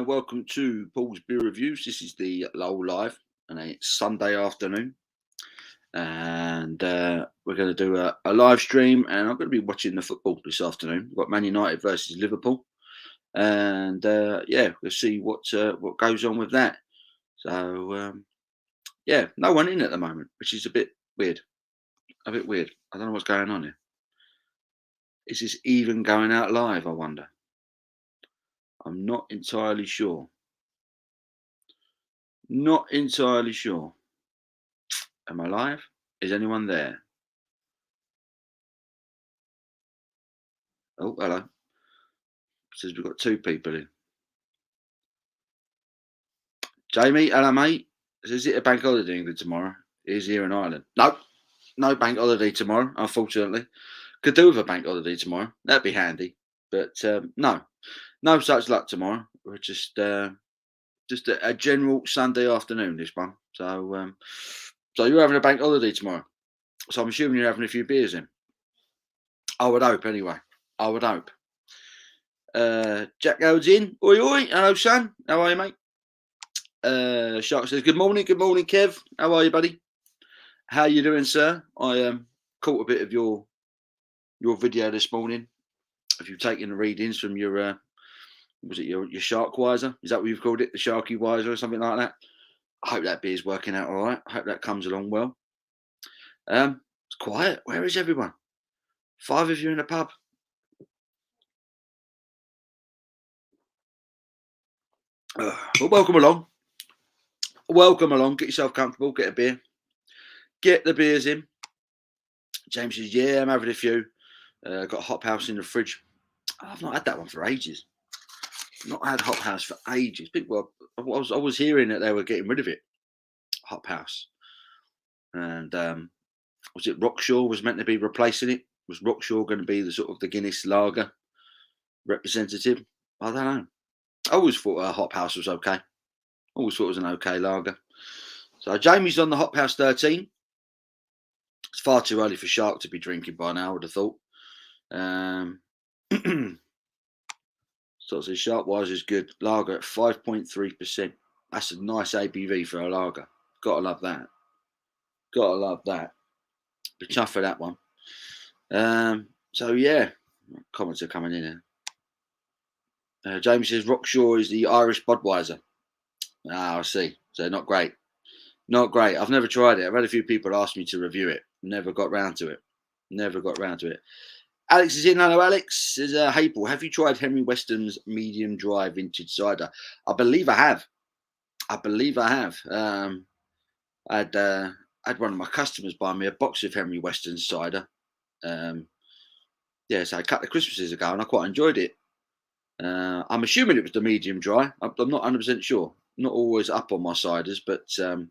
welcome to Paul's Beer Reviews. This is the Lowell Live, and it's Sunday afternoon. And we're going to do a live stream, and I'm going to be watching the football this afternoon. We've got Man United versus Liverpool, and yeah, we'll see what goes on with that. So yeah, no one in at the moment, which is a bit weird. I don't know what's going on here. Is this even going out live, I wonder? I'm not entirely sure. Not entirely sure. Am I live? Is anyone there? Oh, hello. Says we've got two people in. Jamie, hello, mate. Is it a bank holiday in England tomorrow? It is here in Ireland. Nope. No bank holiday tomorrow, unfortunately. Could do with a bank holiday tomorrow. That'd be handy. But no such luck tomorrow. We're just a general Sunday afternoon, this one. So you're having a bank holiday tomorrow. So I'm assuming you're having a few beers in. I would hope, anyway. I would hope. Jack goes in. Oi, oi. Hello, son. How are you, mate? Shark says, good morning, Kev. How are you, buddy? How you doing, sir? I caught a bit of your video this morning. Have you taken the readings from your was it your shark wiser? Is that what you've called it? The sharky wiser or something like that? I hope that beer's working out all right. I hope that comes along well. It's quiet. Where is everyone? 5 of you in a pub. Well, welcome along. Welcome along. Get yourself comfortable. Get a beer. Get the beers in. James says, yeah, I'm having a few. Got a Hop House in the fridge. I've not had that one for ages. Not had Hop House for ages. People, I was hearing that they were getting rid of it. Hop House. And was it Rockshaw was meant to be replacing it? Was Rockshaw going to be the sort of the Guinness lager representative? I don't know. I always thought Hop House was okay. Always thought it was an okay lager. So Jamie's on the Hop House 13. It's far too early for Shark to be drinking by now, I would have thought. So it says Shark Wise is good. Lager at 5.3%. That's a nice ABV for a lager. Gotta love that. Gotta love that. Be tough for that one. So yeah, comments are coming in here. Jamie says Rockshaw is the Irish Budweiser. I see. So not great. Not great. I've never tried it. I've had a few people ask me to review it. Never got round to it. Alex is in. Hello, Alex. Says, hey, Paul, have you tried Henry Weston's medium dry vintage cider? I believe I have. I had one of my customers buy me a box of Henry Weston cider. So a couple of Christmases ago, and I quite enjoyed it. I'm assuming it was the medium dry. I'm not 100% sure. Not always up on my ciders, but I've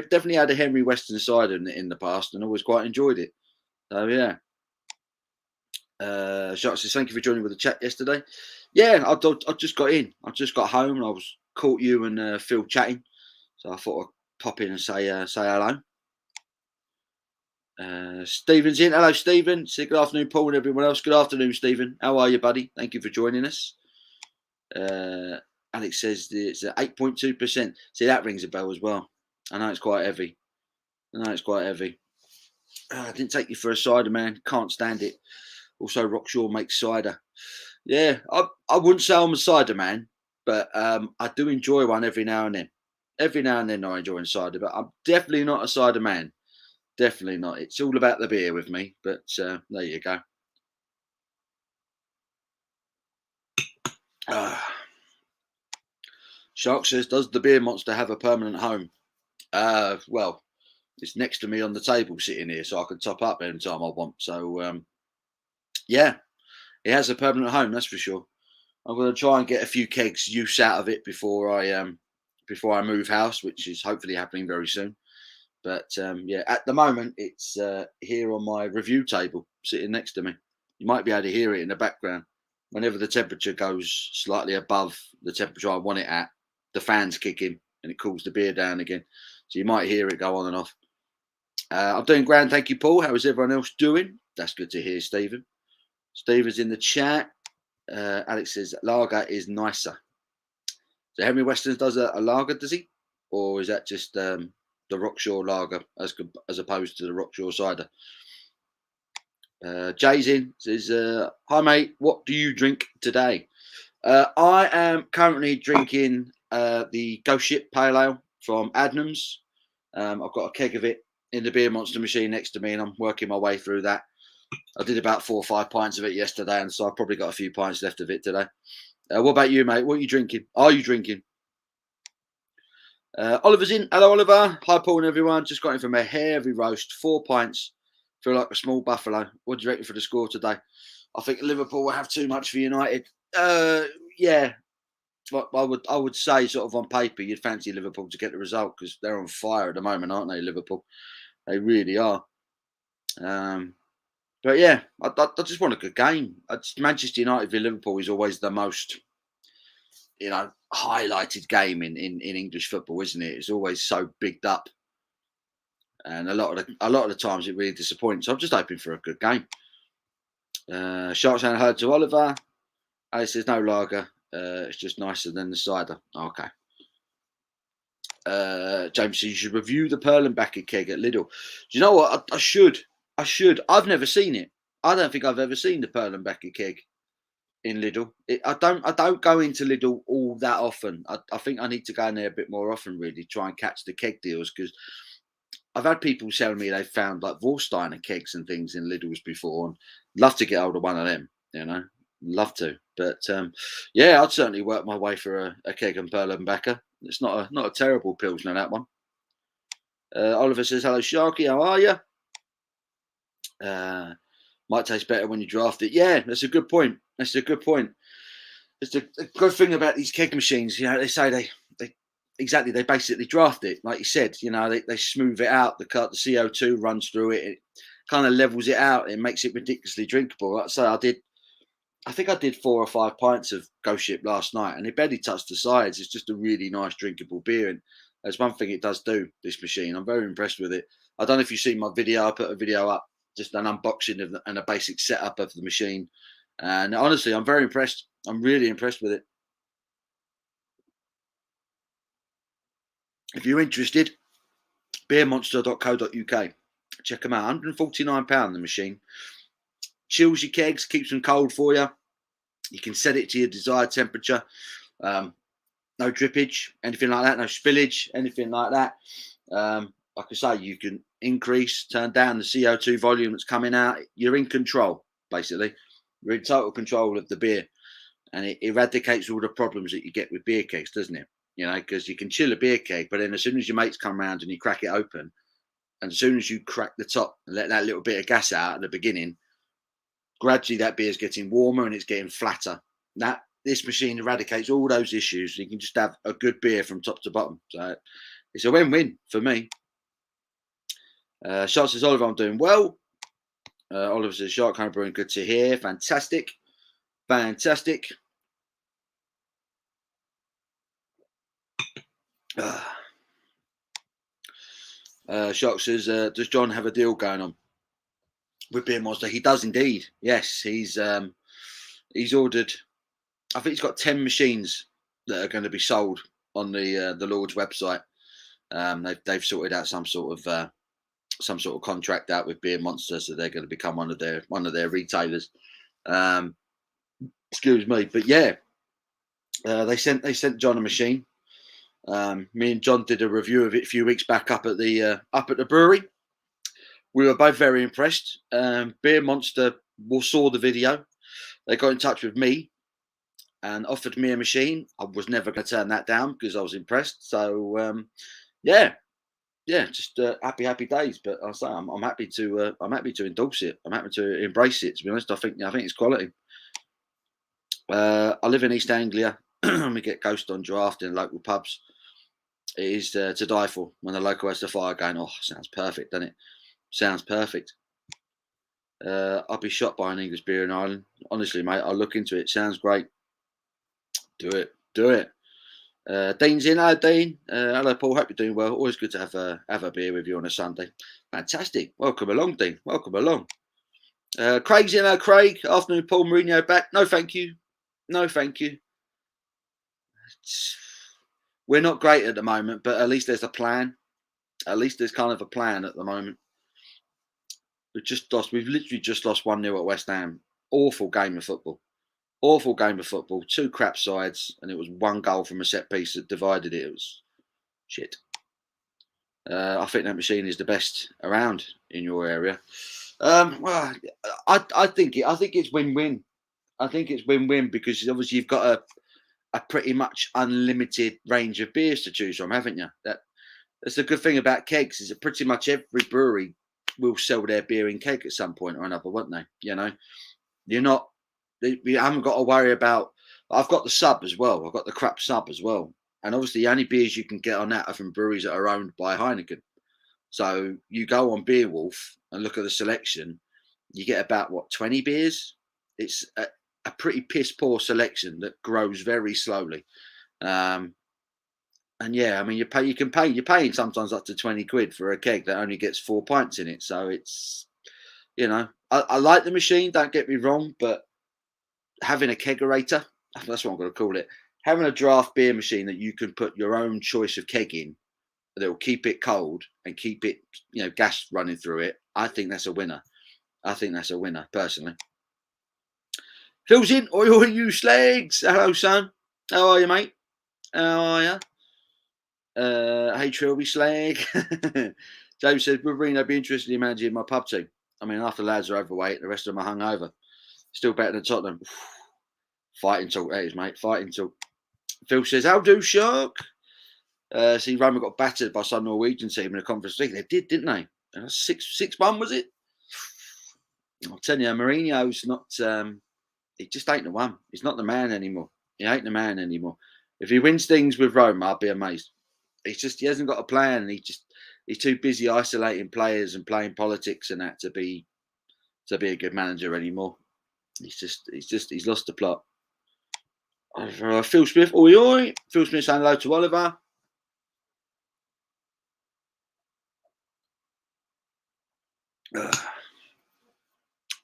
definitely had a Henry Weston cider in the past, and always quite enjoyed it. So yeah. Shark says, thank you for joining with the chat yesterday. Yeah, I just got in. I just got home, and I was caught you and Phil chatting, so I thought I'd pop in and say hello. Stephen's in. Hello, Stephen. Say good afternoon, Paul, and everyone else. Good afternoon, Stephen. How are you, buddy? Thank you for joining us. Alex says it's 8.2%. See, that rings a bell as well. I know it's quite heavy. I didn't take you for a cider, man. Can't stand it. Also, Rockshaw makes cider. Yeah, I wouldn't say I'm a cider man, but I do enjoy one every now and then. Every now and then I enjoy cider, but I'm definitely not a cider man. Definitely not. It's all about the beer with me, but there you go. Shark says, does the beer monster have a permanent home? Well, it's next to me on the table sitting here, so I can top up anytime I want. So, yeah, it has a permanent home, that's for sure. I'm going to try and get a few kegs use out of it before I move house, which is hopefully happening very soon. But yeah, at the moment, it's here on my review table, sitting next to me. You might be able to hear it in the background. Whenever the temperature goes slightly above the temperature I want it at, the fans kick in and it cools the beer down again. So you might hear it go on and off. I'm doing grand, thank you, Paul. How is everyone else doing? That's good to hear, Stephen. Stephen's in the chat. Alex says lager is nicer. So Henry Weston's does a lager, does he? Or is that just the Rockshore lager as opposed to the Rockshore cider? Jay's in, says, hi mate, what do you drink today? I am currently drinking the Ghost Ship Pale Ale from Adnams. I've got a keg of it in the beer monster machine next to me, and I'm working my way through that. I did about 4 or 5 pints of it yesterday, and so I've probably got a few pints left of it today. What about you, mate? What are you drinking? Are you drinking? Oliver's in. Hello, Oliver. Hi, Paul and everyone. Just got in from a heavy roast. 4 pints. Feel like a small buffalo. What do you reckon for the score today? I think Liverpool will have too much for United. Yeah. I would say, sort of on paper, you'd fancy Liverpool to get the result because they're on fire at the moment, aren't they, Liverpool? They really are. But yeah, I just want a good game. Manchester United v Liverpool is always the most, highlighted game in English football, isn't it? It's always so bigged up, and a lot of the times it really disappoints. So I'm just hoping for a good game. Sharks and heard to Oliver. Alice says no lager. It's just nicer than the cider. Okay. James says you should review the Perlenbacher keg at Lidl. Do you know what? I should. I've never seen it. I don't think I've ever seen the Perlenbacher keg in Lidl. I don't go into Lidl all that often. I think I need to go in there a bit more often, really, try and catch the keg deals, because I've had people tell me they've found like Vorsteiner kegs and things in Lidl's before, and love to get hold of one of them, love to. But yeah, I'd certainly work my way for a keg and Perlenbacher. It's not a terrible pilsner, that one. Oliver says, hello, Sharky, how are you? Might taste better when you draft it. Yeah, that's a good point. It's a good good thing about these keg machines. They say they basically draft it, like you said. They smooth it out. The CO2 runs through it. It kind of levels it out. It makes it ridiculously drinkable. Like I say, I think I did 4 or 5 pints of Ghost Ship last night, and it barely touched the sides. It's just a really nice drinkable beer, and that's one thing it does do, this machine. I'm very impressed with it. I don't know if you've seen my video. I put a video up, just an unboxing and a basic setup of the machine. And honestly, I'm very impressed. I'm really impressed with it. If you're interested, beermonster.co.uk. Check them out. £149 the machine. Chills your kegs, keeps them cold for you. You can set it to your desired temperature. No drippage, anything like that. No spillage, anything like that. Like I say, you can increase, turn down the CO2 volume that's coming out. You're in control, basically. You're in total control of the beer. And it eradicates all the problems that you get with beer kegs, doesn't it? Because you can chill a beer keg, but then as soon as your mates come around and you crack it open, and as soon as you crack the top and let that little bit of gas out at the beginning, gradually that beer is getting warmer and it's getting flatter. This machine eradicates all those issues. You can just have a good beer from top to bottom. So it's a win-win for me. Shark says, Oliver, I'm doing well. Oliver says, Shark Home Brewing, good to hear. Fantastic. Shark says, does John have a deal going on with Beer Monster? He does indeed. Yes, he's ordered. I think he's got 10 machines that are going to be sold on the Lord's website. They've sorted out some sort of contract out with Beer Monster, so they're going to become one of their retailers. Excuse me, but yeah, they sent John a machine. Me and John did a review of it a few weeks back up at the brewery. We were both very impressed. Beer Monster saw the video. They got in touch with me and offered me a machine. I was never going to turn that down because I was impressed. So yeah, just happy days. But I say I'm happy to endorse it. I'm happy to embrace it. To be honest, I think it's quality. I live in East Anglia. We get Ghost on draft in local pubs. It is to die for when the local has the fire going. Oh, sounds perfect, doesn't it? Sounds perfect. I'll be shot by an English beer in Ireland. Honestly, mate, I'll look into it. Sounds great. Do it. Dean's in. Hello, Dean. Hello, Paul. Hope you're doing well. Always good to have a beer with you on a Sunday. Fantastic. Welcome along, Dean. Welcome along. Craig's in. Hello, Craig. Afternoon, Paul. Mourinho back. No, thank you. No, thank you. We're not great at the moment, but at least there's a plan. At least there's kind of a plan at the moment. We've just lost. We've literally just lost 1-0 at West Ham. Awful game of football. Awful game of football. Two crap sides, and it was one goal from a set piece that divided it. It was shit. I think that machine is the best around in your area. Well, I think it's win-win. I think it's win-win because obviously you've got a pretty much unlimited range of beers to choose from, haven't you? That's the good thing about kegs is that pretty much every brewery will sell their beer in keg at some point or another, won't they? You know, you're not. You haven't got to worry about. I've got the sub as well. I've got the crap sub as well, and obviously the only beers you can get on that are from breweries that are owned by Heineken. So you go on Beerwolf and look at the selection, you get about 20 beers. It's a pretty piss poor selection that grows very slowly. And yeah, I mean, you're paying sometimes up to 20 quid for a keg that only gets 4 pints in it. So it's, I like the machine, don't get me wrong, but having a kegerator, that's what I'm going to call it. Having a draft beer machine that you can put your own choice of keg in, that will keep it cold and keep it, gas running through it. I think that's a winner. I think that's a winner, personally. Phil's in, oi, you slags. Hello, son. How are you, mate? How are you? Hey, Trilby slag. James says, Wolverine, I'd be interested in managing my pub team. I mean, half the lads are overweight, the rest of them are hungover. Still better than Tottenham. Fighting talk, that is, mate. Fighting talk. Phil says, how do, Shark? See, Roma got battered by some Norwegian team in a conference league. They did, didn't they? 6-1, was it? I'll tell you, Mourinho's not. He just ain't the one. He's not the man anymore. He ain't the man anymore. If he wins things with Roma, I'll be amazed. He hasn't got a plan. He's too busy isolating players and playing politics and that to be a good manager anymore. He's lost the plot. Phil Smith, oi oi. Phil Smith saying hello to Oliver.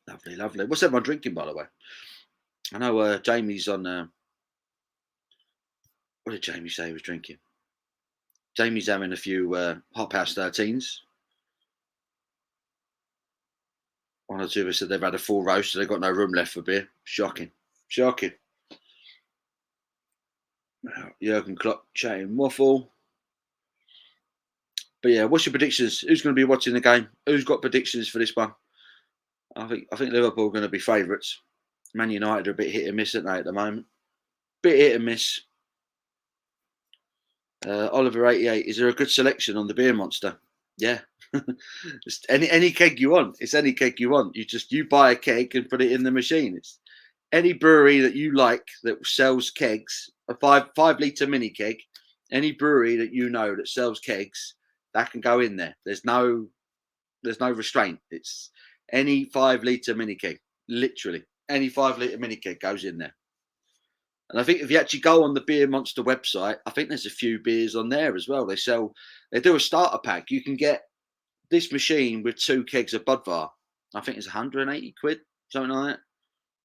Lovely, lovely. What's everyone drinking, by the way? I know Jamie's on. What did Jamie say he was drinking? Jamie's having a few Hop House 13s. One or two of us said they've had a full roast, so they've got no room left for beer. Shocking. Jurgen Klopp chatting waffle. But yeah, what's your predictions? Who's going to be watching the game? Who's got predictions for this one? I think Liverpool are going to be favourites. Man United are a bit hit and miss, aren't they, at the moment? Bit hit and miss. Oliver 88, is there a good selection on the beer monster? Yeah. Just any keg you want. It's any keg you want. You buy a keg and put it in the machine. It's any brewery that you like that sells kegs, a 5 litre mini keg, any brewery that you know that sells kegs, that can go in there. There's no restraint. It's any 5 litre mini keg. Literally. Any 5 litre mini keg goes in there. And I think if you actually go on the Beer Monster website, I think there's a few beers on there as well. They do a starter pack. You can get this machine with 2 kegs of Budvar. I think it's 180 quid, something like that,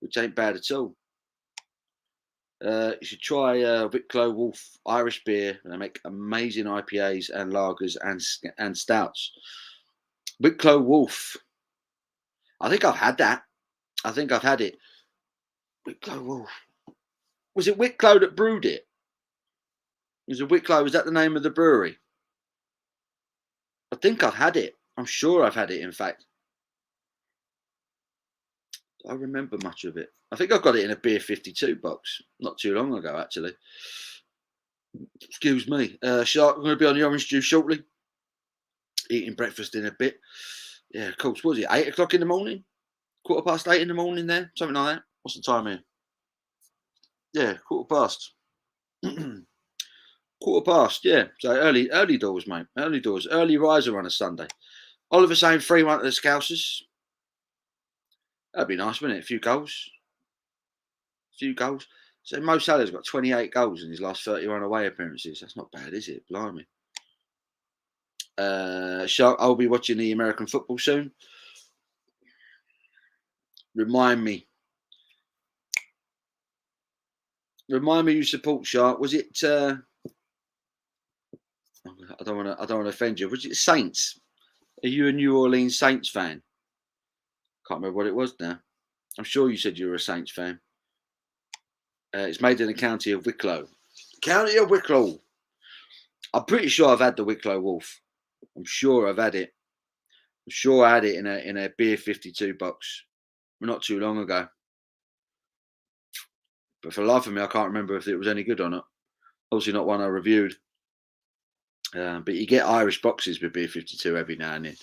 which ain't bad at all. You should try Wicklow Wolf Irish beer. They make amazing IPAs and lagers and stouts. Wicklow Wolf. I think I've had that. I think I've had it. Wicklow Wolf. Was it Wicklow that brewed it? Was that the name of the brewery? I think I've had it. I'm sure I've had it, in fact. I remember much of it. I think I got it in a Beer 52 box not too long ago, actually. Excuse me. Shark, I'm going to be on the orange juice shortly. Eating breakfast in a bit. Yeah, of course. What was it? 8 o'clock in the morning? 8:15 in the morning there? Something like that. What's the time here? Yeah, 8:15. 8:15, yeah. So early doors, mate. Early doors. Early riser on a Sunday. Oliver saying 3-1 to the Scousers. That'd be nice, wouldn't it? A few goals. So Mo Salah's got 28 goals in his last 31 away appearances. That's not bad, is it? Blimey. Shark, I'll be watching the American football soon. Remind me. Remind me, you support Shark. Was it? I don't want to offend you. Was it Saints? Are you a New Orleans Saints fan? Can't remember what it was now. I'm sure you said you were a Saints fan. It's made in the county of Wicklow. County of Wicklow. I'm pretty sure I've had the Wicklow Wolf. I'm sure I've had it. I'm sure I had it in a beer 52 box not too long ago. But for the life of me, I can't remember if it was any good or not. Obviously, not one I reviewed. But you get Irish boxes with beer 52 every now and then,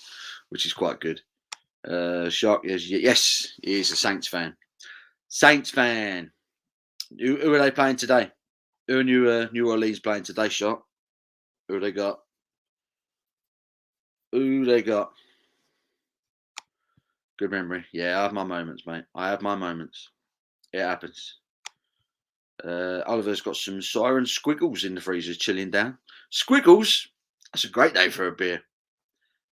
which is quite good. Shark, yes, he is a Saints fan. Saints fan. Who are they playing today? Who are New Orleans playing today, Shark? Who they got? Who they got? Good memory. Yeah, I have my moments, mate. I have my moments. It happens. Oliver's got some Siren Squiggles in the freezer chilling down. Squiggles? That's a great name for a beer.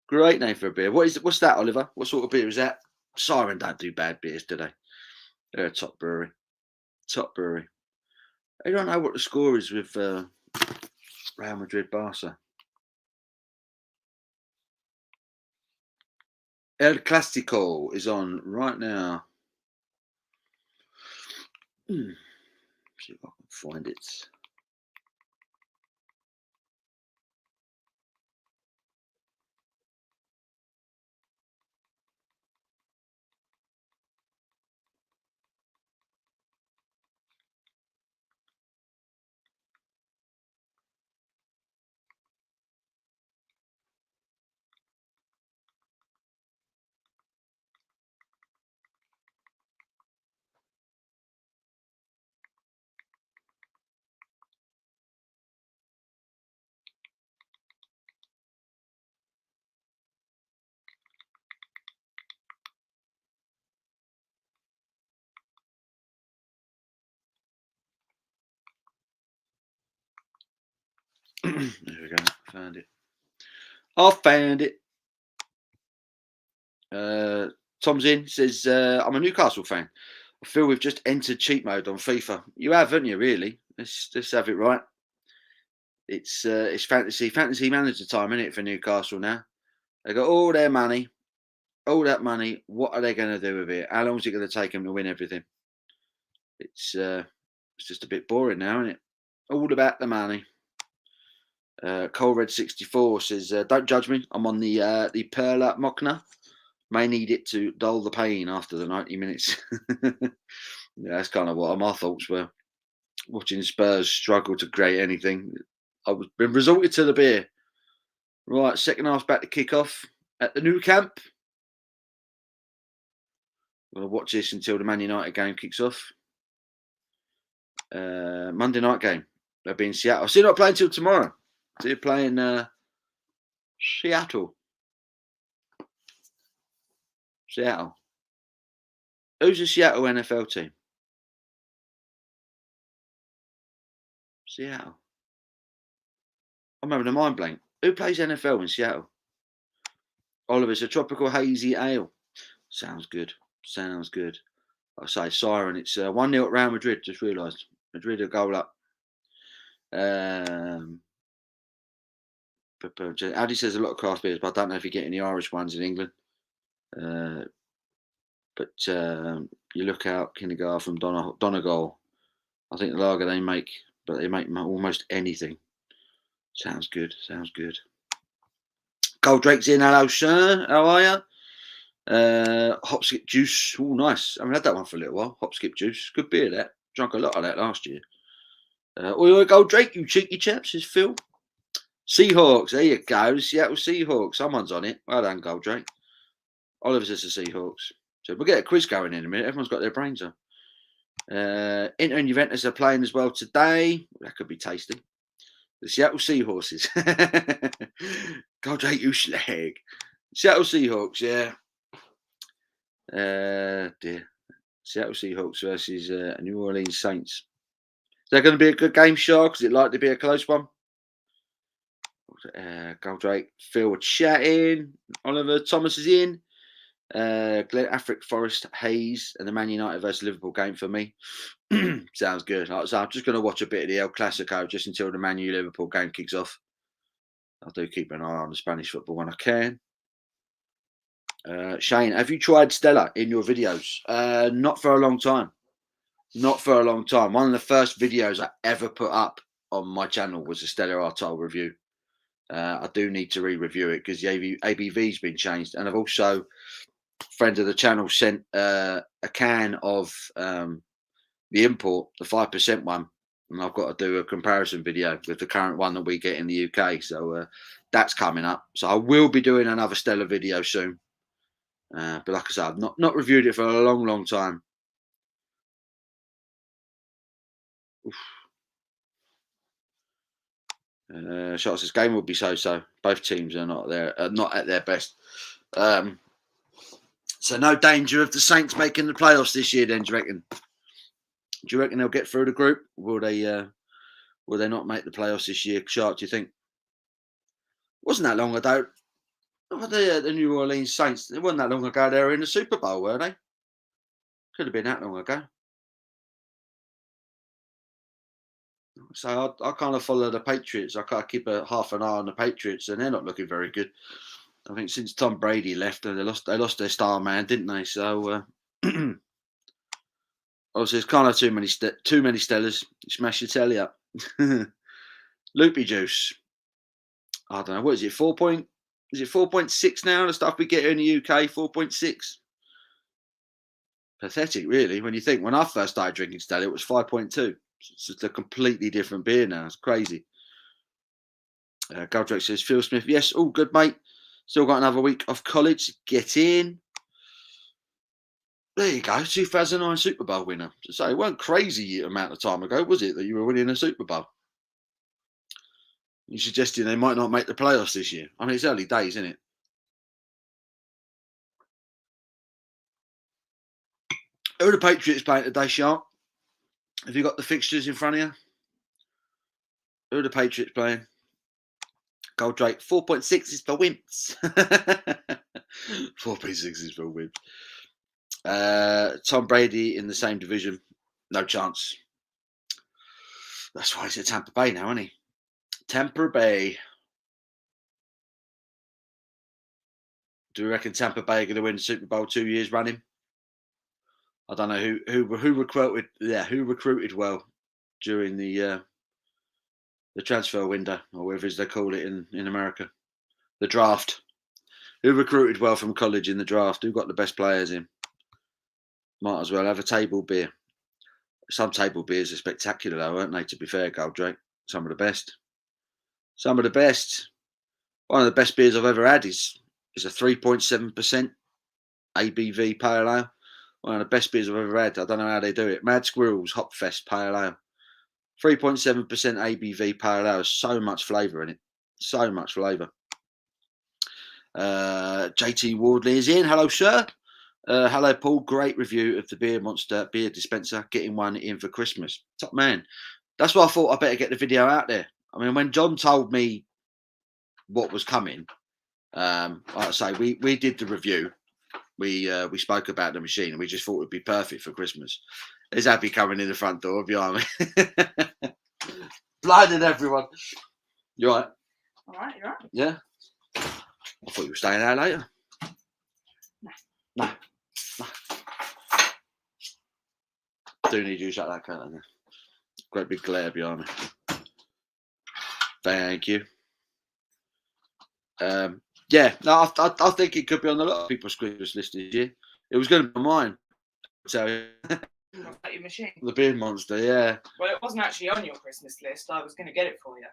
Great name for a beer. What's that, Oliver? What sort of beer is that? Siren don't do bad beers, do they? They're a top brewery. Top brewery. I don't know what the score is with Real Madrid Barca. El Clasico is on right now. See if I can find it. There we go. Found it. I found it. Tom's in, says, I'm a Newcastle fan. I feel we've just entered cheat mode on FIFA. You haven't you, really? Let's have it right. It's fantasy manager time, isn't it, for Newcastle now? They got all their money, all that money. What are they going to do with it? How long is it going to take them to win everything? It's just a bit boring now, isn't it? All about the money. Colred 64 says, "Don't judge me. I'm on the Perla Mochna. May need it to dull the pain after the 90 minutes." Yeah, that's kind of what my thoughts were. Watching Spurs struggle to create anything, I've been resorted to the beer. Right, second half's back to kick off at the new camp. We'll watch this until the Man United game kicks off. Monday night game. They'll be in Seattle. So you're not playing till tomorrow. So you're playing Seattle. Seattle. Who's the Seattle NFL team? Seattle. I'm having a mind blank. Who plays NFL in Seattle? Oliver's a tropical hazy ale. Sounds good. Sounds good. I say Siren. It's 1-0 at Real Madrid. Just realised Madrid a goal up. Addy says a lot of craft beers, but I don't know if you get any Irish ones in England. But you look out Kinnegar from Donegal. I think the lager they make, but they make almost anything. Sounds good. Sounds good. Gold Drake's in. Hello, sir. How are you? Hopskip Juice. Oh, nice. I haven't had that one for a little while. Hopskip Juice. Good beer, that. Drunk a lot of that last year. Oi, Gold Drake, you cheeky chaps, says Phil. Seahawks. There you go. The Seattle Seahawks. Someone's on it. Well done, Gold Drake. Oliver says the Seahawks. So we'll get a quiz going in a minute. Everyone's got their brains on. Inter and Juventus are playing as well today. That could be tasty. The Seattle Seahorses. God, hate you, slag. Seattle Seahawks, yeah. Dear. Seattle Seahawks versus New Orleans Saints. Is that going to be a good game, Shark? Is it likely to be a close one? Goldrake, Phil chatting. Oliver Thomas is in. Glen Afric Forest Hayes and the Man United versus Liverpool game for me. Sounds good. So I'm just going to watch a bit of the El Clasico just until the Man U Liverpool game kicks off. I do keep an eye on the Spanish football when I can. Shane, have you tried Stella in your videos? Not for a long time. Not for a long time. One of the first videos I ever put up on my channel was a Stella Artois review. I do need to re-review it because the ABV's been changed, and I've also, friend of the channel, sent a can of the import, the 5% one, and I've got to do a comparison video with the current one that we get in the UK. So that's coming up. So I will be doing another Stella video soon. But like I said, I've not reviewed it for a long time. Shots this game will be so. Both teams are not at their best. So no danger of the Saints making the playoffs this year. Then do you reckon? Do you reckon they'll get through the group? Will they not make the playoffs this year? Shark, do you think? Wasn't that long ago? The New Orleans Saints. It wasn't that long ago. They were in the Super Bowl, were they? Could have been that long ago. So I kind of follow the Patriots. I kind of keep half an eye on the Patriots, and they're not looking very good. I think since Tom Brady left, they lost their star man, didn't they? So obviously, there's kind of too many Stellas. You smash your telly up. Loopy juice. I don't know. What is it? 4.6 now? The stuff we get here in the UK, 4.6. Pathetic, really. When you think when I first started drinking Stella, it was 5.2. It's just a completely different beer now. It's crazy. Goldrake says, Phil Smith, yes, all good, mate. Still got another week of college. Get in. There you go. 2009 Super Bowl winner. So it weren't crazy amount of time ago, was it, that you were winning a Super Bowl? You suggesting they might not make the playoffs this year? I mean, it's early days, isn't it? Who are the Patriots playing today, Sharp? Have you got the fixtures in front of you? Who are the Patriots playing? Goldrake, 4.6 is for wimps. 4.6 is for wimps. Tom Brady in the same division. No chance. That's why he's at Tampa Bay now, isn't he? Tampa Bay. Do we reckon Tampa Bay are going to win the Super Bowl 2 years running? I don't know who recruited. Yeah, who recruited well during the transfer window, or whatever they call it in America, the draft. Who recruited well from college in the draft? Who got the best players in? Might as well have a table beer. Some table beers are spectacular, though, aren't they? To be fair, Goldrake, some of the best. Some of the best. One of the best beers I've ever had is a 3.7% ABV pale ale. One of the best beers I've ever had. I don't know how they do it. Mad Squirrels Hopfest pale ale. 3.7% ABV pale ale. So much flavour in it. So much flavour. JT Wardley is in. Hello, sir. Hello, Paul. Great review of the Beer Monster beer dispenser. Getting one in for Christmas. Top man. That's why I thought I better get the video out there. I mean, when John told me what was coming, like I say, we did the review. We spoke about the machine, and we just thought it would be perfect for Christmas. There's Abby coming in the front door behind me. Blinded everyone. You all right? All right, you all right? Yeah. I thought you were staying out later. No. Do need you to shut that curtain there. Great big glare behind me. Thank you. Yeah, no, I think it could be on a lot of people's Christmas list this year. It was going to be mine. So Your machine. The Beer Monster, yeah. Well, it wasn't actually on your Christmas list. I was going to get it for you.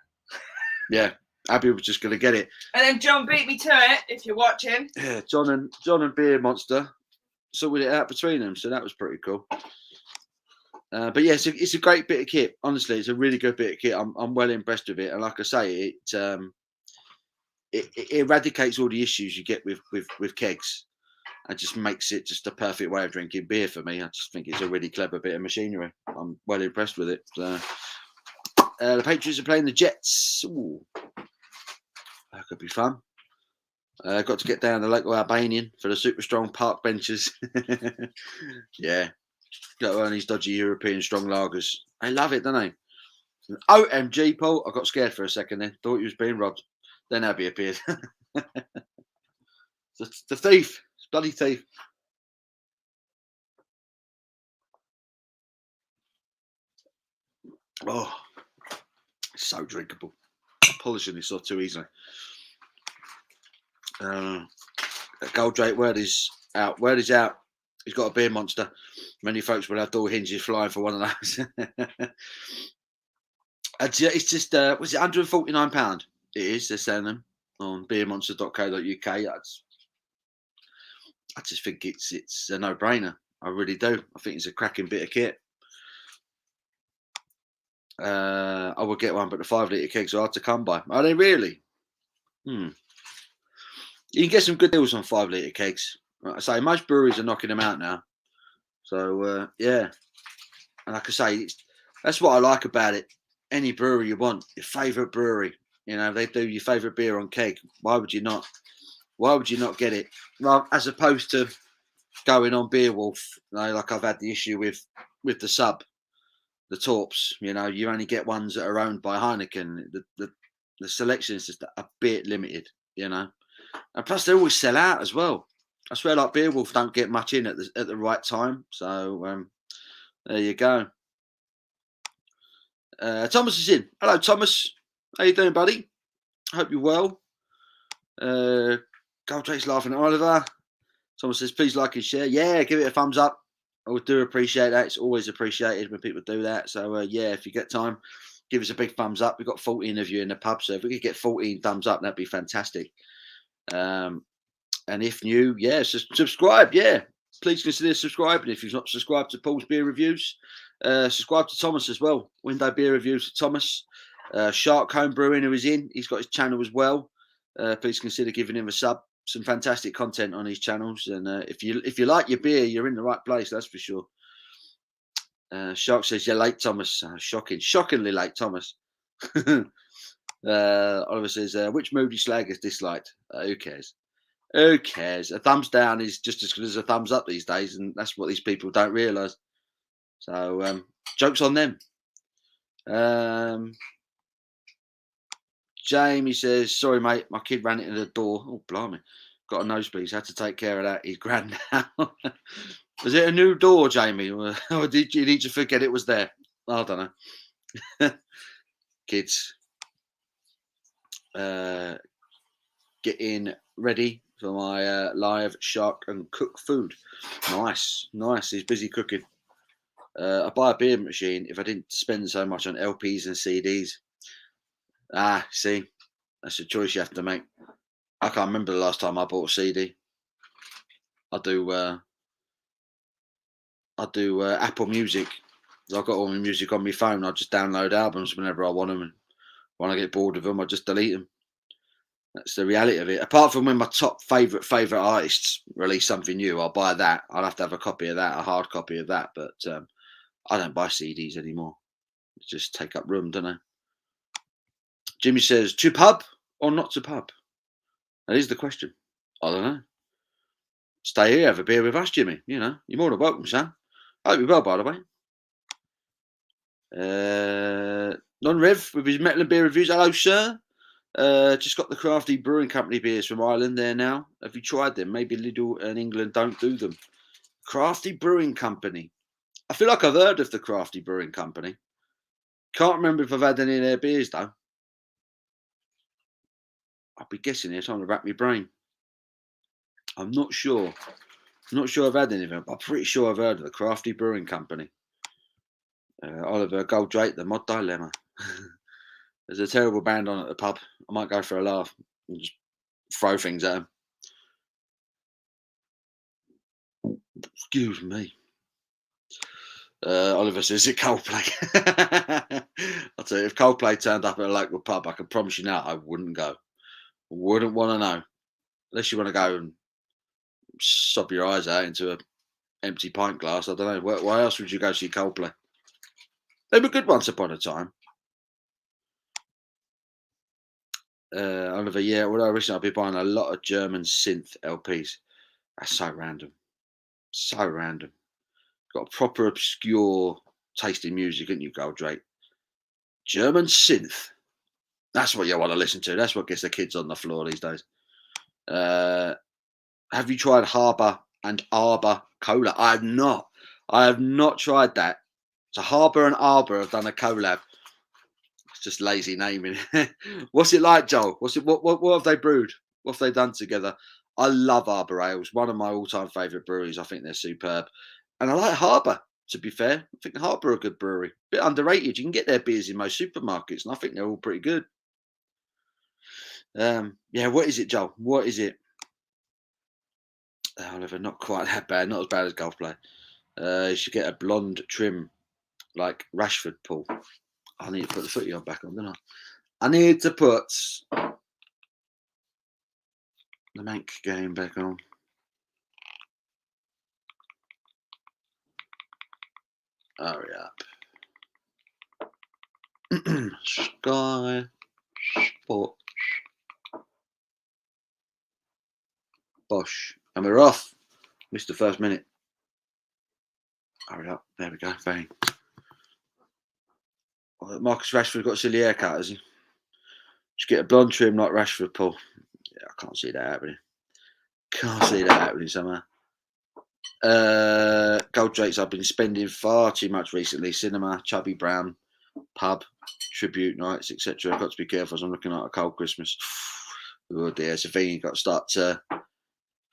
Yeah, Abby was just going to get it. And then John beat me to it, if you're watching. Yeah, John and Beer Monster sorted it out between them, so that was pretty cool. But yeah, it's a great bit of kit. Honestly, it's a really good bit of kit. I'm well impressed with it, and like I say, it eradicates all the issues you get with kegs. It just makes it just a perfect way of drinking beer for me. I just think it's a really clever bit of machinery. I'm well impressed with it. So, the Patriots are playing the Jets. Ooh, that could be fun. Got to get down the local Albanian for the super strong park benches. Yeah, got to earn these dodgy European strong lagers. They love it, don't they? OMG, Paul. I got scared for a second then. Thought he was being robbed. Then Abby appeared. the thief. It's bloody thief. Oh, it's so drinkable. Polishing this off too easily. Goldrake, word is out. Word is out. He's got a beer monster. Many folks will have door hinges flying for one of those. It's just, was it £149? It is. They're selling them on beermonster.co.uk. I just think it's a no-brainer. I really do. I think it's a cracking bit of kit. I would get one, but the 5 litre kegs are hard to come by. Are they really? You can get some good deals on 5 litre kegs. Like I say, most breweries are knocking them out now. So yeah, and like I say, that's what I like about it. Any brewery you want, your favourite brewery, you know, they do your favourite beer on keg. Why would you not? Why would you not get it? Well, as opposed to going on Beerwolf, you know, like I've had the issue with the sub, the Torps. You know, you only get ones that are owned by Heineken. The selection is just a bit limited, you know, and plus they always sell out as well. I swear, like Beerwolf don't get much in at the right time. So there you go. Thomas is in. Hello, Thomas. How you doing, buddy? Hope you're well. Goldrake's laughing at Oliver. Thomas says, please like and share. Yeah, give it a thumbs up. I would do appreciate that. It's always appreciated when people do that. So yeah, if you get time, give us a big thumbs up. We've got 14 of you in the pub, so if we could get 14 thumbs up, that'd be fantastic. And if new, yeah, subscribe. Yeah, please consider subscribing. If you've not subscribed to Paul's Beer Reviews, subscribe to Thomas as well. Window Beer Reviews for Thomas. Shark Home Brewing, who is in, he's got his channel as well. Please consider giving him a sub. Some fantastic content on his channels, and if you like your beer, you're in the right place. That's for sure. Shark says you're late, Thomas. Shockingly late, Thomas. Oliver says, which moody slag is disliked? Who cares? Who cares? A thumbs down is just as good as a thumbs up these days, and that's what these people don't realise. So, jokes on them. Jamie says, sorry, mate, my kid ran into the door. Oh, blimey. Got a nosebleed. Had to take care of that. He's grand now. Was it a new door, Jamie? Or did you need to forget it was there? I don't know. Kids. Getting ready for my live shark and cook food. Nice. He's busy cooking. I buy a beer machine if I didn't spend so much on LPs and CDs. See, that's a choice you have to make. I can't remember the last time I bought a CD. I do Apple Music. I've got all my music on my phone. I just download albums whenever I want them, and when I get bored of them, I just delete them. That's the reality of it. Apart from when my top favourite artists release something new, I'll buy that. I'll have to have a copy of that, a hard copy of that. But I don't buy CDs anymore. They just take up room, don't they? Jimmy says, to pub or not to pub? That is the question. I don't know. Stay here, have a beer with us, Jimmy. You know, you're more than welcome, son. I hope you're well, by the way. Non-Rev with his metal and beer reviews. Hello, sir. Just got the Crafty Brewing Company beers from Ireland there now. Have you tried them? Maybe Lidl and England don't do them. Crafty Brewing Company. I feel like I've heard of the Crafty Brewing Company. Can't remember if I've had any of their beers, though. I'll be guessing here, trying to wrap my brain. I'm not sure. I'm not sure I've had any of them, but I'm pretty sure I've heard of the Crafty Brewing Company. Oliver Goldrake, The Mod Dilemma. There's a terrible band on at the pub. I might go for a laugh and just throw things at them. Excuse me. Oliver says, is it Coldplay? I'll tell you, if Coldplay turned up at a local pub, I can promise you now, I wouldn't go. Wouldn't want to know. Unless you want to go and sob your eyes out into an empty pint glass. I don't know. Why else would you go see Coldplay? They were good once upon a time. Oliver, yeah. Well, I recently I've been buying a lot of German synth LPs. That's so random. So random. Got a proper obscure taste in music, haven't you, Goldrake? German synth. That's what you want to listen to. That's what gets the kids on the floor these days. Have you tried Harbour and Arbor Cola? I have not. I have not tried that. So Harbour and Arbor have done a collab. It's just lazy naming. What's it like, Joel? What have they brewed? What have they done together? I love Arbor Ales. One of my all-time favourite breweries. I think they're superb. And I like Harbour, to be fair. I think Harbour are a good brewery. Bit underrated. You can get their beers in most supermarkets, and I think they're all pretty good. Yeah, what is it, Joel? What is it? Oliver, not quite that bad. Not as bad as golf play. You should get a blonde trim like Rashford, Paul. I need to put the footy on back on, don't I? I need to put the Mank game back on. Hurry up. Sky Sport. Bosh. And we're off. Missed the first minute. Hurry up. There we go. Bang. Marcus Rashford got a silly haircut, has he? Just get a blonde trim like Rashford, Paul. Yeah, I can't see that happening. Can't see that happening somehow. Goldrake's, I've been spending far too much recently. Cinema, Chubby Brown, pub, tribute nights, etc. I've got to be careful as I'm looking at a cold Christmas. Oh dear, it's a thing. You've got to start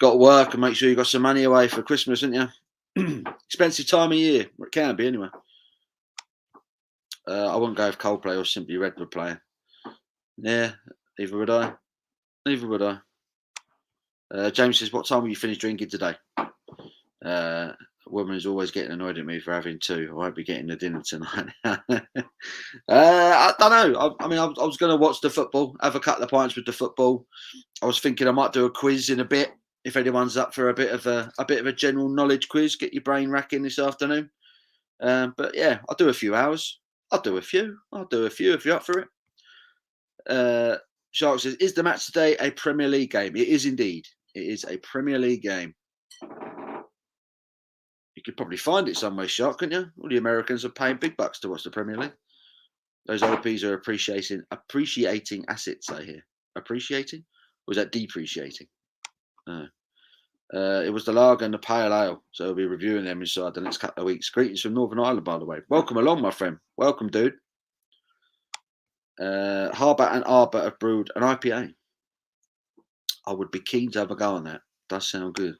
got to work and make sure you've got some money away for Christmas, haven't you? Expensive time of year. Well, it can be anyway. I wouldn't go with Coldplay or Simply Red were playing. Yeah, neither would I. Neither would I. James says, what time will you finish drinking today? A woman is always getting annoyed at me for having two. I won't be getting the dinner tonight. I don't know. I was going to watch the football, have a couple of pints with the football. I was thinking I might do a quiz in a bit. If anyone's up for a bit of a general knowledge quiz, get your brain racking this afternoon. But yeah, I'll do a few hours. I'll do a few if you're up for it. Shark says, is the match today a Premier League game? It is indeed. It is a Premier League game. You could probably find it somewhere, Shark, couldn't you? All the Americans are paying big bucks to watch the Premier League. Those LPs are appreciating assets, I hear. Appreciating? Or was that depreciating? No. It was the lager and the pale ale, so we'll be reviewing them inside the next couple of weeks. Greetings from Northern Ireland, by the way. Welcome along, my friend. Welcome, dude. Harbour and Arbor have brewed an IPA. I would be keen to have a go on that. Does sound good.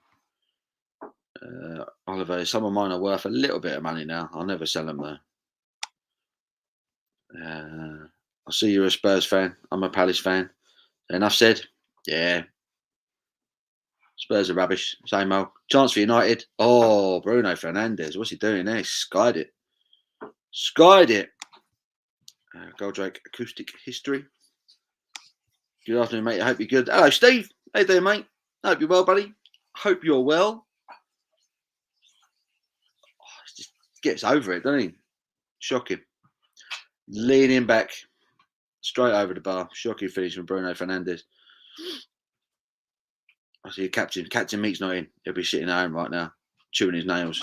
Oliver, some of mine are worth a little bit of money now. I'll never sell them though. I see you're a Spurs fan. I'm a Palace fan. Enough said. Yeah. Spurs are rubbish. Same old. Chance for United. Oh, Bruno Fernandes. What's he doing there? He skied it. Skied it. Goldrake Acoustic History. Good afternoon, mate. I hope you're good. Hello, Steve. How you doing, mate? I hope you're well, buddy. Hope you're well. Oh, he just gets over it, doesn't he? Shocking. Leaning back. Straight over the bar. Shocking finish from Bruno Fernandes. I see your captain. Captain Meek's not in. He'll be sitting at home right now, chewing his nails.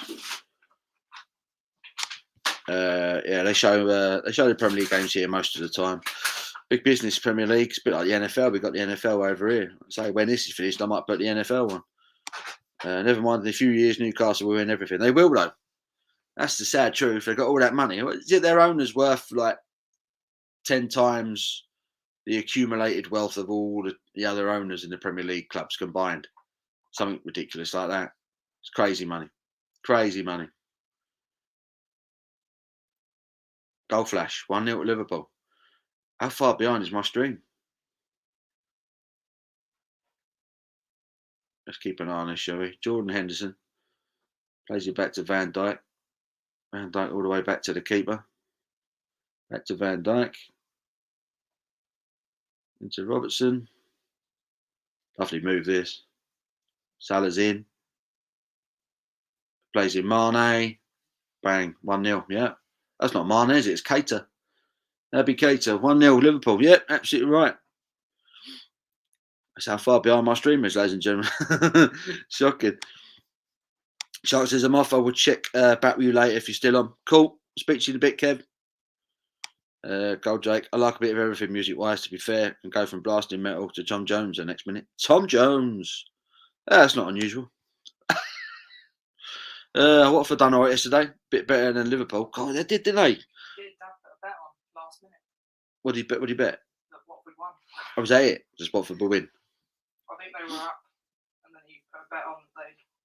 Yeah, they show the Premier League games here most of the time. Big business Premier League. It's a bit like the NFL. We've got the NFL over here. So when this is finished, I might put the NFL one. Never mind, in a few years, Newcastle will win everything. They will, though. That's the sad truth. They've got all that money. Is it their owners worth like 10 times the accumulated wealth of all the other owners in the Premier League clubs combined? Something ridiculous like that. It's crazy money. Crazy money. Goal flash. 1-0 to Liverpool. How far behind is my stream? Let's keep an eye on this, shall we? Jordan Henderson plays it back to Van Dijk. Van Dijk all the way back to the keeper. Back to Van Dijk. Into Robertson. Lovely move this. Salah's in. Plays in Mane. Bang. 1-0. Yeah. That's not Mane, is it? It's Keita. That'd be Keita. 1-0 Liverpool. Yep, absolutely right. That's how far behind my stream is, ladies and gentlemen. Shocking. Shark says, I'm off. I will check back with you later if you're still on. Cool. Speak to you in a bit, Kev. Gold Jake. I like a bit of everything music-wise, to be fair. Can go from blasting metal to Tom Jones the next minute. Tom Jones. That's not unusual. Watford done all right yesterday. Bit better than Liverpool. God, they did, didn't they? Did that bet on last minute. What did you bet? What did you bet? That Watford won. Oh, was that it? Just Watford will win. I think they were up, and then he put a bet on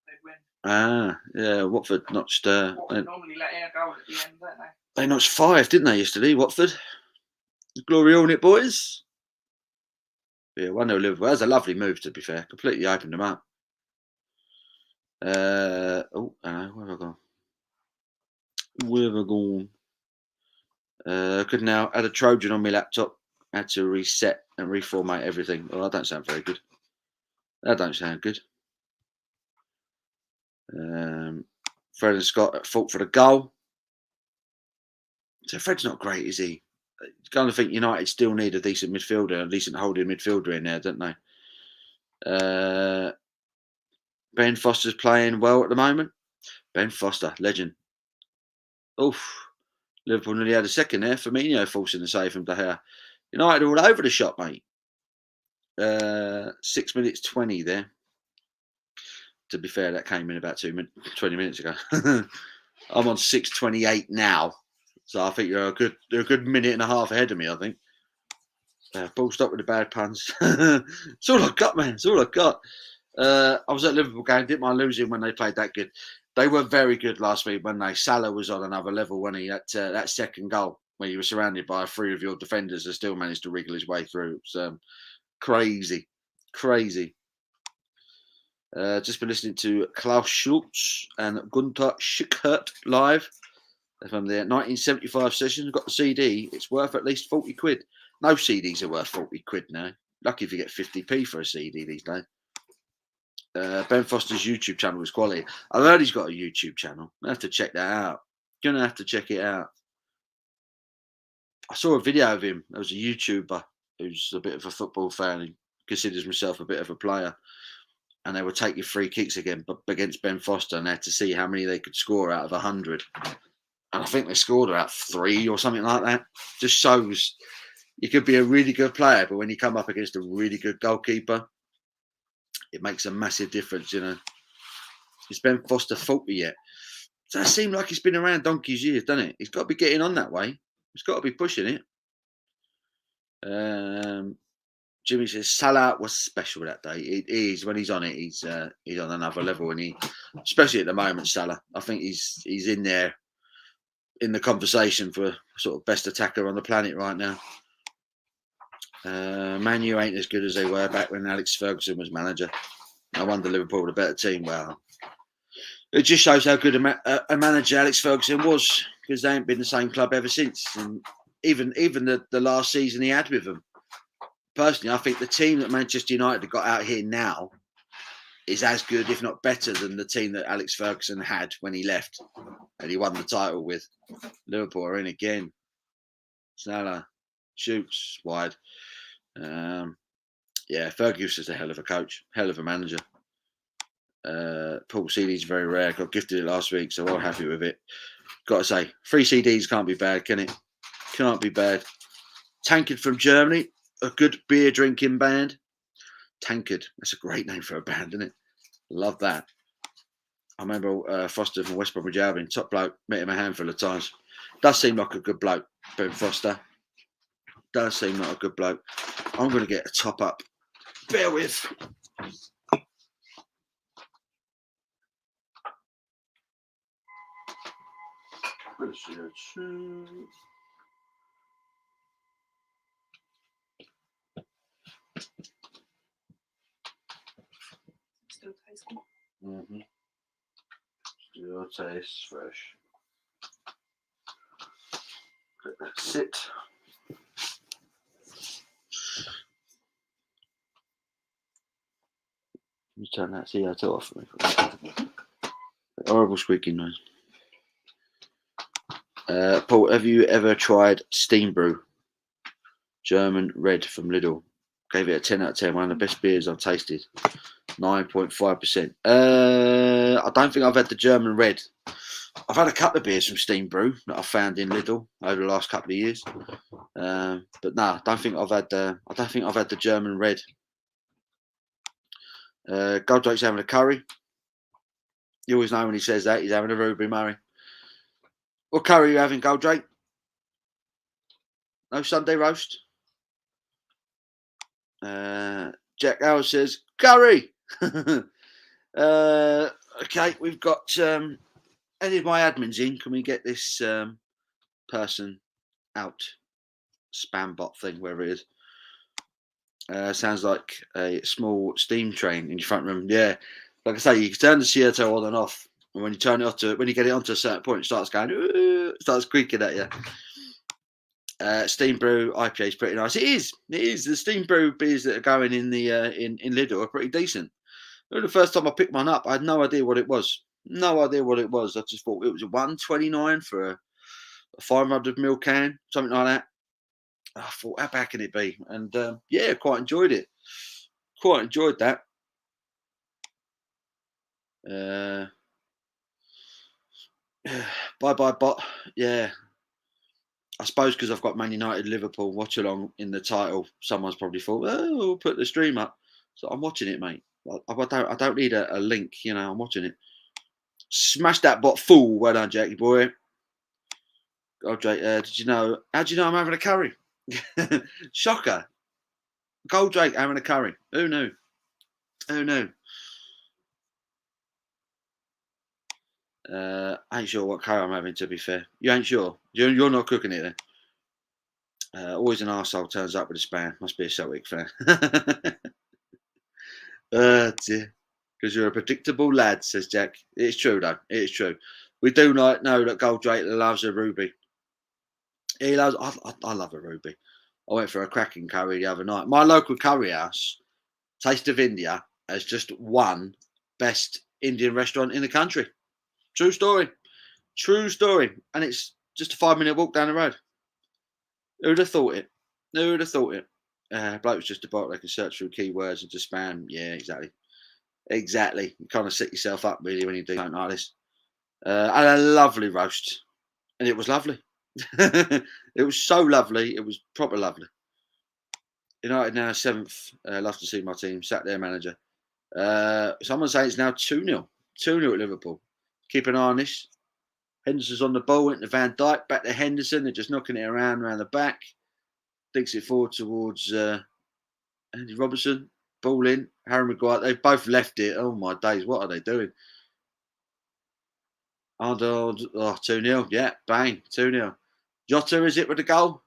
they'd win. Ah, yeah. Watford notched. Watford normally let in a goal at the end, don't they? They notched 5, didn't they, yesterday? Watford. Glory on it, boys. Yeah, 1-0 Liverpool. That was a lovely move, to be fair. Completely opened them up. Oh, I know. Where have I gone? Where have I gone? Could now add a Trojan on my laptop. Had to reset and reformat everything. Well, that don't sound very good. That don't sound good. Fred and Scott fought for the goal. So Fred's not great, is he? You kind of think United still need a decent midfielder, a decent holding midfielder in there, don't they? Ben Foster's playing well at the moment. Ben Foster, legend. Oof. Liverpool nearly had a second there. Firmino forcing the save from De Gea. United all over the shop, mate. 6 minutes 20 there. To be fair, that came in about 20 minutes ago. I'm on 6:28 now, so I think you're a good minute and a half ahead of me. I think. Ball stop with the bad puns. It's all I got, man. It's all I got. I was at Liverpool game. Didn't mind losing when they played that good. They were very good last week when Salah was on another level when he had that second goal when he was surrounded by 3 of your defenders and still managed to wriggle his way through. It was crazy. Just been listening to Klaus Schultz and Gunther Schickert live from their 1975 session. Got the CD. It's worth at least 40 quid. No CDs are worth 40 quid now. Lucky if you get 50p for a CD these days. Ben Foster's YouTube channel is quality. I've heard he's got a YouTube channel. I have to check that out. Gonna have to check it out. I saw a video of him. There was a YouTuber who's a bit of a football fan and considers himself a bit of a player. And they were taking free kicks against Ben Foster, and they had to see how many they could score out of 100. And I think they scored about 3 or something like that. Just shows you could be a really good player, but when you come up against a really good goalkeeper, it makes a massive difference, you know. Is Ben Foster 40 yet? Does that seem like he's been around donkey's years, doesn't it? He's got to be getting on that way. He's got to be pushing it. Jimmy says Salah was special that day. It is when he's on it. He's on another level, and he, especially at the moment, Salah. I think he's in there in the conversation for sort of best attacker on the planet right now. Man U ain't as good as they were back when Alex Ferguson was manager. No wonder Liverpool were a better team. Well, it just shows how good a manager Alex Ferguson was, because they ain't been the same club ever since. And even the last season he had with them. Personally, I think the team that Manchester United have got out here now is as good, if not better, than the team that Alex Ferguson had when he left and he won the title with. Liverpool are in again. Salah shoots wide. Yeah, Ferguson's a hell of a coach, hell of a manager. Paul CD's very rare. Got gifted it last week, so I'm happy with it. Got to say, 3 CDs can't be bad, can it? Can't be bad. Tankard from Germany. A good beer drinking band. Tankard. That's a great name for a band, isn't it? Love that. I remember Foster from West Bromwich Albion. Top bloke. Met him a handful of times. Does seem like a good bloke, Ben Foster. Does seem like a good bloke. I'm going to get a top up. Bear with. Still tasting. Mm-hmm. Still tastes fresh. Let that sit. You turn that CO2 off for me. Horrible squeaking noise. Paul, have you ever tried Steam Brew? German red from Lidl. Gave it a 10 out of 10. One of the best beers I've tasted. 9.5%. I don't think I've had the German red. I've had a couple of beers from Steam Brew that I found in Lidl over the last couple of years. But no, I don't think I've had the German red. Goldrake's having a curry. You always know when he says that he's having a Ruby Murray. What curry are you having, Goldrake? No Sunday roast. Jack Howard says curry. Okay, we've got any of my admins in. Can we get this person out? Spam bot thing, wherever it is. Sounds like a small steam train in your front room. Yeah, like I say, you can turn the Cierto on and off, and when you turn it off when you get it onto a certain point, it starts going, starts creaking at you. Steam Brew IPA is pretty nice. It is. The Steam Brew beers that are going in the in Lidl are pretty decent. The first time I picked one up, I had no idea what it was. I just thought it was a $1.29 for a 500ml can, something like that. I thought, how bad can it be? And yeah, quite enjoyed it. Quite enjoyed that. Bye bot. Yeah. I suppose because I've got Man United Liverpool watch along in the title, someone's probably thought, oh, we'll put the stream up. So I'm watching it, mate. I don't need a link, I'm watching it. Smash that bot full. Well done, Jackie boy. Oh, Jake, did you know? How do you know I'm having a curry? Shocker. Goldrake having a curry. Who knew? Ain't sure what curry I'm having, to be fair. You ain't sure? You're not cooking it then? Always an arsehole turns up with a span. Must be a Celtic fan. Dear. Because you're a predictable lad, says Jack. It's true, though. It is true. We do know that Goldrake loves a ruby. He loves. I love a ruby. I went for a cracking curry the other night. My local curry house, Taste of India, has just won best Indian restaurant in the country. True story. And it's just a 5-minute walk down the road. Who'd have thought it? Bloke was just a bot. They can search through keywords and just spam. Yeah, exactly. You kind of set yourself up really when you do something like this. And a lovely roast, and it was lovely. It was so lovely. It was proper lovely. United now 7th. Love to see my team. Sat there, manager. Someone saying it's now 2-0. 2-0 at Liverpool. Keep an eye on this. Henderson's on the ball. Into Van Dijk. Back to Henderson. They're just knocking it around the back. Dinks it forward towards Andy Robertson. Ball in. Harry Maguire. They've both left it. Oh my days. What are they doing? Arnold. 2-0. Yeah. Bang. 2-0. Jota, is it, with the goal?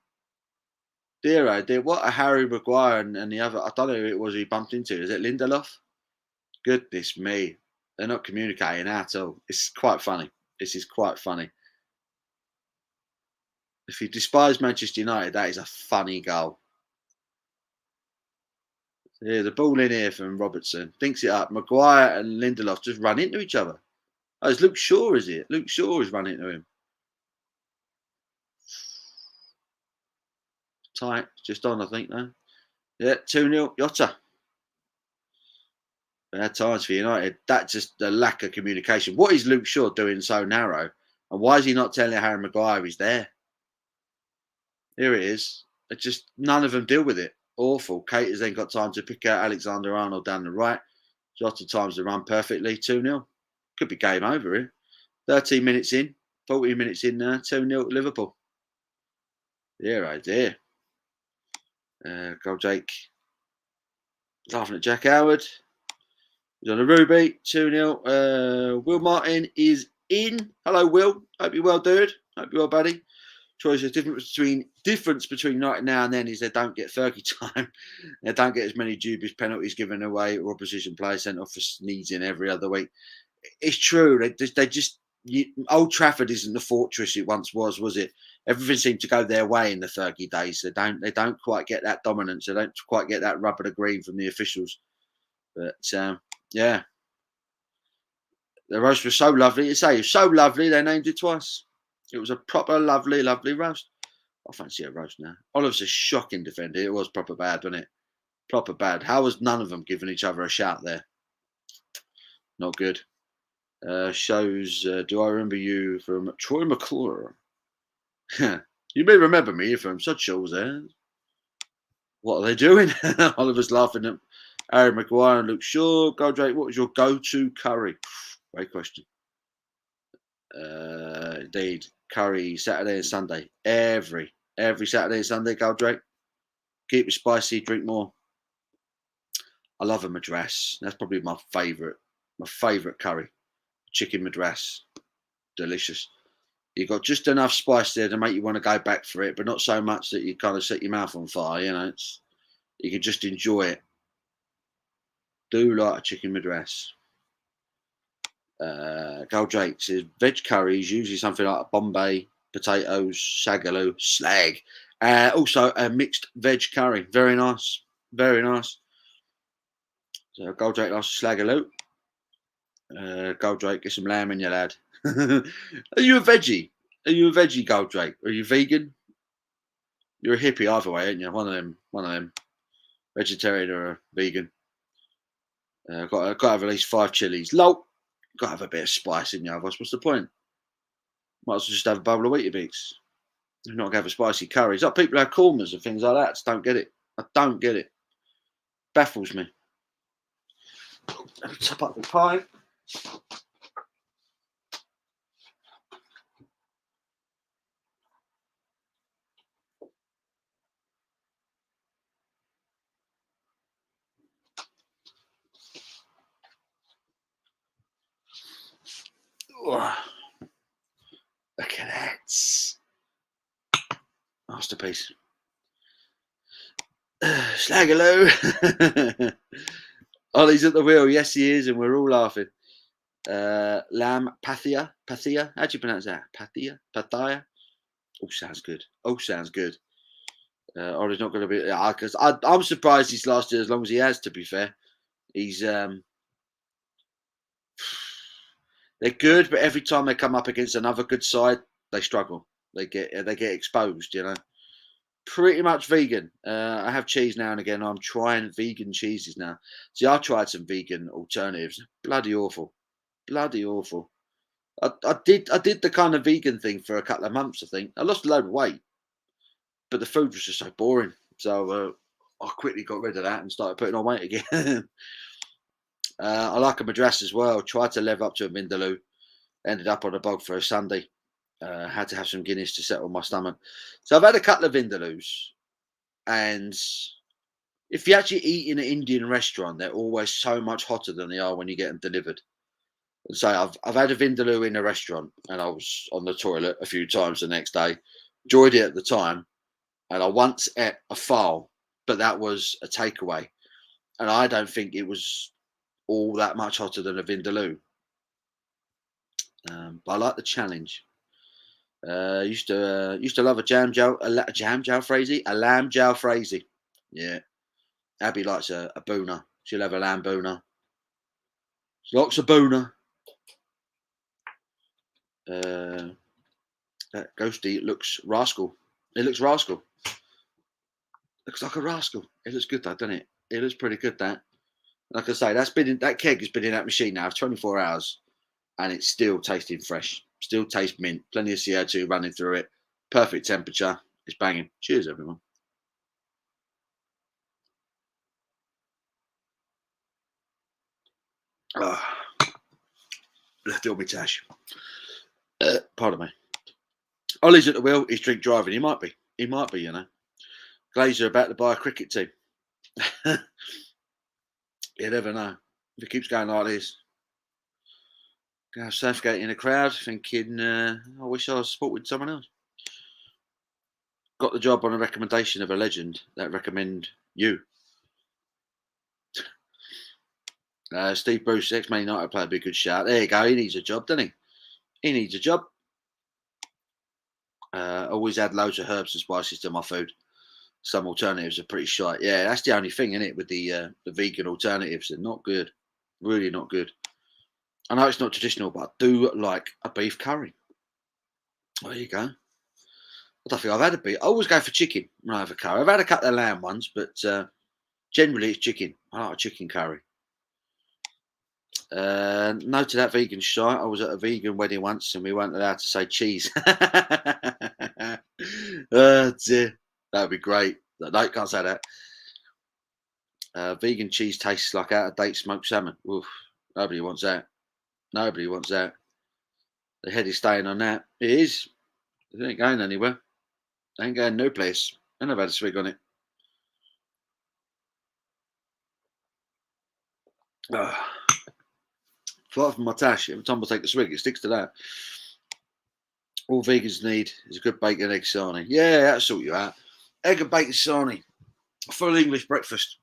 Dear, what a Harry Maguire and the other. I don't know who it was he bumped into. Is it Lindelof? Goodness me. They're not communicating at all. It's quite funny. This is quite funny. If you despise Manchester United, that is a funny goal. Yeah, the ball in here from Robertson. Thinks it up. Maguire and Lindelof just run into each other. Oh, it's Luke Shaw, is it? Luke Shaw is running into him. Tight. Just on, I think, though. Yeah, 2-0. Jota. Bad times for United. That's just the lack of communication. What is Luke Shaw doing so narrow? And why is he not telling Harry Maguire he's there? Here it is. It's just none of them deal with it. Awful. Kate has then got time to pick out Alexander Arnold down the right. Jota times the run perfectly. 2-0. Could be game over here. 13 minutes in. 14 minutes in now. 2-0 Liverpool. Yeah, idea. Goldrake laughing at Jack Howard. He's on a Ruby. 2-0. Will Martin is in. Hello, Will. Hope you're well, dude. Hope you're well, buddy. Choice of difference between United now and then is they don't get Fergie time. They don't get as many dubious penalties given away or opposition players sent off for sneezing every other week. It's true. Old Trafford isn't the fortress it once was it? Everything seemed to go their way in the Fergie days. They don't quite get that dominance. They don't quite get that rub of the green from the officials. But yeah, the roast was so lovely. So lovely they named it twice. It was a proper lovely, lovely roast. I fancy a roast now. Oliver's a shocking defender. It was proper bad, wasn't it? Proper bad. How was none of them giving each other a shout there? Not good. Shows, do I remember you from Troy McClure? You may remember me from such shows as. What are they doing? Oliver's laughing at Harry Maguire and Luke Shaw. Goldrake, what was your go-to curry? Great question. Indeed, curry Saturday and Sunday. Every Saturday and Sunday, Goldrake. Keep it spicy, drink more. I love a madras. That's probably my favourite curry. Chicken madras. Delicious. You've got just enough spice there to make you want to go back for it, but not so much that you kind of set your mouth on fire. You know, you can just enjoy it. Do like a chicken madras. Goldrake says veg curry is usually something like Bombay, potatoes, sagaloo, slag. Also a mixed veg curry. Very nice. Very nice. So Goldrake likes sagaloo. Goldrake, get some lamb in your lad. Are you a veggie? Are you a veggie, Goldrake? Are you vegan? You're a hippie either way, aren't you? One of them. Vegetarian or a vegan. Got to have at least 5 chilies. Got to have a bit of spice in you, otherwise what's the point? Might as well just have a bowl of Weetabix. You're not going to have a spicy curry. It's like people have kormas and things like that. I just don't get it. I don't get it. Baffles me. Let me top up the pie. Oh, look at that. Masterpiece. Slaggaloo. Ollie's at the wheel. Yes, he is, and we're all laughing. Lamb Pathia. How do you pronounce that? Pathia. Oh, sounds good. Ollie's not going to be because I'm surprised he's lasted as long as he has. To be fair, he's they're good, but every time they come up against another good side, they struggle. They get exposed. You know. Pretty much vegan. I have cheese now and again. I'm trying vegan cheeses now. See, I tried some vegan alternatives. Bloody awful. I did the kind of vegan thing for a couple of months. I think I lost a load of weight, but the food was just so boring. So I quickly got rid of that and started putting on weight again. I like a madras as well. Tried to live up to a vindaloo. Ended up on a bog for a Sunday. Had to have some Guinness to settle my stomach. So I've had a couple of vindaloos. And if you actually eat in an Indian restaurant, they're always so much hotter than they are when you get them delivered. And so I've had a vindaloo in a restaurant and I was on the toilet a few times the next day. Enjoyed it at the time. And I once ate a fowl, but that was a takeaway. And I don't think it was all that much hotter than a vindaloo. But I like the challenge. Used to love a lamb jalfrezi. Yeah, Abby likes a booner. She'll have a lamb booner. She likes a booner. That ghosty looks rascal. It looks rascal. Looks like a rascal. It looks good though, doesn't it? It looks pretty good. That, like I say, that keg has been in that machine now for 24 hours, and it's still tasting fresh. Still tastes mint. Plenty of CO2 running through it. Perfect temperature. It's banging. Cheers, everyone. Left it on my tash. Pardon me. Ollie's at the wheel. He's drink driving. He might be, you know. Glazer about to buy a cricket team. You never know. If it keeps going like this. Southgate in a crowd thinking, I wish I was supported someone else. Got the job on a recommendation of a legend that recommend you. Steve Bruce, ex-Man United player, be a good shout. There you go. He needs a job, doesn't he? He needs a job. Always add loads of herbs and spices to my food. Some alternatives are pretty shite. Yeah, that's the only thing, isn't it, with the vegan alternatives. They're not good. Really not good. I know it's not traditional, but I do like a beef curry. There you go. I don't think I've had a beef. I always go for chicken when I have a curry. I've had a couple of lamb ones, but Generally, it's chicken. I like a chicken curry. No to that vegan shite. I was at a vegan wedding once and we weren't allowed to say cheese. Dear. That would be great. No, can't say that. Vegan cheese tastes like out of date smoked salmon. Oof, nobody wants that. Nobody wants that. The head is staying on that. It is. It ain't going anywhere. It ain't going no place. I never had a swig on it. Apart from my tash, every time I take a swig, it sticks to that. All vegans need is a good bacon egg sarnie. Yeah, that'll sort you out. Egg and bacon sarnie. Full English breakfast.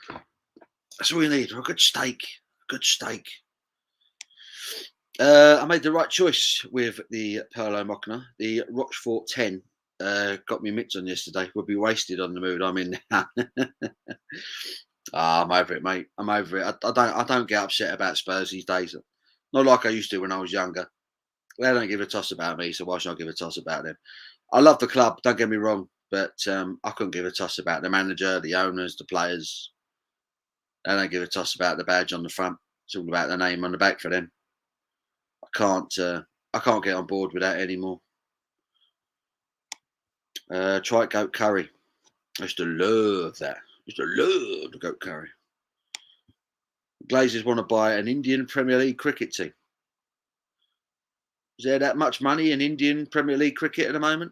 That's all you need. A good steak. Good steak. I made the right choice with the Perlo Mochner. The Rochefort 10 got me mitts on yesterday. Would be wasted on the mood I'm in now. I'm over it, mate. I'm over it. I don't get upset about Spurs these days. Not like I used to when I was younger. They don't give a toss about me, so why should I give a toss about them? I love the club, don't get me wrong, but I couldn't give a toss about the manager, the owners, the players. They don't give a toss about the badge on the front. It's all about the name on the back for them. I can't get on board with that anymore. Try goat curry. I used to love that. I used to love the goat curry. Glazers want to buy an Indian Premier League cricket team. Is there that much money in Indian Premier League cricket at the moment?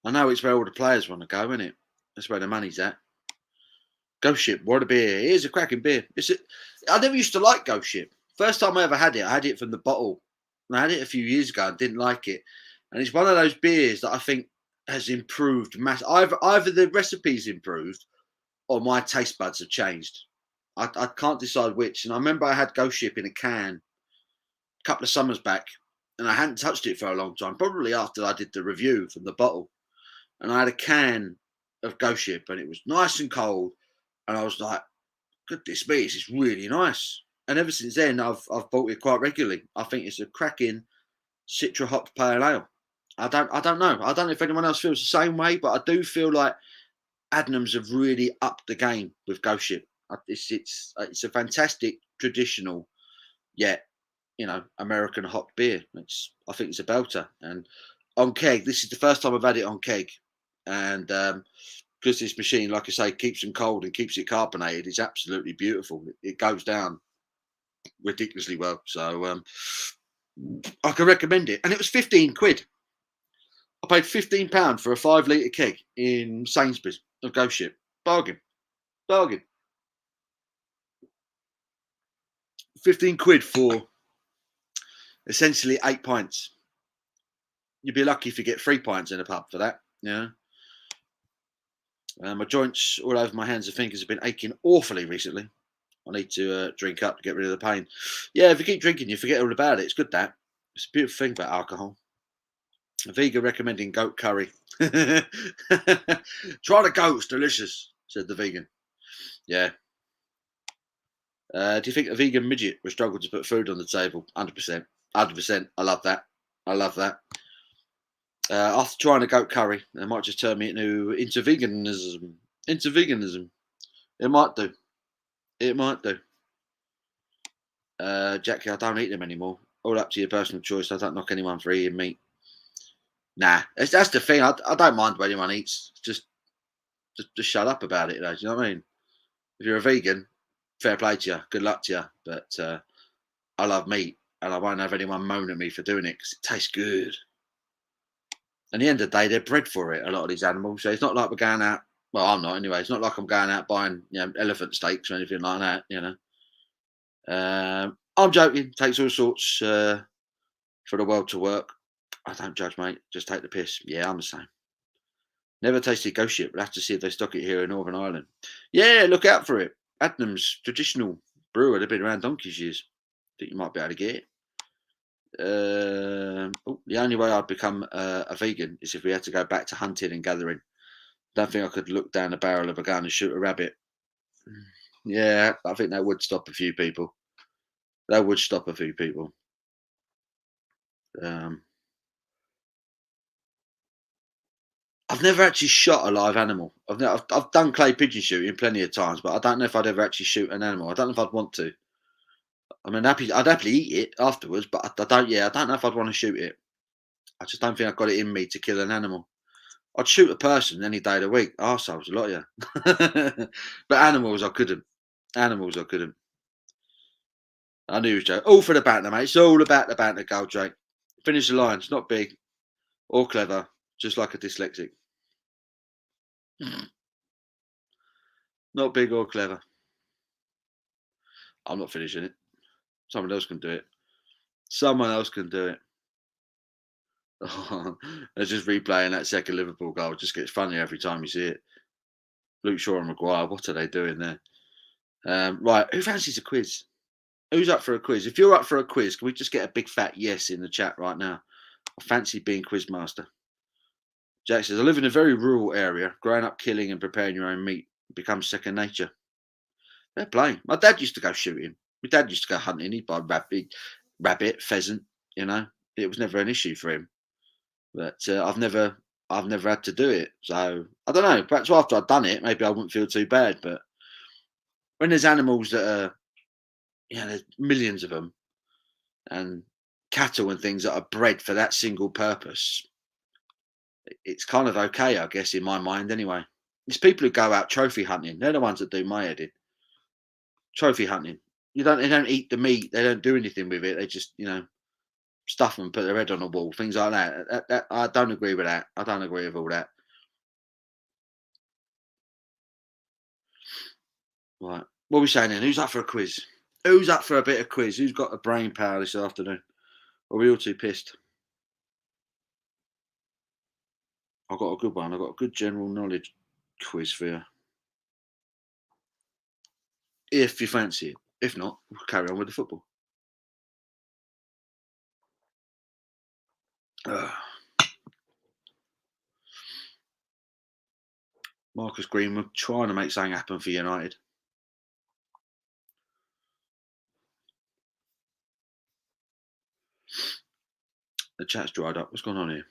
I know it's where all the players want to go, isn't it? That's where the money's at. Ghost Ship, what a beer. Here's a cracking beer. I never used to like Ghost Ship. First time I ever had it from the bottle. And I had it a few years ago and didn't like it. And it's one of those beers that I think has improved. Either the recipe's improved or my taste buds have changed. I can't decide which. And I remember I had Ghost Ship in a can a couple of summers back. And I hadn't touched it for a long time. Probably after I did the review from the bottle. And I had a can of Ghost Ship and it was nice and cold. And I was like, goodness me, it's really nice. And ever since then, I've bought it quite regularly. I think it's a cracking citra hopped pale ale. I don't know. I don't know if anyone else feels the same way, but I do feel like Adnams have really upped the game with Ghost Ship. It's a fantastic traditional, yet American hop beer. I think it's a belter. And on keg, this is the first time I've had it on keg, and because this machine, like I say, keeps them cold and keeps it carbonated, it's absolutely beautiful. It goes down ridiculously well. So I can recommend it. And it was 15 quid. I paid £15 for a 5 litre keg in Sainsbury's of Ghost Ship. Bargain. Bargain. 15 quid for essentially 8 pints. You'd be lucky if you get 3 pints in a pub for that. Yeah. My joints all over my hands and fingers have been aching awfully recently. I need to drink up to get rid of the pain. Yeah, if you keep drinking, you forget all about it. It's good, that. It's a beautiful thing about alcohol. A vegan recommending goat curry. Try the goat, it's delicious, said the vegan. Yeah. Do you think a vegan midget would struggle to put food on the table? 100%. 100%. I love that. I love that. After trying a goat curry, they might just turn me into veganism. Into veganism. It might do. It might do. Jackie, I don't eat them anymore. All up to your personal choice. I don't knock anyone for eating meat. Nah, that's the thing. I don't mind what anyone eats. Just shut up about it. Though, do you know what I mean? If you're a vegan, fair play to you. Good luck to you. But I love meat, and I won't have anyone moan at me for doing it because it tastes good. At the end of the day, they're bred for it. A lot of these animals. So it's not like we're going out. Well, I'm not anyway. It's not like I'm going out buying elephant steaks or anything like that. I'm joking. Takes all sorts for the world to work. I don't judge, mate. Just take the piss. Yeah, I'm the same. Never tasted Ghost Ship. We'll have to see if they stock it here in Northern Ireland. Yeah, look out for it. Adnams, traditional brewer. They've been around donkey's years. Think you might be able to get it. The only way I'd become a vegan is if we had to go back to hunting and gathering. Don't think I could look down the barrel of a gun and shoot a rabbit. Yeah, I think that would stop a few people. That would stop a few people. I've never actually shot a live animal. I've done clay pigeon shooting plenty of times, but I don't know if I'd ever actually shoot an animal. I don't know if I'd want to. I mean, I'd happily eat it afterwards, but I don't. Yeah, I don't know if I'd want to shoot it. I just don't think I've got it in me to kill an animal. I'd shoot a person any day of the week. Arseholes, a lot, yeah. But animals, I couldn't. Animals, I couldn't. I knew it was joke. All for the banter, mate. It's all about the banter, Gold Drake. Finish the line. It's not big or clever, just like a dyslexic. Not big or clever. I'm not finishing it. Someone else can do it. Someone else can do it. They're just replaying that second Liverpool goal. It just gets funnier every time you see it. Luke Shaw and Maguire, what are they doing there? Right, who fancies a quiz? Who's up for a quiz? If you're up for a quiz, can we just get a big fat yes in the chat right now? I fancy being quizmaster. Jack says, I live in a very rural area. Growing up killing and preparing your own meat becomes second nature. They're playing. My dad used to go shooting. My dad used to go hunting. He'd buy rabbit, pheasant. You know, it was never an issue for him. But I've never had to do it. So I don't know. Perhaps after I'd done it, maybe I wouldn't feel too bad. But when there's animals that are, there's millions of them, and cattle and things that are bred for that single purpose, it's kind of okay, I guess, in my mind anyway. It's people who go out trophy hunting. They're the ones that do my head in. Trophy hunting. They don't eat the meat. They don't do anything with it. They just, stuff them, put their head on a wall, things like that. I don't agree with that. I don't agree with all that. Right. What are we saying then? Who's up for a quiz? Who's up for a bit of quiz? Who's got the brain power this afternoon? Are we all too pissed? I've got a good one. I've got a good general knowledge quiz for you. If you fancy it. If not, we'll carry on with the football. Marcus Greenwood trying to make something happen for United. The chat's dried up. What's going on here?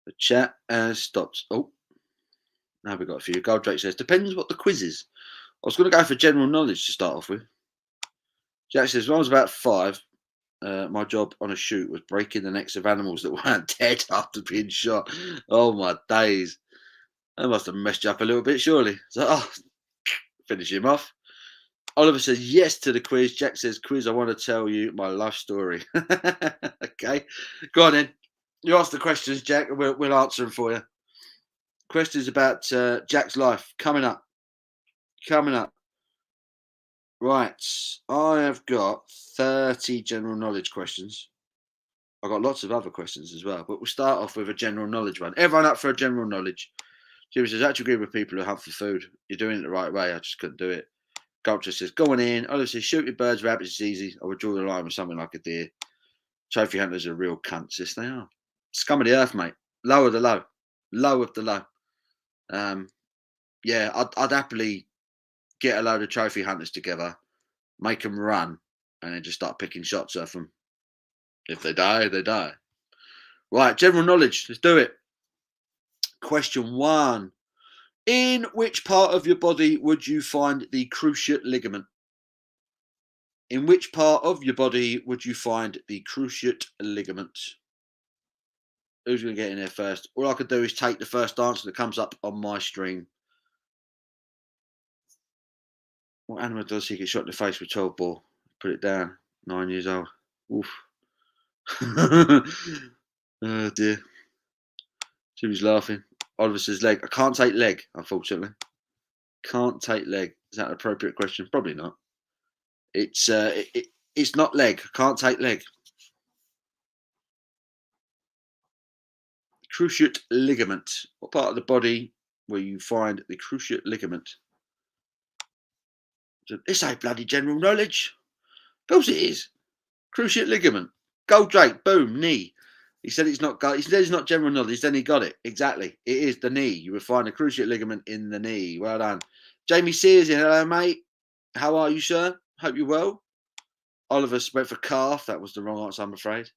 The chat has stopped. Oh, now we've got a few. Gold Drake says, depends what the quiz is. I was going to go for general knowledge to start off with. Jack says, when I was about 5, my job on a shoot was breaking the necks of animals that weren't dead after being shot. Oh, my days. That must have messed you up a little bit, surely. So, finish him off. Oliver says, yes to the quiz. Jack says, quiz, I want to tell you my life story. Okay. Go on then. You ask the questions, Jack, and we'll answer them for you. Questions about Jack's life coming up. Right. I have got 30 general knowledge questions. I've got lots of other questions as well, but we'll start off with a general knowledge one. Everyone up for a general knowledge? Jimmy says, I actually agree with people who hunt for food. You're doing it the right way. I just couldn't do it. Culture says, go on in. Oliver says, shooting birds, rabbits is easy. I would draw the line with something like a deer. Trophy hunters are real cunts. Yes, they are. Scum of the earth, mate. Low of the low. Low of the low. Yeah, I'd happily get a load of trophy hunters together, make them run, and then just start picking shots off them. If they die, they die. Right, general knowledge. Let's do it. Question 1. In which part of your body would you find the cruciate ligament? In which part of your body would you find the cruciate ligament? Who's going to get in there first? All I could do is take the first answer that comes up on my stream. What animal does he get shot in the face with 12 ball? Put it down. 9 years old. Oof. Oh dear. Jimmy's laughing. Oliver says leg. I can't take leg, unfortunately. Can't take leg. Is that an appropriate question? Probably not. It's not leg. Can't take leg. Cruciate ligament. What part of the body where you find the cruciate ligament? This ain't bloody general knowledge. Of course it is. Cruciate ligament. Gold Drake. Boom. Knee. He said it's not. He said it's not general knowledge. Then he got it exactly. It is the knee. You will find a cruciate ligament in the knee. Well done, Jamie Sears. Hello, mate. How are you, sir? Hope you're well. Oliver went for calf. That was the wrong answer, I'm afraid.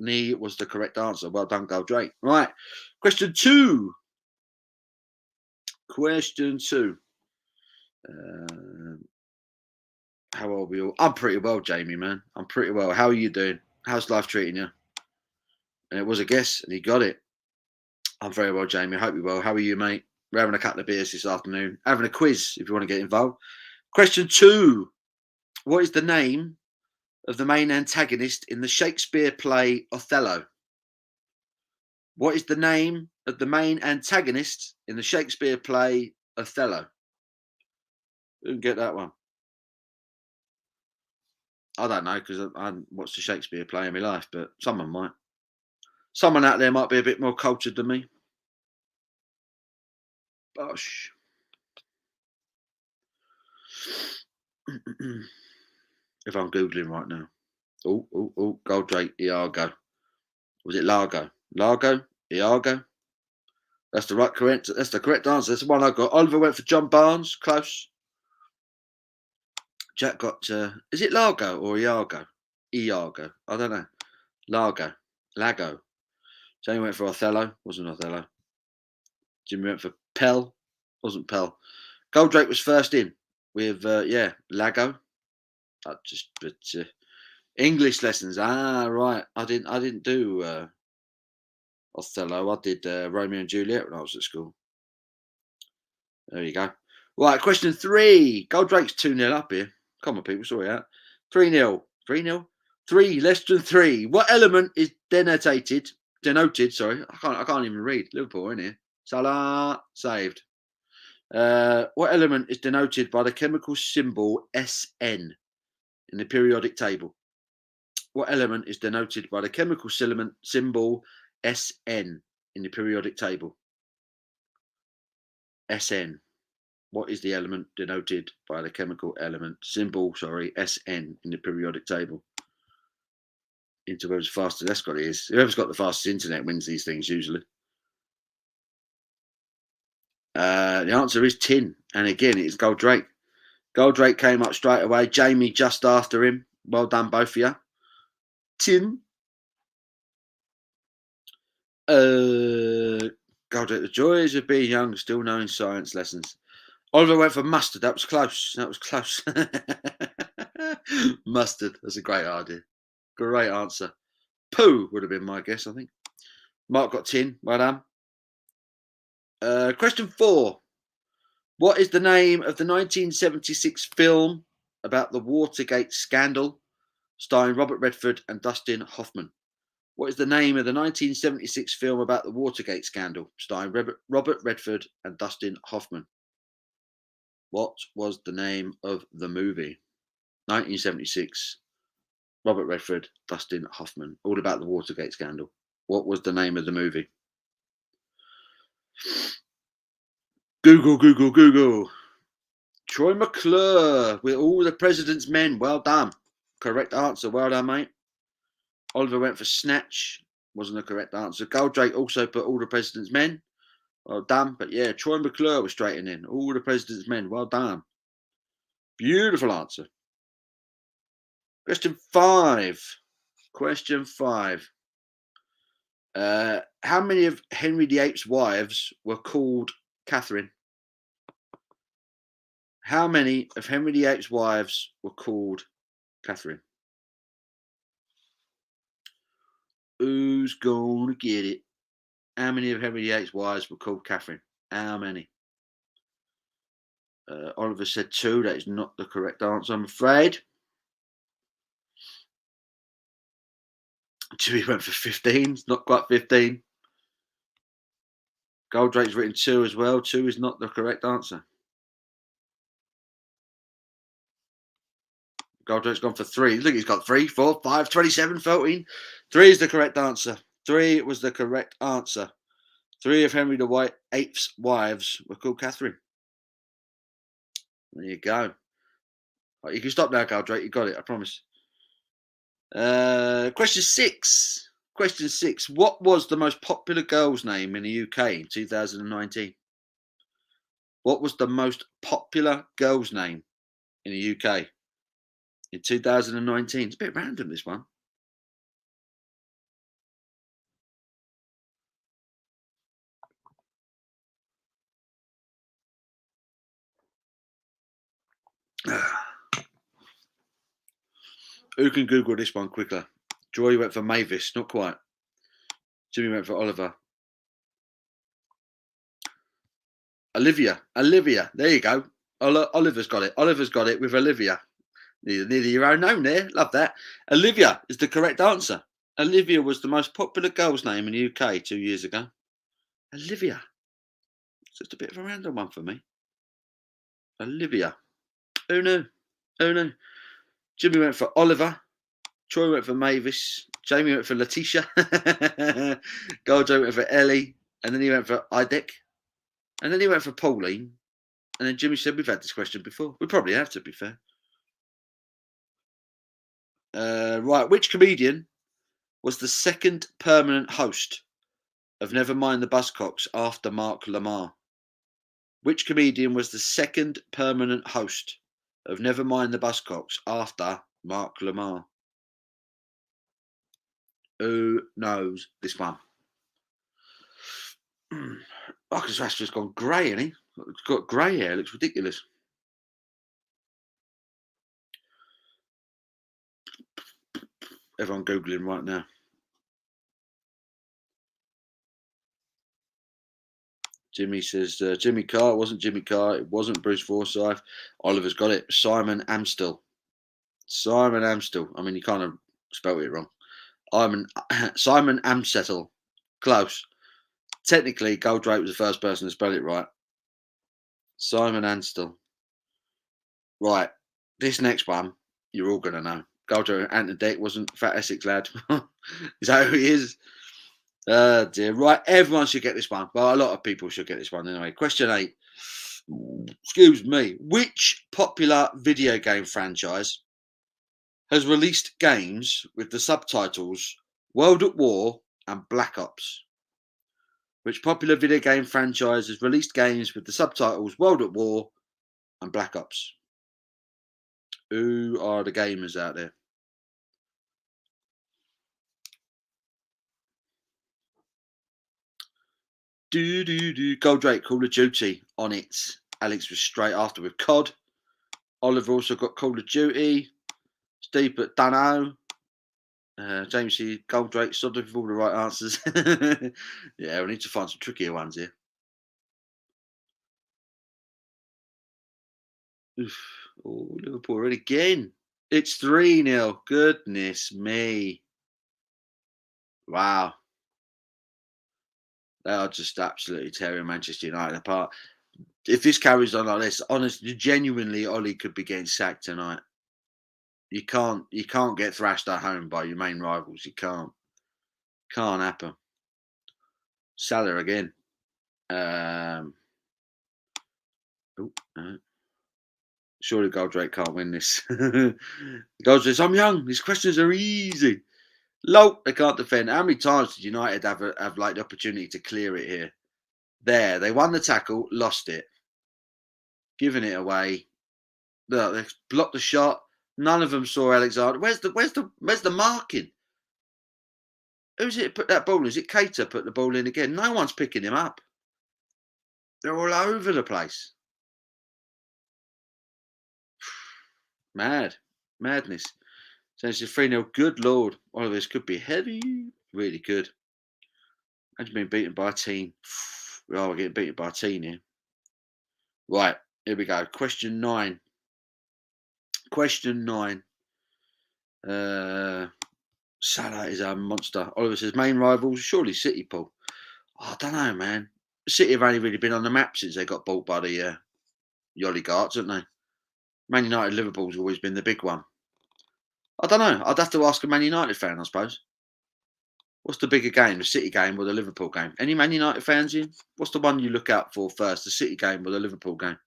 Knee was the correct answer. Well done, Goldrake. Right. Question 2. Question 2. How are we all? I'm pretty well, Jamie, man. I'm pretty well. How are you doing? How's life treating you? And it was a guess, and he got it. I'm very well, Jamie. I hope you're well. How are you, mate? We're having a couple of beers this afternoon. Having a quiz if you want to get involved. Question 2. What is the name of the main antagonist in the Shakespeare play Othello? What is the name of the main antagonist in the Shakespeare play Othello? Who can get that one? I don't know because I haven't watched a Shakespeare play in my life, but someone might. Someone out there might be a bit more cultured than me. Bosh. If I'm Googling right now. Oh, Goldrake, Iago. Was it Largo? Largo? Iago? That's the correct answer. That's the one I got. Oliver went for John Barnes. Close. Jack got, is it Largo or Iago? Iago. I don't know. Lago. Jamie went for Othello. Wasn't Othello. Jimmy went for Pell. Wasn't Pell. Goldrake was first in with, Lago. English lessons. Ah, right. I didn't do Othello. I did Romeo and Juliet when I was at school. There you go. Right, question 3. Goldrake's 2-0 up here. Come on, people. Sorry out. 3-0. 3-0. 3 less than 3. What element is denoted? Sorry, I can't even read. Liverpool in here. Salah saved. What element is denoted by the chemical symbol SN in the periodic table? What element is denoted by the chemical symbol SN in the periodic table? SN. What is the element denoted by the chemical symbol, SN in the periodic table? Whoever's fastest, that's what it is. Whoever's got the fastest internet wins these things usually. The answer is tin. And again, it's Goldrake. Goldrake came up straight away. Jamie just after him. Well done, both of you. Tin. Goldrake, the joys of being young, still knowing science lessons. Oliver went for mustard. That was close. Mustard. That's a great idea. Great answer. Poo would have been my guess, I think. Mark got tin. Well done. Question 4. What is the name of the 1976 film about the Watergate scandal starring Robert Redford and Dustin Hoffman? What is the name of the 1976 film about the Watergate scandal starring Robert Redford and Dustin Hoffman? What was the name of the movie? 1976. Robert Redford, Dustin Hoffman. All about the Watergate scandal. What was the name of the movie? Google. Troy McClure with All the President's Men. Well done. Correct answer. Well done, mate. Oliver went for Snatch. Wasn't the correct answer. Goldrake also put All the President's Men. Well done. But yeah, Troy McClure was straight in. All the President's Men. Well done. Beautiful answer. Question 5. How many of Henry VIII's wives were called Catherine? How many of Henry VIII's wives were called Catherine? Who's going to get it? How many of Henry VIII's wives were called Catherine? How many? Oliver said 2. That is not the correct answer, I'm afraid. Jimmy went for 15. It's not quite 15. Goldrake's written 2 as well. 2 is not the correct answer. Goldrake's gone for 3. Look, he's got 3, 4, 5, 27, 14. 3 is the correct answer. 3 was the correct answer. 3 of Henry VIII's wives were called Catherine. There you go. Right, you can stop now, Goldrake. You got it, I promise. Question 6. What was the most popular girl's name in the UK in 2019? What was the most popular girl's name in the UK in 2019? It's a bit random, this one. Who can Google this one quicker? Joy went for Mavis, not quite. Jimmy went for Oliver. Olivia, there you go. Oliver's got it. Oliver's got it with Olivia. Nearly your own name there. Love that. Olivia is the correct answer. Olivia was the most popular girl's name in the UK 2 years ago. Olivia. It's just a bit of a random one for me. Olivia. Who knew? Who knew? Jimmy went for Oliver. Troy went for Mavis. Jamie went for Letitia. Goljo went for Ellie. And then he went for Idek. And then he went for Pauline. And then Jimmy said, we've had this question before. We probably have, to be fair. Right, which comedian was the second permanent host of Never Mind the Buzzcocks after Mark Lamar? Which comedian was the second permanent host of Never Mind the Buzzcocks after Mark Lamar? Who knows this one? Marcus Rashford's gone grey, hasn't he? He's got grey hair. It looks ridiculous. Everyone Googling right now. Jimmy says, Jimmy Carr. It wasn't Jimmy Carr. It wasn't Bruce Forsyth. Oliver's got it. Simon Amstel. Simon Amstel. I mean, you kind of spelled it wrong. Simon Amsettle. Close. Technically, Goldrake was the first person to spell it right. Simon Amstel. Right. This next one, you're all going to know. Goldrake Anthony Deck wasn't Fat Essex lad. Is that who he is? Dear. Right. Everyone should get this one. Well, a lot of people should get this one anyway. Question 8. Excuse me. Which popular video game franchise has released games with the subtitles World at War and Black Ops? Which popular video game franchise has released games with the subtitles World at War and Black Ops? Who are the gamers out there? Goldrake, Call of Duty on it. Alex was straight after with COD. Oliver also got Call of Duty. Steve put Dunno. James C. Goldrake, sort of with all the right answers. Yeah, we need to find some trickier ones here. Oof. Oh, Liverpool already again. It's 3-0. Goodness me. Wow. They are just absolutely tearing Manchester United apart. If this carries on like this, honestly, genuinely, Ollie could be getting sacked tonight. You can't get thrashed at home by your main rivals. You can't. Can't happen. Salah again. Surely Goldrake can't win this. Goldrake says, I'm young. These questions are easy. Low, they can't defend. How many times did United have like the opportunity to clear it here? There, they won the tackle, lost it, giving it away. Look, they blocked the shot. None of them saw Alexander. Where's the marking? Who's it put that ball in? Is it Cater put the ball in again? No one's picking him up. They're all over the place. Madness. So it's 3-0. Good Lord. All of this could be heavy. Really good. Imagine being beaten by a team. Oh, we're getting beaten by a team here. Right, here we go. Question 9. Question 9. Salah is a monster. Oliver says, main rivals, surely City, Paul. Oh, I don't know, man. City have only really been on the map since they got bought by the oligarchs, haven't they? Man United, Liverpool's always been the big one. I don't know. I'd have to ask a Man United fan, I suppose. What's the bigger game, the City game or the Liverpool game? Any Man United fans in? What's the one you look out for first, the City game or the Liverpool game?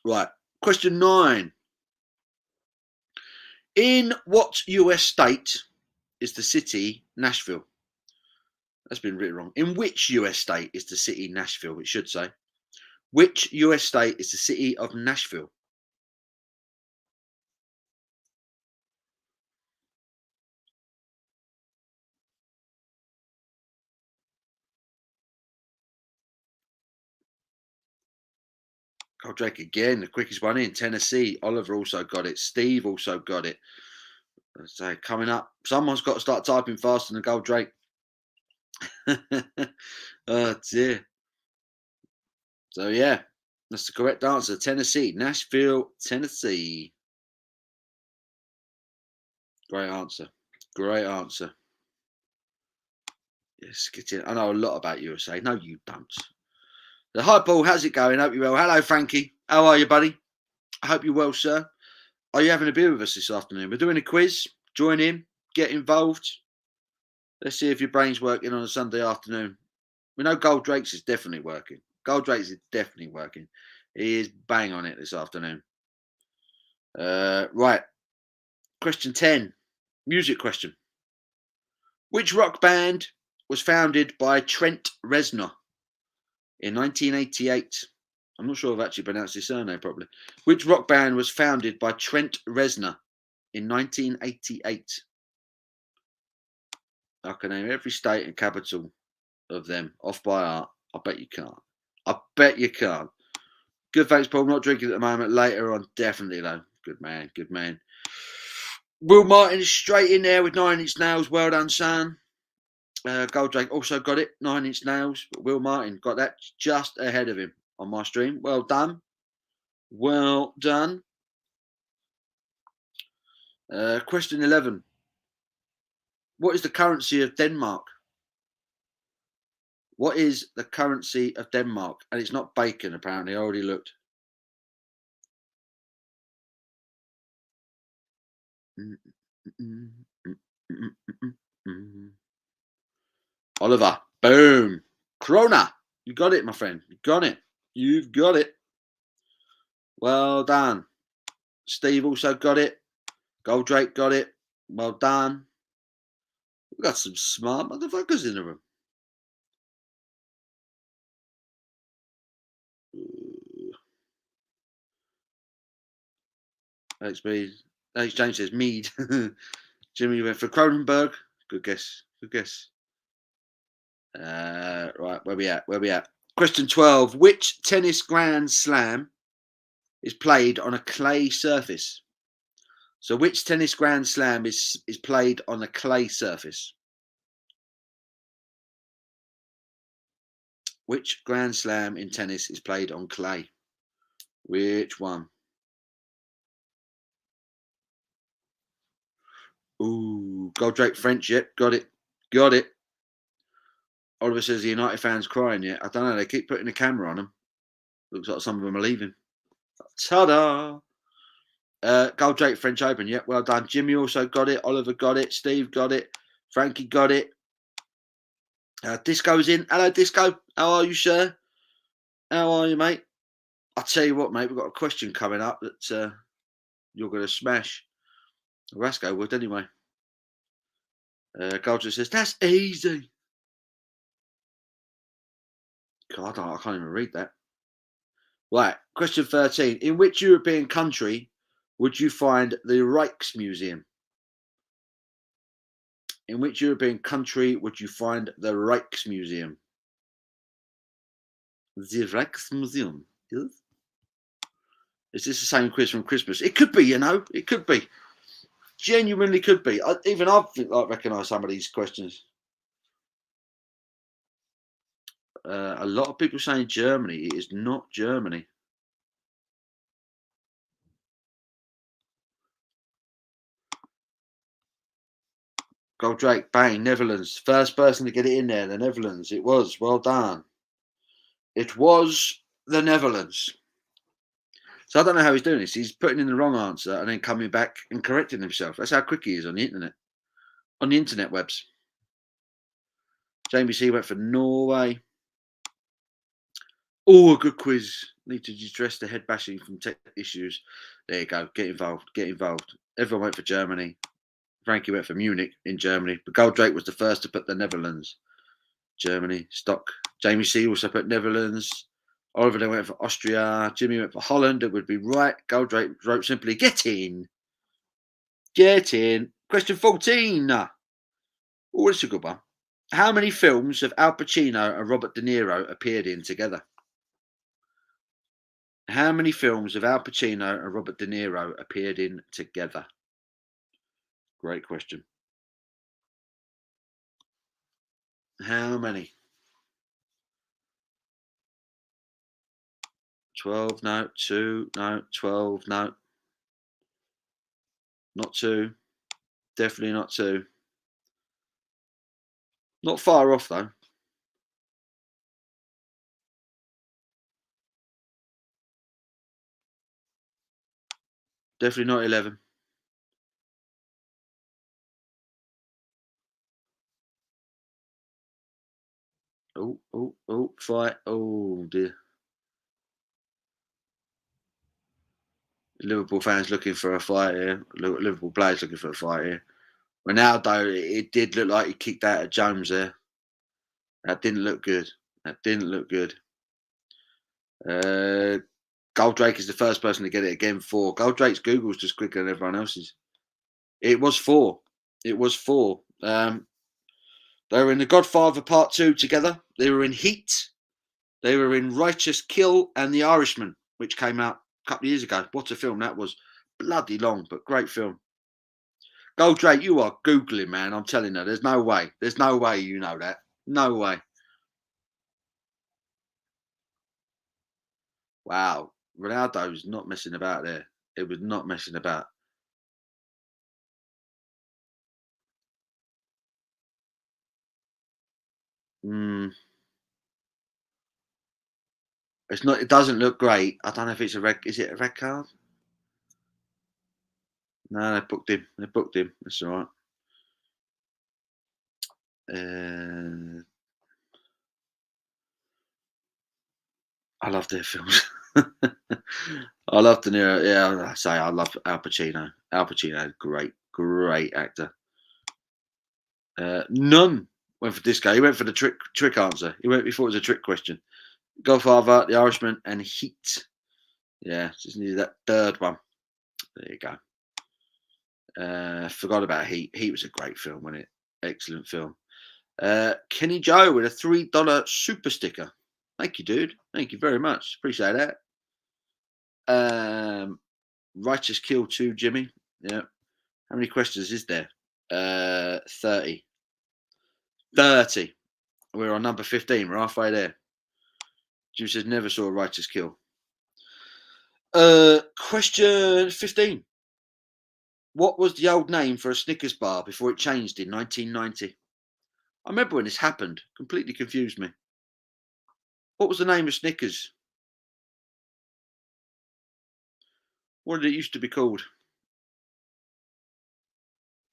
Right. Question 9. In what US state is the city Nashville? That's been written wrong. In which US state is the city Nashville? It should say. Which US state is the city of Nashville? Goldrake again, the quickest one in. Tennessee. Oliver also got it. Steve also got it. So coming up, someone's got to start typing faster than Goldrake. Oh dear. So yeah, that's the correct answer. Tennessee, Nashville, Tennessee. Great answer. Great answer. Yes, get in. I know a lot about USA. No, you don't. So, hi, Paul. How's it going? Hope you're well. Hello, Frankie. How are you, buddy? I hope you're well, sir. Are you having a beer with us this afternoon? We're doing a quiz. Join in. Get involved. Let's see if your brain's working on a Sunday afternoon. We know Goldrake's is definitely working. Goldrake's is definitely working. He is bang on it this afternoon. Right. Question 10. Music question. Which rock band was founded by Trent Reznor in 1988? I'm not sure if I've actually pronounced his surname properly. Which rock band was founded by Trent Reznor in 1988? I can name every state and capital of them off by heart. I bet you can't. I bet you can't. Good, thanks, Paul. I'm not drinking at the moment. Later on, definitely, though. Good man, good man. Will Martin is straight in there with 9 Inch Nails. Well done, son. Goldrake also got it, 9 Inch Nails. But Will Martin got that just ahead of him on my stream. Well done. Well done. Question 11. What is the currency of Denmark? What is the currency of Denmark? And it's not bacon, apparently. I already looked. Oliver, boom. Krona. You got it, my friend. You got it. You've got it. Well done. Steve also got it. Goldrake got it. Well done. We've got some smart motherfuckers in the room. Alex James says Mead. Jimmy went for Cronenberg. Good guess. Good guess. Right, where we at? Question 12. Which tennis Grand Slam is played on a clay surface? So which tennis Grand Slam is played on a clay surface? Which Grand Slam in tennis is played on clay? Which one? Ooh, Goldrake French, yep, got it. Got it. Oliver says the United fans crying yet. I don't know, they keep putting the camera on them. Looks like some of them are leaving. Ta-da! Goldrake French Open, yep, well done. Jimmy also got it. Oliver got it. Steve got it. Frankie got it. Disco's in. Hello, Disco. How are you, sir? How are you, mate? I'll tell you what, mate, we've got a question coming up that you're going to smash. Rasco would, anyway. Goldrake says, that's easy. God, I can't even read that. Right, question 13. In which European country would you find the Rijksmuseum? In which European country would you find the Rijksmuseum? The Rijksmuseum. Yes? Is this the same quiz from Christmas? It could be, you know. It could be. Genuinely could be. Even I think I recognise some of these questions. A lot of people saying Germany. It is not Germany. Goldrake, bang, Netherlands. First person to get it in there, the Netherlands. It was. Well done. It was the Netherlands. So I don't know how he's doing this. He's putting in the wrong answer and then coming back and correcting himself. That's how quick he is on the internet. On the internet webs. Jamie C went for Norway. Oh, a good quiz. Need to address the head bashing from tech issues. There you go. Get involved. Get involved. Everyone went for Germany. Frankie went for Munich in Germany. But Goldrake was the first to put the Netherlands. Germany. Stock. Jamie C also put Netherlands. Oliver then went for Austria. Jimmy went for Holland. It would be right. Goldrake wrote simply, get in. Get in. Question 14. Oh, that's a good one. How many films have Al Pacino and Robert De Niro appeared in together? How many films have Al Pacino and Robert De Niro appeared in together? Great question. How many? 12, no. 2, no. 12, no. Not 2. Definitely not 2. Not far off, though. Definitely not 11. Oh, fight. Oh, dear. Liverpool fans looking for a fight here. Liverpool players looking for a fight here. Ronaldo, it did look like he kicked out of Jones there. That didn't look good. That didn't look good. Goldrake is the first person to get it again. 4. Goldrake's Google's just quicker than everyone else's. It was 4. It was 4. They were in The Godfather Part 2 together. They were in Heat. They were in Righteous Kill and The Irishman, which came out a couple of years ago. What a film that was. Bloody long, but great film. Goldrake, you are Googling, man. I'm telling you, there's no way. There's no way you know that. No way. Wow. Ronaldo's not messing about there. It was not messing about. It's not. It doesn't look great. I don't know if it's a red. Is it a red card? No, they booked him. They booked him. That's all right. I love their films. I love De Niro. Yeah, I say I love Al Pacino. Al Pacino, great actor. None went for disco. He went for the trick answer. He thought it was a trick question. Godfather, The Irishman, and Heat. Yeah, just needed that third one. There you go. Forgot about Heat. Heat was a great film, wasn't it? Excellent film. Kenny Joe with a $3 super sticker. Thank you, dude. Thank you very much. Appreciate that. Righteous Kill 2, Jimmy. Yeah. How many questions is there? 30. 30. We're on number 15. We're halfway there. Jim says never saw a Righteous Kill. Question 15. What was the old name for a Snickers bar before it changed in 1990? I remember when this happened. Completely confused me. What was the name of Snickers? What did it used to be called?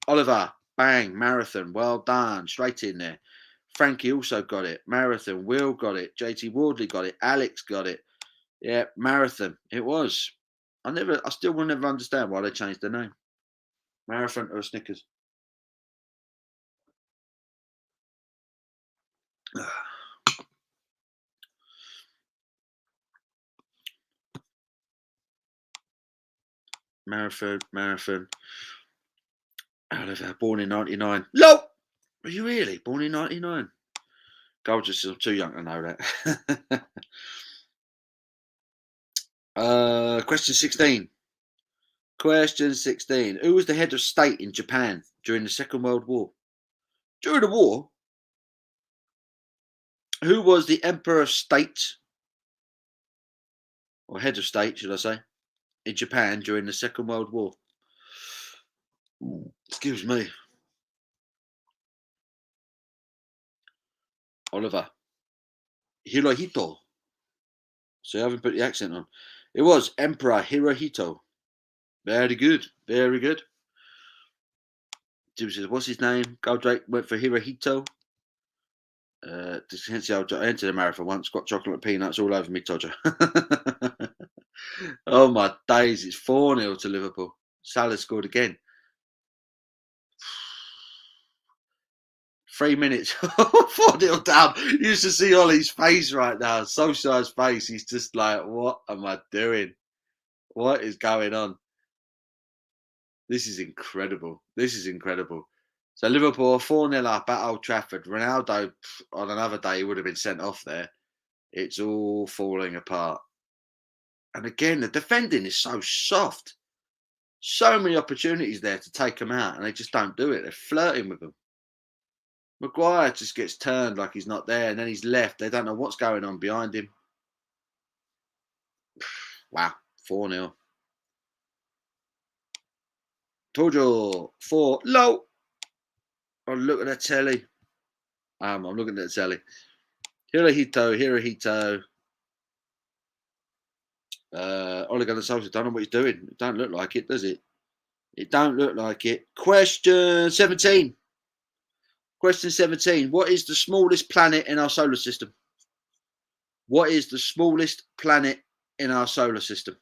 Oliver, bang, marathon, well done, straight in there. Frankie also got it. Marathon, Will got it. JT Wardley got it. Alex got it. Yeah, marathon. It was. I still will never understand why they changed the name. Marathon or Snickers. Marathon. Oliver, born in 99. No! Were you really? Born in 99? Gold just I'm too young to know that. Question 16. Question 16. Who was the head of state in Japan during the Second World War? During the war? Who was the Emperor of State, or head of state, should I say, in Japan during the Second World War? Excuse me. Oliver. Hirohito. So I haven't put the accent on. It was Emperor Hirohito. Very good. Very good. Jim says, what's his name? Goldrake went for Hirohito. Hence I entered the marathon once, got chocolate and peanuts all over me, Todger. Oh my days, it's 4-0 to Liverpool. Salah scored again. 3 minutes, 4-0 down. You used to see Ollie's face right now, Solskjaer's face. He's just like, what am I doing? What is going on? This is incredible. This is incredible. So Liverpool are 4-0 up at Old Trafford. Ronaldo, on another day, would have been sent off there. It's all falling apart. And again, the defending is so soft. So many opportunities there to take them out, and they just don't do it. They're flirting with them. Maguire just gets turned like he's not there, and then he's left. They don't know what's going on behind him. Wow, 4-0. Told you, 4 low. Oh, look at that telly. I'm looking at the telly. Hirohito. Ole Gunnar Solskjaer, don't know what he's doing. It don't look like it, does it? It don't look like it. Question 17. Question 17. What is the smallest planet in our solar system? What is the smallest planet in our solar system?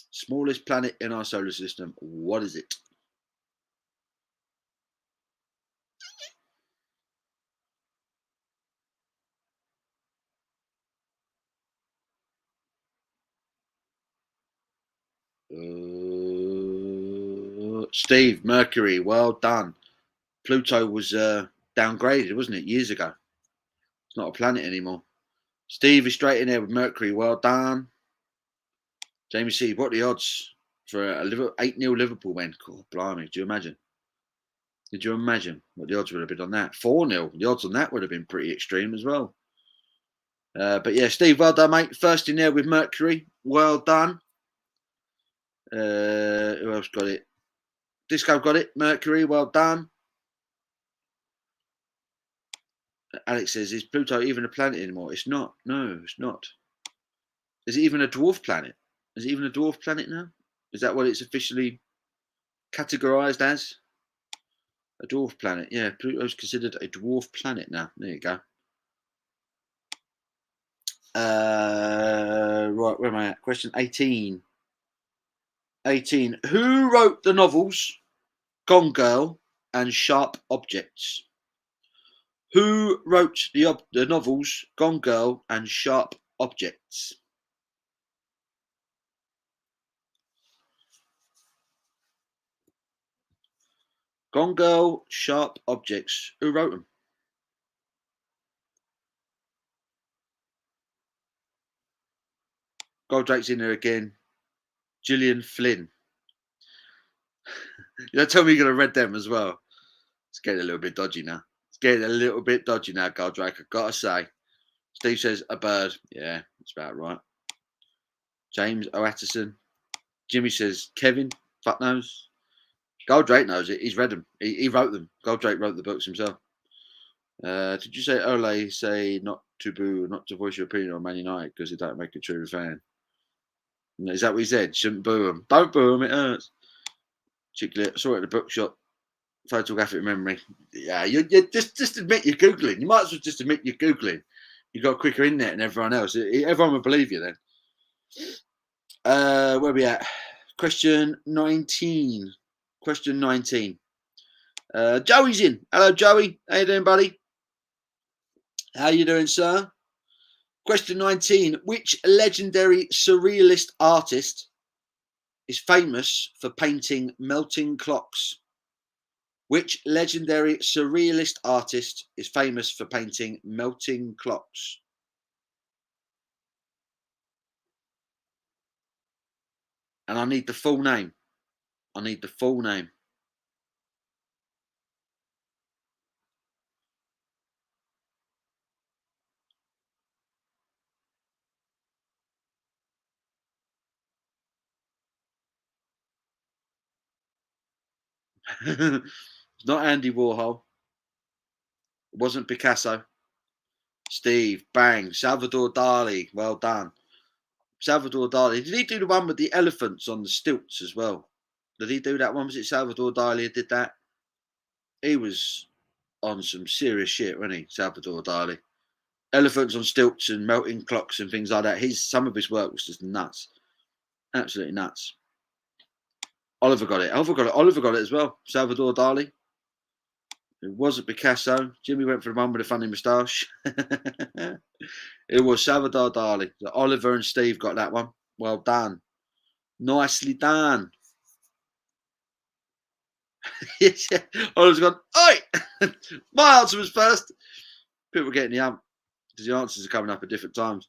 Smallest planet in our solar system. What is it? Steve, Mercury. Well done. Pluto was downgraded, wasn't it, years ago? It's not a planet anymore. Steve is straight in there with Mercury. Well done. Jamie C, what are the odds for a 8-0 Liverpool win? God, blimey, do you imagine? Did you imagine what the odds would have been on that? 4-0. The odds on that would have been pretty extreme as well. But yeah, Steve, well done, mate. First in there with Mercury. Well done. Who else got it? Disco got it. Mercury, well done. Alex says, is Pluto even a planet anymore? It's not. No, it's not. Is it even a dwarf planet? Is it even a dwarf planet now? Is that what it's officially categorized as? A dwarf planet. Yeah, Pluto's considered a dwarf planet now. There you go. Right, where am I at? Question 18. 18. Who wrote the novels Gone Girl and Sharp Objects? Who wrote the novels Gone Girl and Sharp Objects? Gone Girl, Sharp Objects. Who wrote them? Goldrake's in there again. Gillian Flynn. You don't tell me you're going to read them as well. It's getting a little bit dodgy now. Goldrake, I've got to say. Steve says a bird. Yeah, that's about right. James O'Atterson. Jimmy says Kevin. Fuck knows. Goldrake knows it. He's read them. He wrote them. Goldrake wrote the books himself. Did you say Ole say not to boo, not to voice your opinion on Man United because it don't make a true fan? Is that what he said? Shouldn't boo him. Don't boo him. It hurts. Chiclet. I saw it at the bookshop. Photographic memory. Yeah, you just admit you're googling. You might as well just admit you're googling. You got quicker internet than everyone else. Everyone will believe you then. Where are we at? Question 19. Question 19. Joey's in. Hello, Joey. How you doing, buddy? How you doing, sir? Question 19. Which legendary surrealist artist is famous for painting melting clocks? Which legendary surrealist artist is famous for painting melting clocks? And I need the full name. It's not Andy Warhol. It wasn't Picasso. Steve, bang. Salvador Dali. Well done. Salvador Dali. Did he do the one with the elephants on the stilts as well? Did he do that one? Was it Salvador Dali who did that? He was on some serious shit, wasn't he? Salvador Dali. Elephants on stilts and melting clocks and things like that. Some of his work was just nuts. Absolutely nuts. Oliver got it. Oliver got it as well. Salvador Dali. It wasn't Picasso. Jimmy went for the one with a funny moustache. It was Salvador Dali. So Oliver and Steve got that one. Well done. Nicely done. Oliver's gone, oi! My answer was first. People were getting the hump. because the answers are coming up at different times.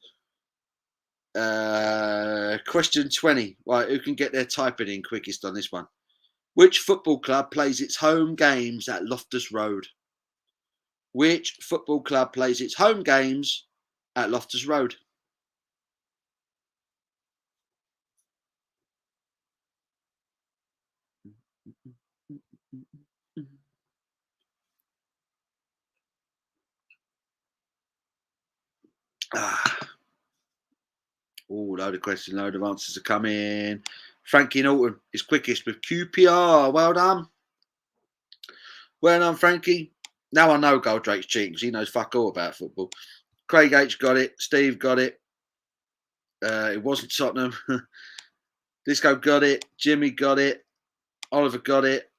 Question 20. Right, who can get their typing in quickest on this one? Which football club plays its home games at Loftus Road? Which football club plays its home games at Loftus Road? Load of questions, load of answers are coming. Frankie Norton is quickest with QPR. Well done. Well done, Frankie. Now I know Goldrake's cheating because he knows fuck all about football. Craig H got it. Steve got it. It wasn't Tottenham. Disco got it. Jimmy got it. Oliver got it.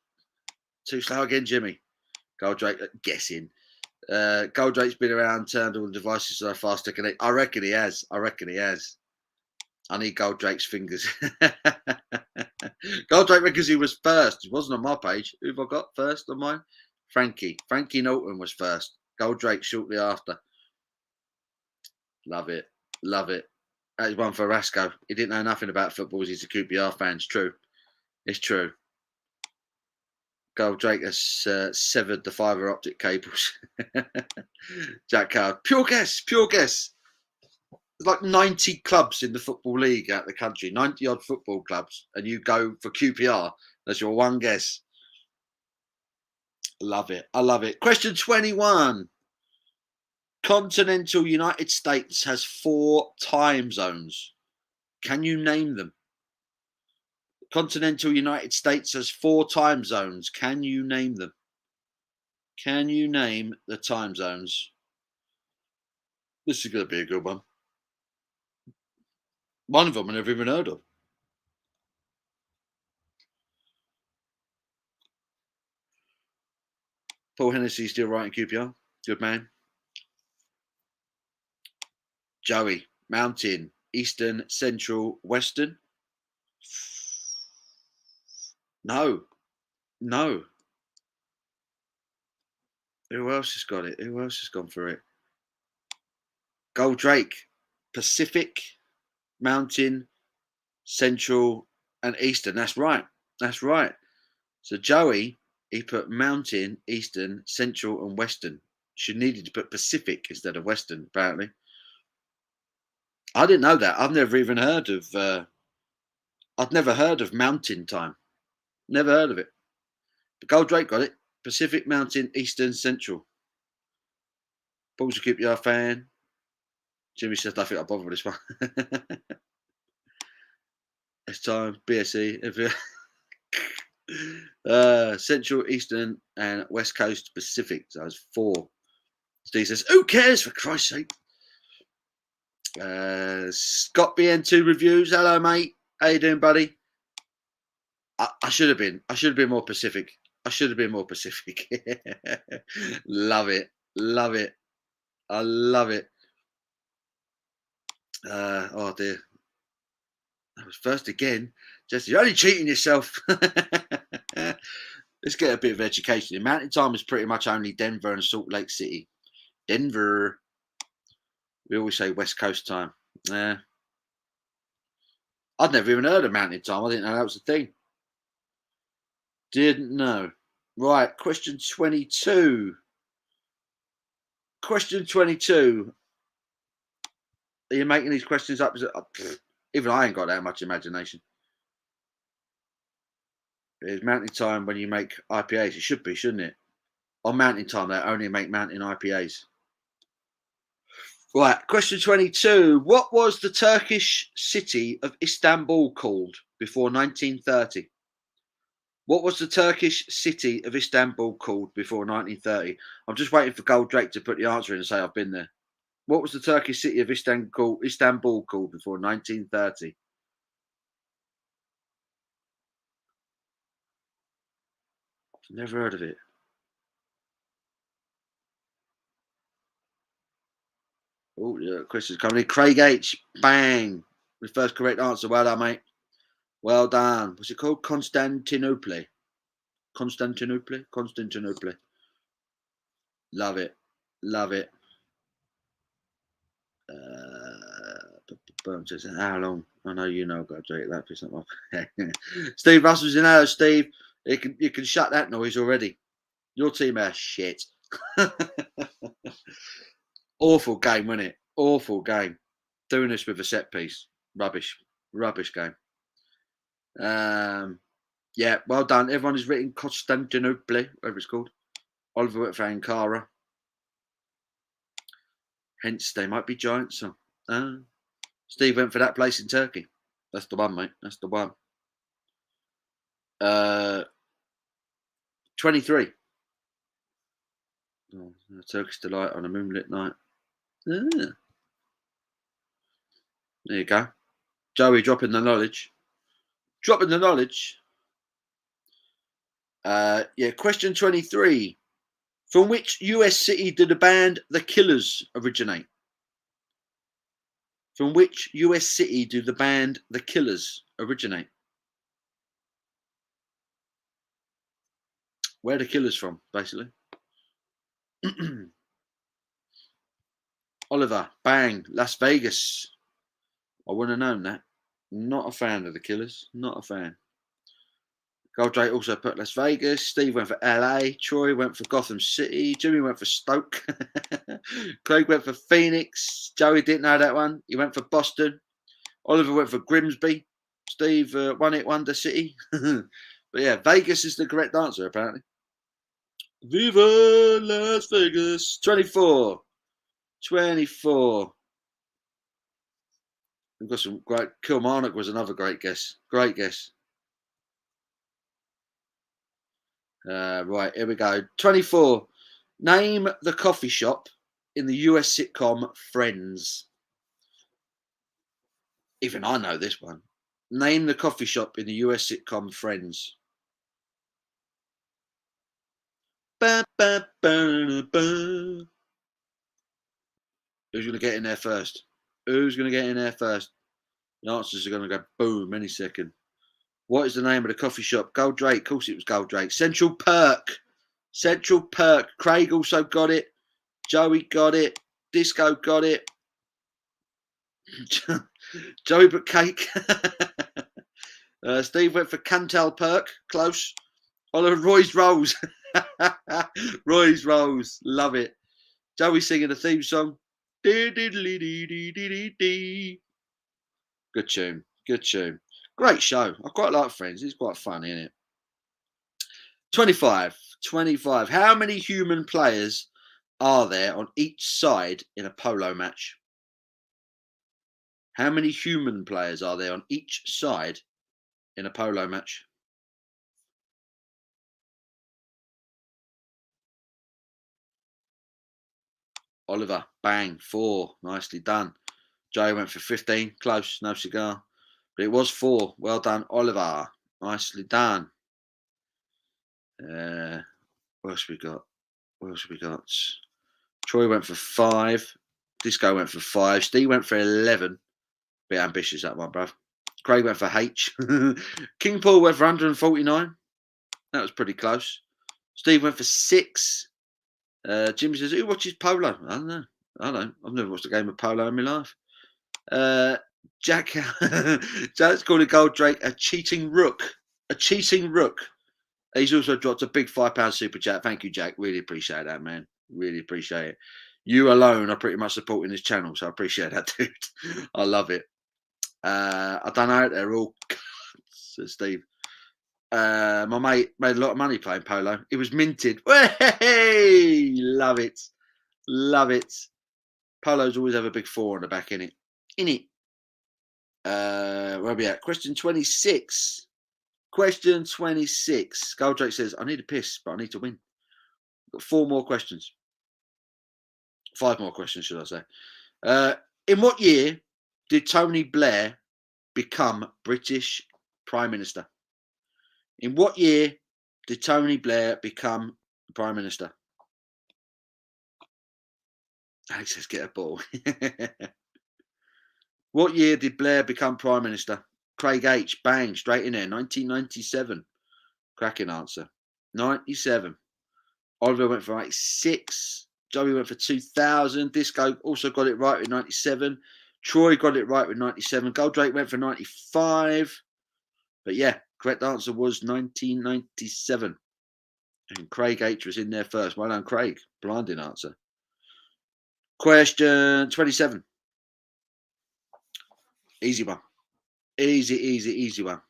Too slow again, Jimmy. Goldrake guessing. Goldrake's been around, turned all the devices so fast to connect. I reckon he has. I need Goldrake's fingers. Goldrake reckons he was first. He wasn't on my page. Who have I got first on mine? Frankie. Frankie Norton was first. Goldrake shortly after. Love it. Love it. That is one for Rasco. He didn't know nothing about football. He's a QPR fan. It's true. It's true. Goldrake has severed the fibre optic cables. Jack Coward. Pure guess. Pure guess. There's like 90 clubs in the Football League out the country, 90 odd football clubs, and you go for QPR. That's your one guess. Love it. I love it. Question 21. Continental United States has 4 time zones. Can you name them? Continental United States has 4 time zones. Can you name them? Can you name the time zones? This is going to be a good one. One of them I never even heard of. Paul Hennessy still writing QPR. Good man. Joey, Mountain, Eastern, Central, Western. No. Who else has got it? Who else has gone for it? Goldrake, Pacific, Mountain, Central, and Eastern. That's right. So Joey, he put Mountain, Eastern, Central, and Western. She needed to put Pacific instead of Western, apparently. I didn't know that. I've never even heard of. I'd never heard of Mountain Time. Never heard of it. But Goldrake got it. Pacific, Mountain, Eastern, Central. Paul's a QPR fan. Jimmy says, I think I'll bother with this one. It's time. BSE. Central, Eastern, and West Coast Pacific. So it's 4. Steve says, who cares, for Christ's sake? Scott BN2 reviews. Hello, mate. How you doing, buddy? I should have been. More Pacific. Love it. I love it. Oh dear. I was first again. Jesse, you're only cheating yourself. Let's get a bit of education. The Mountain Time is pretty much only Denver and Salt Lake City. Denver. We always say West Coast time. I'd never even heard of Mountain Time. I didn't know that was a thing. Didn't know. Right, question 22. Question 22. Are you making these questions up? Even I ain't got that much imagination. It's Mountain Time when you make IPAs. It should be, shouldn't it? On Mountain Time, they only make mountain IPAs. Right, question 22. What was the Turkish city of Istanbul called before 1930? What was the Turkish city of Istanbul called before 1930? I'm just waiting for Goldrake to put the answer in and say I've been there. What was the Turkish city of Istanbul called before 1930? Never heard of it. Oh, yeah, questions coming in. Craig H. Bang. The first correct answer. Well done, mate. Well done. What's it called? Constantinople. Constantinople. Love it. Burn says, how long? I know you know, God, Jake, that piss not my. Steve Russell's in. Hello, Steve. You can shut that noise already. Your team are shit. Awful game, wasn't it? Awful game. Doing this with a set piece. Rubbish game. Yeah, well done. Everyone has written Constantinople, whatever it's called. Oliver went for Ankara. Hence, they might be giants. So. Steve went for that place in Turkey. That's the one, mate. That's the one. 23. Oh, Turkish delight on a moonlit night. There you go. Joey dropping the knowledge. Yeah, question 23. From which US city did the band The Killers originate? From which US city do the band The Killers originate? Where are the Killers from, basically? Oliver, bang, Las Vegas. I wouldn't have known that. Not a fan of the Killers. Not a fan. Goldrake also put Las Vegas. Steve went for LA. Troy went for Gotham City. Jimmy went for Stoke. Craig went for Phoenix. Joey didn't know that one. He went for Boston. Oliver went for Grimsby. Steve, One Hit Wonder City. But yeah, Vegas is the correct answer, apparently. Viva Las Vegas. 24. We've got some great. Kilmarnock was another great guess. Great guess. Right, here we go. 24. Name the coffee shop in the US sitcom Friends. Even I know this one. Name the coffee shop in the US sitcom Friends. Ba, ba, ba, ba. Who's going to get in there first? Who's going to get in there first? The answers are going to go boom any second. What is the name of the coffee shop? Goldrake. Of course it was Goldrake. Central Perk. Craig also got it. Joey got it. Disco got it. Joey put cake. Steve went for Cantal Perk. Close. Oliver, Roy's Rolls. Roy's Rolls. Love it. Joey singing the theme song. Good tune. Great show. I quite like Friends. It's quite funny, isn't it? 25. How many human players are there on each side in a polo match? How many human players are there on each side in a polo match? Oliver, bang, 4. Nicely done. Joe went for 15. Close, no cigar. But it was 4. Well done, Oliver. Nicely done. What else we got? Troy went for 5. Disco went for 5. Steve went for 11. Bit ambitious, that one, bruv. Craig went for H. King Paul went for 149. That was pretty close. Steve went for 6. Jimmy says, who watches polo? I don't know. I've never watched a game of polo in my life. Jack's calling Goldrake a cheating rook. He's also dropped a big £5 super chat. Thank you, Jack. Really appreciate that, man. Really appreciate it. You alone are pretty much supporting this channel, so I appreciate that, dude. I love it. I don't know. They're all says Steve. My mate made a lot of money playing polo. It was minted. Hey, love it. Polos always have a big 4 on the back, innit? Where are we at? Question 26. Goldrake says, I need a piss, but I need to win. Got 4 more questions. 5 more questions, should I say. In what year did Tony Blair become British Prime Minister? In what year did Tony Blair become Prime Minister? Alex says, get a ball. What year did Blair become Prime Minister? Craig H. Bang, straight in there. 1997. Cracking answer. 97. Oliver went for 86. Joey went for 2000. Disco also got it right with 97. Troy got it right with 97. Goldrake went for 95. But yeah, correct answer was 1997. And Craig H was in there first. Well done, Craig. Blinding answer. Question 27. Easy one. Easy one.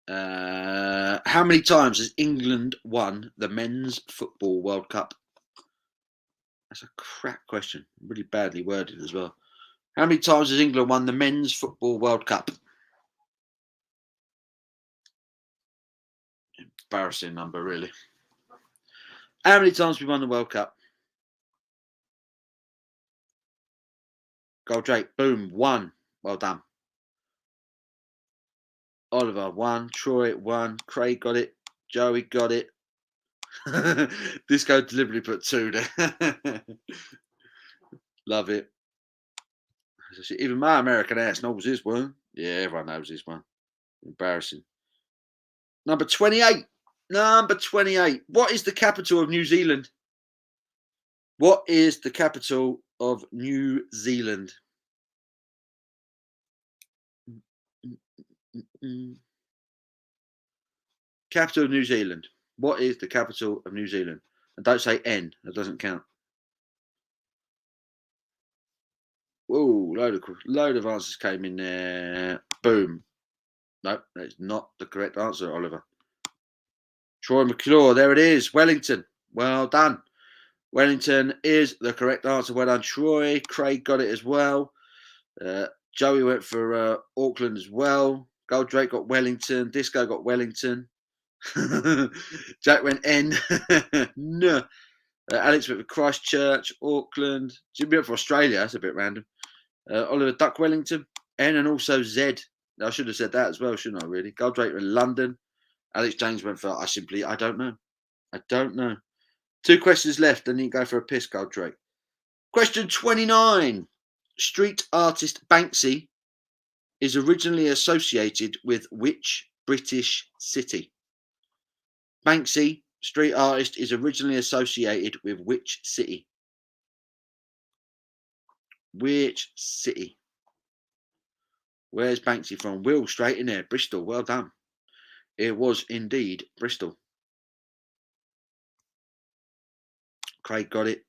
How many times has England won the Men's Football World Cup? That's a crap question. Really badly worded as well. How many times has England won the Men's Football World Cup? Embarrassing number, really. How many times have we won the World Cup? Goldrake, boom, 1. Well done. Oliver, 1. Troy, 1. Craig got it. Joey got it. Disco deliberately put 2 there. Love it. Even my American ass knows this one. Yeah, everyone knows this one. Embarrassing. Number 28. Number 28. What is the capital of New Zealand? What is the capital of New Zealand? Capital of New Zealand. What is the capital of New Zealand? And don't say N. That doesn't count. Whoa, load of answers came in there. Boom. No, that's not the correct answer, Oliver. Troy McClure, there it is. Wellington. Well done. Wellington is the correct answer. Well done, Troy. Craig got it as well. Joey went for Auckland as well. Goldrake got Wellington. Disco got Wellington. Jack went N. No. Alex went for Christchurch, Auckland. Jimmy went for Australia. That's a bit random. Oliver Duck Wellington. N and also Z. I should have said that as well, shouldn't I, really? Goldrake went London. Alex James went for, I don't know. I don't know. 2 questions left, and you go for a piss, Goldrake. Question 29. Street artist Banksy is originally associated with which British city? Banksy, street artist, is originally associated with which city? Which city? Where's Banksy from? Will, straight in there. Bristol, well done. It was indeed Bristol. Craig got it.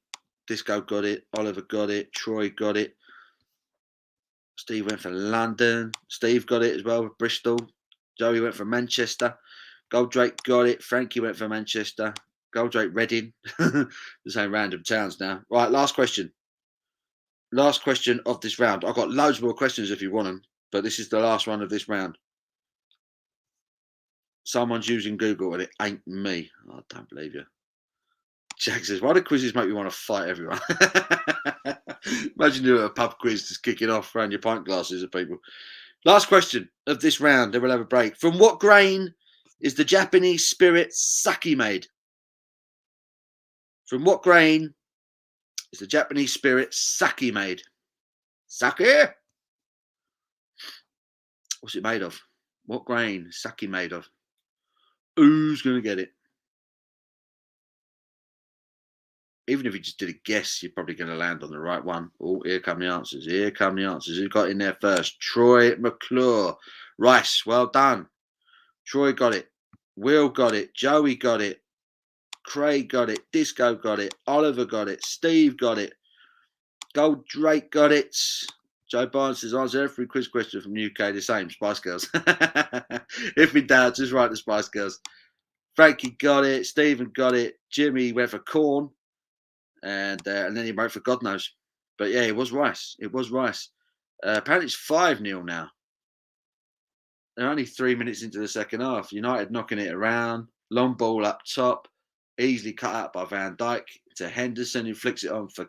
Disco got it. Oliver got it. Troy got it. Steve went for London. Steve got it as well with Bristol. Joey went for Manchester. Goldrake got it. Frankie went for Manchester. Goldrake, Reading. There's no random towns now. Right, last question. Last question of this round. I've got loads more questions if you want them, but this is the last one of this round. Someone's using Google and it ain't me. Oh, I don't believe you. Jack says, why do quizzes make me want to fight everyone? Imagine doing a pub quiz just kicking off around your pint glasses at people. Last question of this round, then we'll have a break. From what grain is the Japanese spirit sake made? From what grain is the Japanese spirit sake made? Sake? What's it made of? What grain is sake made of? Who's going to get it? Even if you just did a guess, you're probably going to land on the right one. Oh, here come the answers. Here come the answers. Who got in there first? Troy McClure. Rice, well done. Troy got it. Will got it. Joey got it. Craig got it. Disco got it. Oliver got it. Steve got it. Goldrake got it. Joe Barnes says, answer every quiz question from the UK the same. Spice Girls. If in doubt, just write the Spice Girls. Frankie got it. Stephen got it. Jimmy went for corn. And then he wrote for God knows. But yeah, it was Rice. It was Rice. Apparently it's 5-0 now. They're only 3 minutes into the second half. United knocking it around. Long ball up top. Easily cut out by Van Dijk to Henderson, who flicks it on for,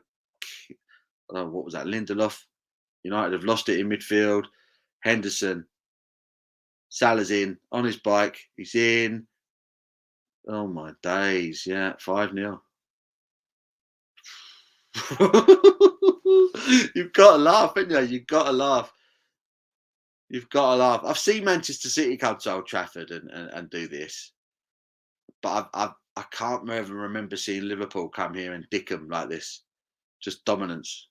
what was that, Lindelof. United have lost it in midfield. Henderson. Salah's in. On his bike. He's in. Oh my days. Yeah, 5-0. You've got to laugh, haven't you? You've got to laugh. You've got to laugh. I've seen Manchester City come to Old Trafford and do this, but I can't ever remember seeing Liverpool come here and dick them like this. Just dominance.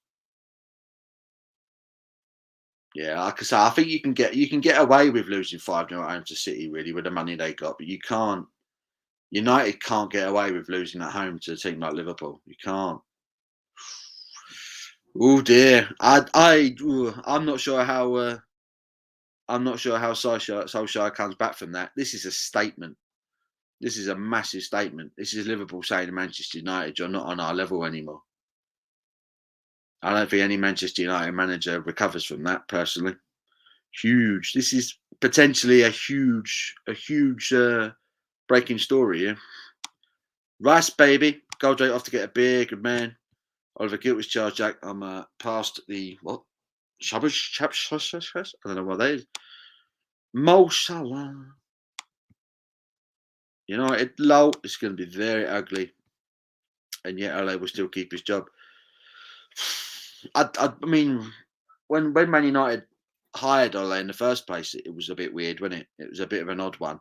Yeah, like I say, I think you can get away with losing 5-0 at home to City really with the money they got, but you can't. United can't get away with losing at home to a team like Liverpool. You can't. Oh dear, I'm not sure how. I'm not sure how Solskjaer comes back from that. This is a statement. This is a massive statement. This is Liverpool saying to Manchester United, "You're not on our level anymore." I don't think any Manchester United manager recovers from that. Personally, huge. This is potentially a huge breaking story. Yeah, Rice baby, Goldrake off to get a beer. Good man. Oliver Gilt was charged. Jack, I'm past the what? Shabbos. I don't know what that is. Mo Salah. United low. It's going to be very ugly, and yet LA will still keep his job. I mean, when Man United hired Ole in the first place, it was a bit weird, wasn't it? It was a bit of an odd one.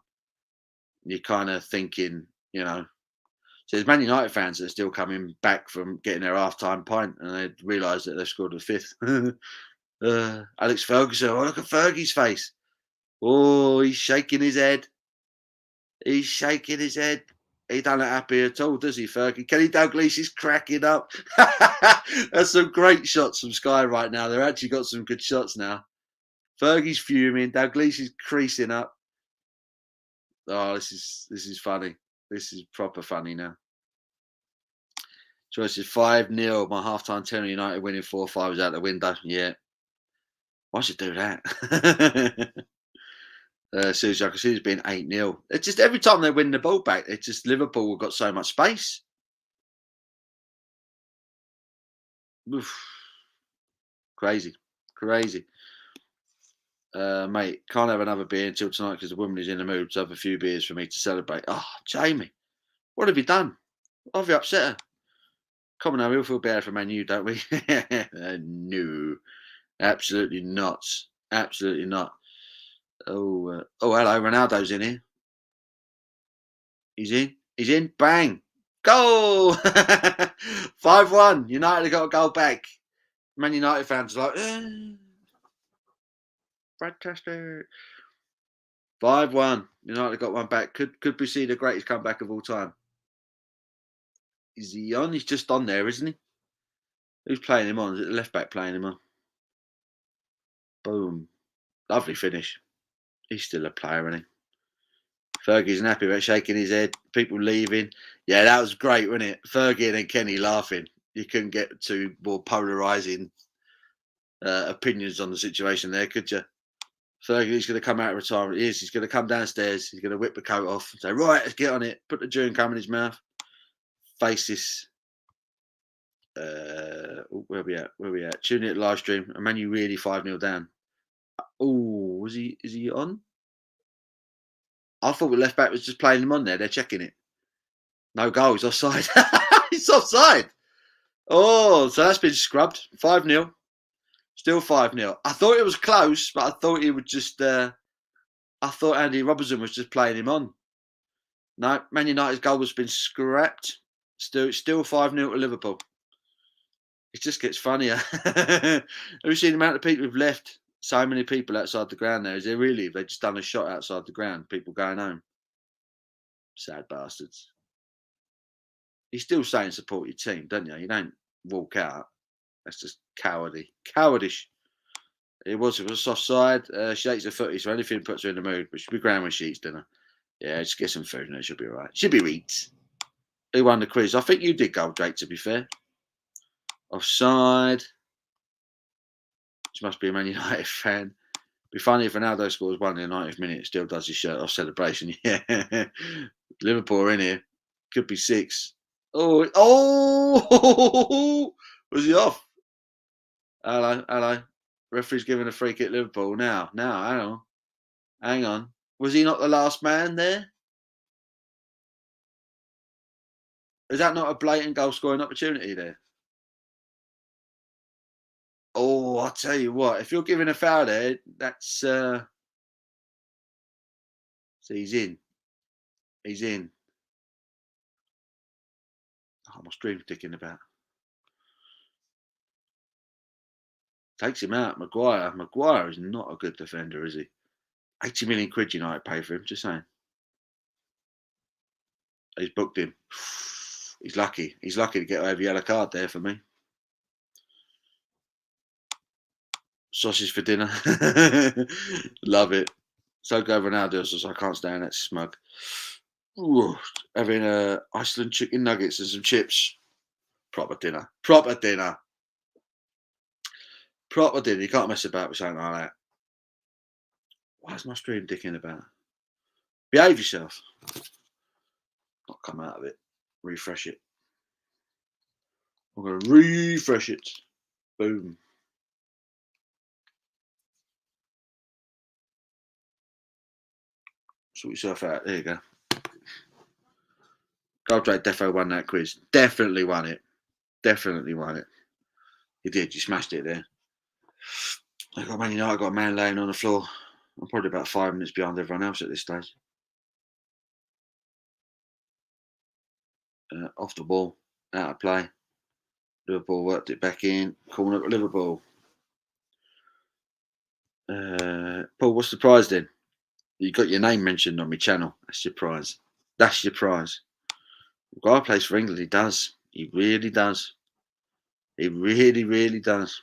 You're kind of thinking, so there's Man United fans that are still coming back from getting their half-time pint, and they realise that they've scored the fifth. Alex Ferguson, oh, look at Fergie's face. Oh, he's shaking his head. He's shaking his head. He don't look happy at all, does he, Fergie? Kenny Dalglish is cracking up. That's some great shots from Sky right now. They've actually got some good shots now. Fergie's fuming. Dalglish is creasing up. Oh, this is funny. This is proper funny now. Choice is 5-0. My halftime 10 United winning 4-5 is out the window. Yeah. Why should do that? Seriously, I can see it's been 8-0. It's just every time they win the ball back, it's just Liverpool have got so much space. Oof. Crazy. Mate, can't have another beer until tonight because the woman is in the mood to have a few beers for me to celebrate. Oh, Jamie, what have you done? What have you upset her? Come on now, we'll feel better for Man U, don't we? No, absolutely not. Absolutely not. Oh, hello, Ronaldo's in here. He's in. He's in. Bang. Goal! 5-1. United have got a goal back. Man United fans are like, fantastic. 5-1. United got one back. Could we see the greatest comeback of all time? Is he on? He's just on there, isn't he? Who's playing him on? Is it the left back playing him on? Boom. Lovely finish. He's still a player, isn't he? Fergie's happy about shaking his head. People leaving. Yeah, that was great, wasn't it? Fergie and then Kenny laughing. You couldn't get two more polarising opinions on the situation there, could you? Fergie's going to come out of retirement. He is. He's going to come downstairs. He's going to whip the coat off and say, right, let's get on it. Put the chewing gum in his mouth. Face this. Where we at? Where we at? Tune in live stream. And Man U really 5-0 down. Oh, is he on? I thought the left back was just playing him on there. They're checking it. No goal. He's offside. He's offside. Oh, so that's been scrubbed. 5-0. Still 5-0. I thought it was close, but I thought he would just. I thought Andy Robertson was just playing him on. No, Man United's goal has been scrapped. Still 5-0 to Liverpool. It just gets funnier. Have you seen the amount of people who've left? So many people outside the ground there. Is there really? They've just done a shot outside the ground. People going home. Sad bastards. You're still saying support your team, don't you? You don't walk out. That's just cowardly. Cowardish. It was offside. She hates the footy, so anything puts her in the mood. But she'll be grand when she eats dinner. Yeah, just get some food and she'll be all right. She'll be eats. Who won the quiz? I think you did, Goldrake, to be fair. Offside. This must be a Man United fan. Be funny if Ronaldo scores one in the 90th minute, still does his shirt off celebration. Yeah. Liverpool are in here. Could be 6. Oh, was he off? Hello. Referee's giving a free kick Liverpool now. Hang on. Was he not the last man there? Is that not a blatant goal scoring opportunity there? Oh, I'll tell you what. If you're giving a foul there, that's so he's in. He's in. Oh, my stream's ticking about. Takes him out. Maguire. Maguire is not a good defender, is he? 80 million quid United pay for him, just saying. He's booked him. He's lucky. He's lucky to get over yellow card there for me. Sausage for dinner. Love it. So go Ronaldo, so I can't stand that smug. Ooh, having Iceland chicken nuggets and some chips. Proper dinner. Proper dinner. Proper dinner. You can't mess about with something like that. Why is my stream dicking about? Behave yourself. Not come out of it. Refresh it. I'm going to refresh it. Boom. Sort yourself out. There you go. Goldrake defo won that quiz. Definitely won it. Definitely won it. He did. You smashed it there. I got Man United. I got a man laying on the floor. I'm probably about 5 minutes behind everyone else at this stage. Off the ball. Out of play. Liverpool worked it back in. Corner at Liverpool. Paul, what's the prize then? You got your name mentioned on my channel. That's your prize. That's your prize. The guy plays for England. He does. He really does. He really, really does.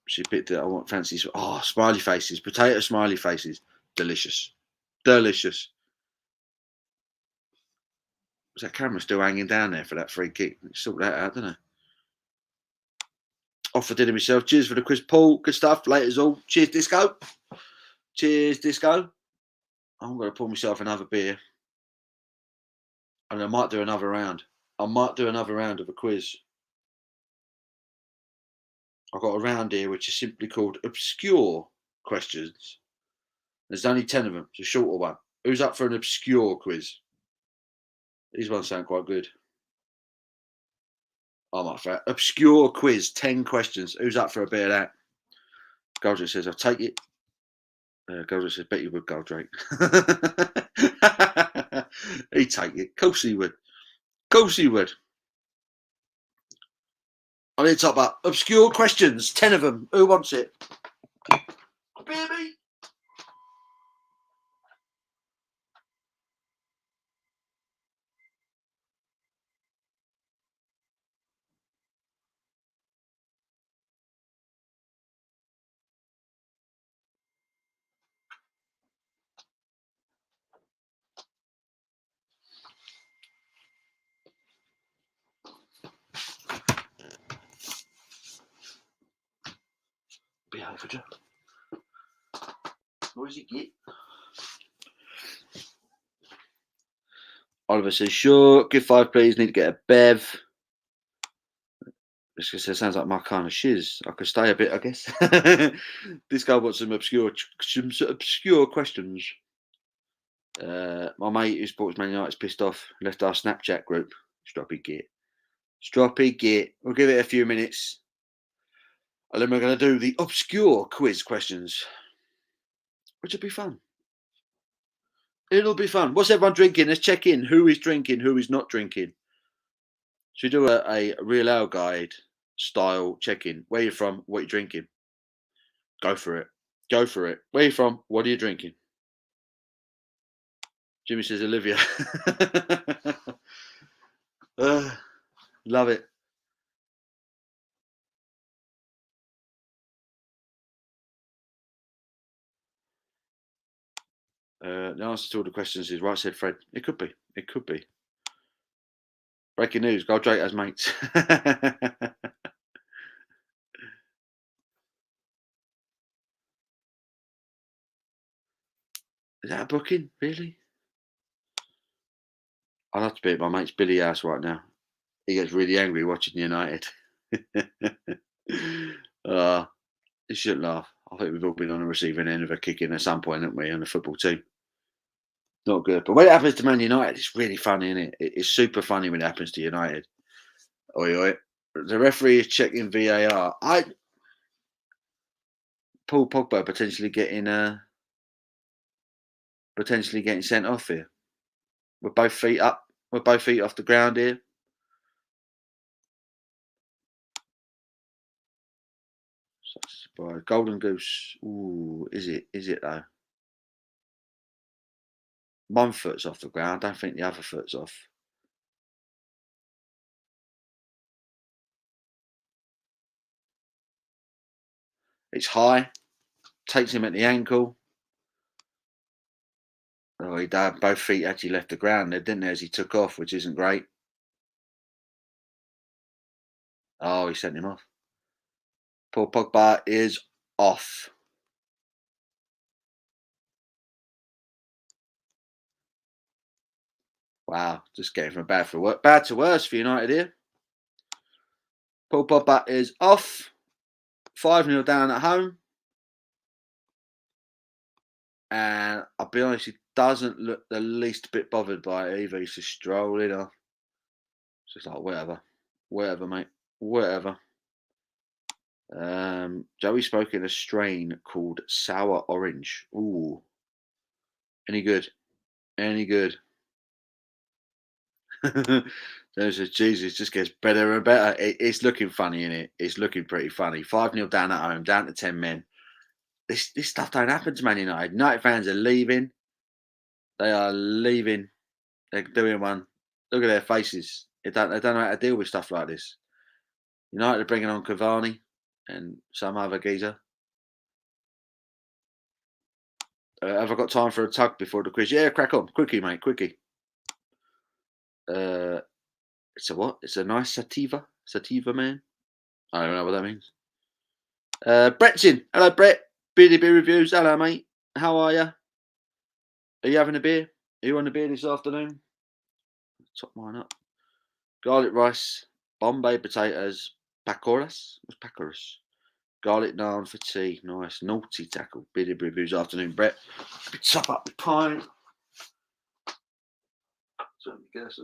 She picked it. I want fancy. Oh, smiley faces. Potato smiley faces. Delicious. Delicious. Was that camera still hanging down there for that free kick? Sort that out, don't I? Off for dinner myself. Cheers for the quiz, Paul. Good stuff. Laters all. Cheers, Disco. Cheers, Disco. I'm going to pour myself another beer. And I might do another round. I might do another round of a quiz. I've got a round here which is simply called Obscure Questions. There's only 10 of them. It's a shorter one. Who's up for an obscure quiz? These ones sound quite good. I'm up for it. Obscure quiz, 10 questions. Who's up for a bit of that? Goldrake says, I'll take it. Goldrake says, bet you would, Goldrake. He'd take it. Of course he would. Of course he would. I need to top up. Obscure questions, 10 of them. Who wants it? Baby. Behave, would you? What does he get? Oliver says, sure. Give 5, please. Need to get a bev. This guy says, sounds like my kind of shiz. I could stay a bit, I guess. This guy wants some obscure questions. My mate who supports Man United is pissed off. Left our Snapchat group. Stroppy git. Stroppy git. We'll give it a few minutes. And then we're going to do the obscure quiz questions, which will be fun. It'll be fun. What's everyone drinking? Let's check in. Who is drinking? Who is not drinking? Should we do a real ale guide style check-in? Where you from? What you drinking? Go for it. Go for it. Where you from? What are you drinking? Jimmy says Olivia. Love it. The answer to all the questions is right, said Fred. It could be. It could be. Breaking news. Goldrake has mates. Is that a booking? Really? I'll have to be at my mate's Billy house right now. He gets really angry watching United. You shouldn't laugh. I think we've all been on the receiving end of a kicking at some point, haven't we, on the football team? Not good. But when it happens to Man United, it's really funny, isn't it? It's super funny when it happens to United. Oi, oi. The referee is checking VAR. Paul Pogba potentially getting sent off here. We're both feet up. We're both feet off the ground here. Such a surprise. Golden Goose. Ooh, is it? Is it though? One foot's off the ground. I don't think the other foot's off. It's high. Takes him at the ankle. Oh, he died. Both feet actually left the ground there, didn't they, as he took off, which isn't great. Oh, he sent him off. Paul Pogba is off. Wow, just getting from bad to worse for United here. Paul Pogba is off. 5-0 down at home. And I'll be honest, he doesn't look the least bit bothered by it either. He's just strolling off. It's just like, whatever, mate, whatever. Joey spoke in a strain called Sour Orange. Ooh, any good? Any good? Jesus, just gets better and better. It's looking funny, isn't it? It's looking pretty funny. 5-0 down at home, down to 10 men. This stuff don't happen to Man United. United fans are leaving. They are leaving. They're doing one. Look at their faces. They don't know how to deal with stuff like this. United are bringing on Cavani and some other geezer. Have I got time for a tug before the quiz? Yeah, crack on. Quickie, mate. Quickie. It's a what? It's a nice sativa. Sativa, man. I don't know what that means. Brett's in. Hello, Brett. Beer Reviews. Hello, mate. How are you? Are you having a beer? Are you on the beer this afternoon? Top mine up. Garlic rice, Bombay potatoes, pakoras. What's pakoras? Garlic naan for tea. Nice. Naughty tackle. Beer Reviews afternoon, Brett. Top up the pint. So guess.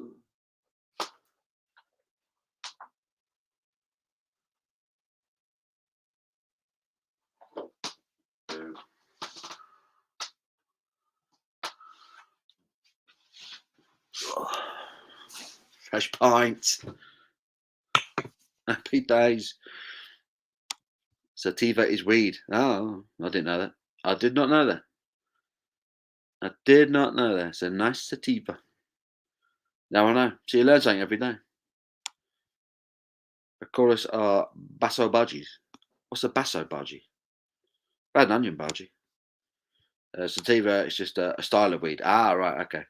Fresh pint. Happy days. Sativa is weed. Oh, I didn't know that. I did not know that. I did not know that. It's a nice sativa. Now I know. So you learn something every day. Of course, are basso budgies. What's a basso budgie? Bad onion budgie. Sativa is just a style of weed. Ah, right, okay.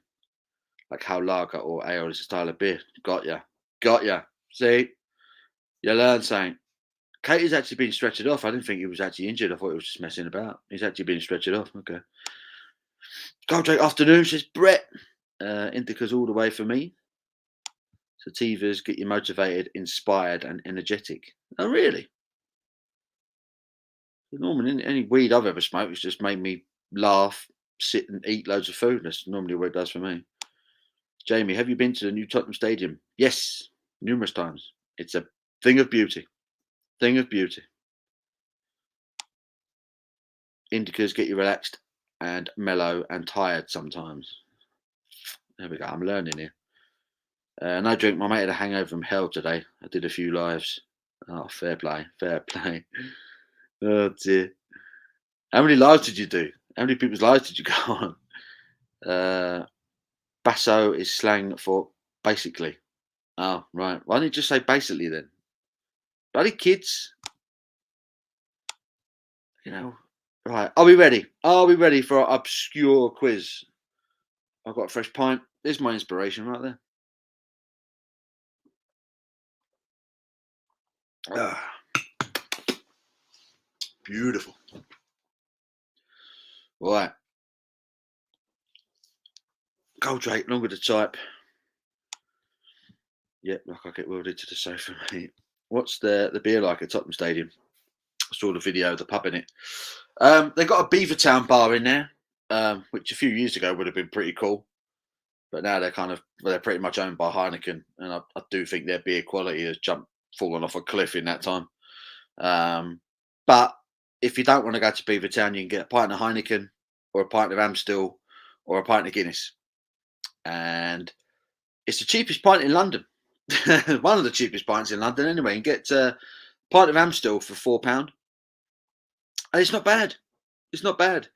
Like how lager or ale is a style of beer. Got ya. Got ya. See? You learn something. Katie's actually been stretched off. I didn't think he was actually injured. I thought he was just messing about. He's actually been stretched off. Okay. Goldrake afternoon, says Brett. Indica's all the way for me. Sativas get you motivated, inspired, and energetic. Oh, really? Normally, any weed I've ever smoked has just made me laugh, sit and eat loads of food. That's normally what it does for me. Jamie, have you been to the new Tottenham Stadium? Yes, numerous times. It's a thing of beauty. Thing of beauty. Indicas get you relaxed and mellow and tired sometimes. There we go. I'm learning here. No drink. My mate had a hangover from hell today. I did a few lives. Oh, fair play. Fair play. Oh, dear. How many lives did you do? How many people's lives did you go on? Basso is slang for basically. Oh, right. Why didn't you just say basically then? Bloody kids. You know. Right. Are we ready? Are we ready for our obscure quiz? I've got a fresh pint. There's my inspiration right there. Ah, beautiful. Right. Goldrake, longer to type. Yep, like I get welded to the sofa, mate. What's the beer like at Tottenham Stadium? I saw the video of the pub in it. They got a Beavertown bar in there, which a few years ago would have been pretty cool. But now they're pretty much owned by Heineken, and I do think their beer quality has fallen off a cliff in that time. But if you don't want to go to Beavertown, you can get a pint of Heineken or a pint of Amstel or a pint of Guinness. And it's the cheapest pint in London. One of the cheapest pints in London anyway. You can get a pint of Amstel for £4. And it's not bad. It's not bad.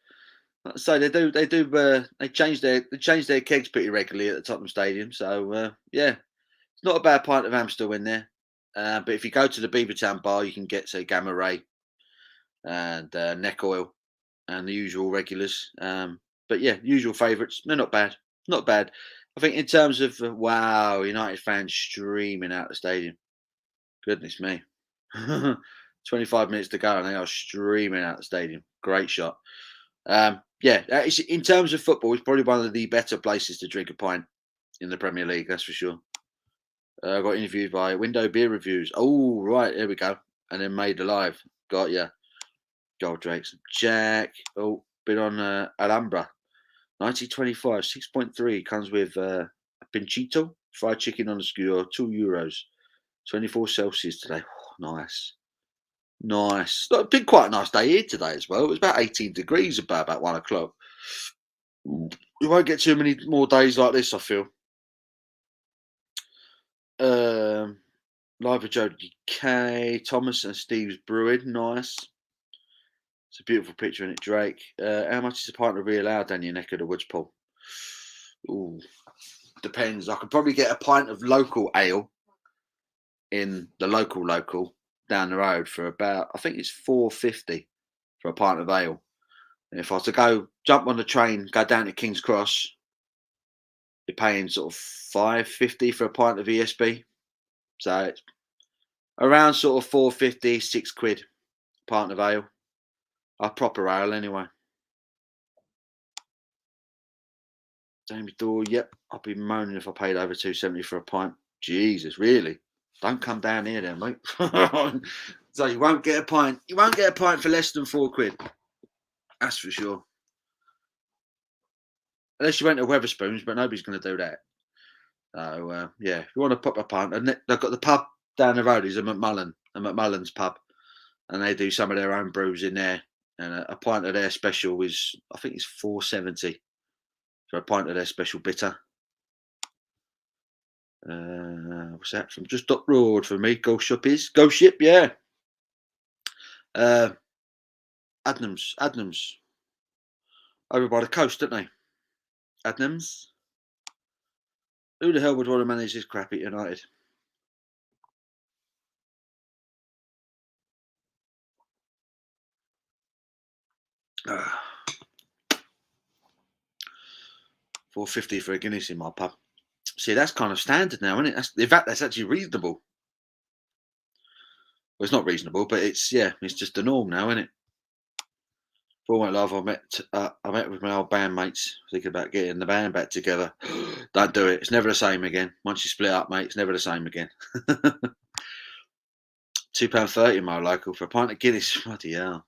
Like I say, they change their kegs pretty regularly at the Tottenham Stadium. So yeah, it's not a bad pint of Amstel in there. But if you go to the Beavertown bar, you can get say Gamma Ray and Neck Oil and the usual regulars. But yeah, usual favourites. They're not bad. Not bad. I think in terms of wow, United fans streaming out the stadium. Goodness me. 25 minutes to go and they are streaming out the stadium. Great shot. Yeah, in terms of football, it's probably one of the better places to drink a pint in the Premier League, that's for sure. I got interviewed by Window Beer Reviews. Oh, right, there we go. And then Made Alive. Got ya. Gold Drakes. Jack. Oh, been on Alhambra. 1925, 6.3. Comes with a pinchito, fried chicken on the skewer, €2. 24 Celsius today. Oh, nice. Nice. It's been quite a nice day here today as well. It was about 18 degrees about 1 o'clock. We won't get too many more days like this, I feel. Live with Joe DK, Thomas and Steve's Brewing. Nice. It's a beautiful picture in it, Drake. How much is a pint of real ale down your neck of the woods, Paul? Ooh, depends. I could probably get a pint of local ale in the local down the road for about, I think it's £4.50 for a pint of ale. And if I was to go jump on the train, go down to King's Cross, you're paying sort of £5.50 for a pint of ESB. So it's around sort of £4.50, £6 pint of ale. A proper ale anyway. Jamie Dore, yep, I'd be moaning if I paid over £2.70 for a pint. Jesus, really? Don't come down here then, mate. So you won't get a pint. You won't get a pint for less than £4. That's for sure. Unless you went to Weatherspoons, but nobody's going to do that. So yeah, if you want to pop a pint, and they've got the pub down the road is a McMullen's pub, and they do some of their own brews in there. And a pint of their special is, I think it's £4.70 for a pint of their special bitter. What's that from just up road for me? Ghost Ship, yeah. Adnams, over by the coast, don't they? Adnams. Who the hell would want to manage this crap at United? £4.50 for a Guinness in my pub. See, that's kind of standard now, isn't it? In fact, that's actually reasonable. Well, it's not reasonable, but it's just the norm now, isn't it? For all my love, I met with my old bandmates, thinking about getting the band back together. Don't do it. It's never the same again. Once you split up, mate, it's never the same again. £2.30 my local for a pint of Guinness. Bloody hell.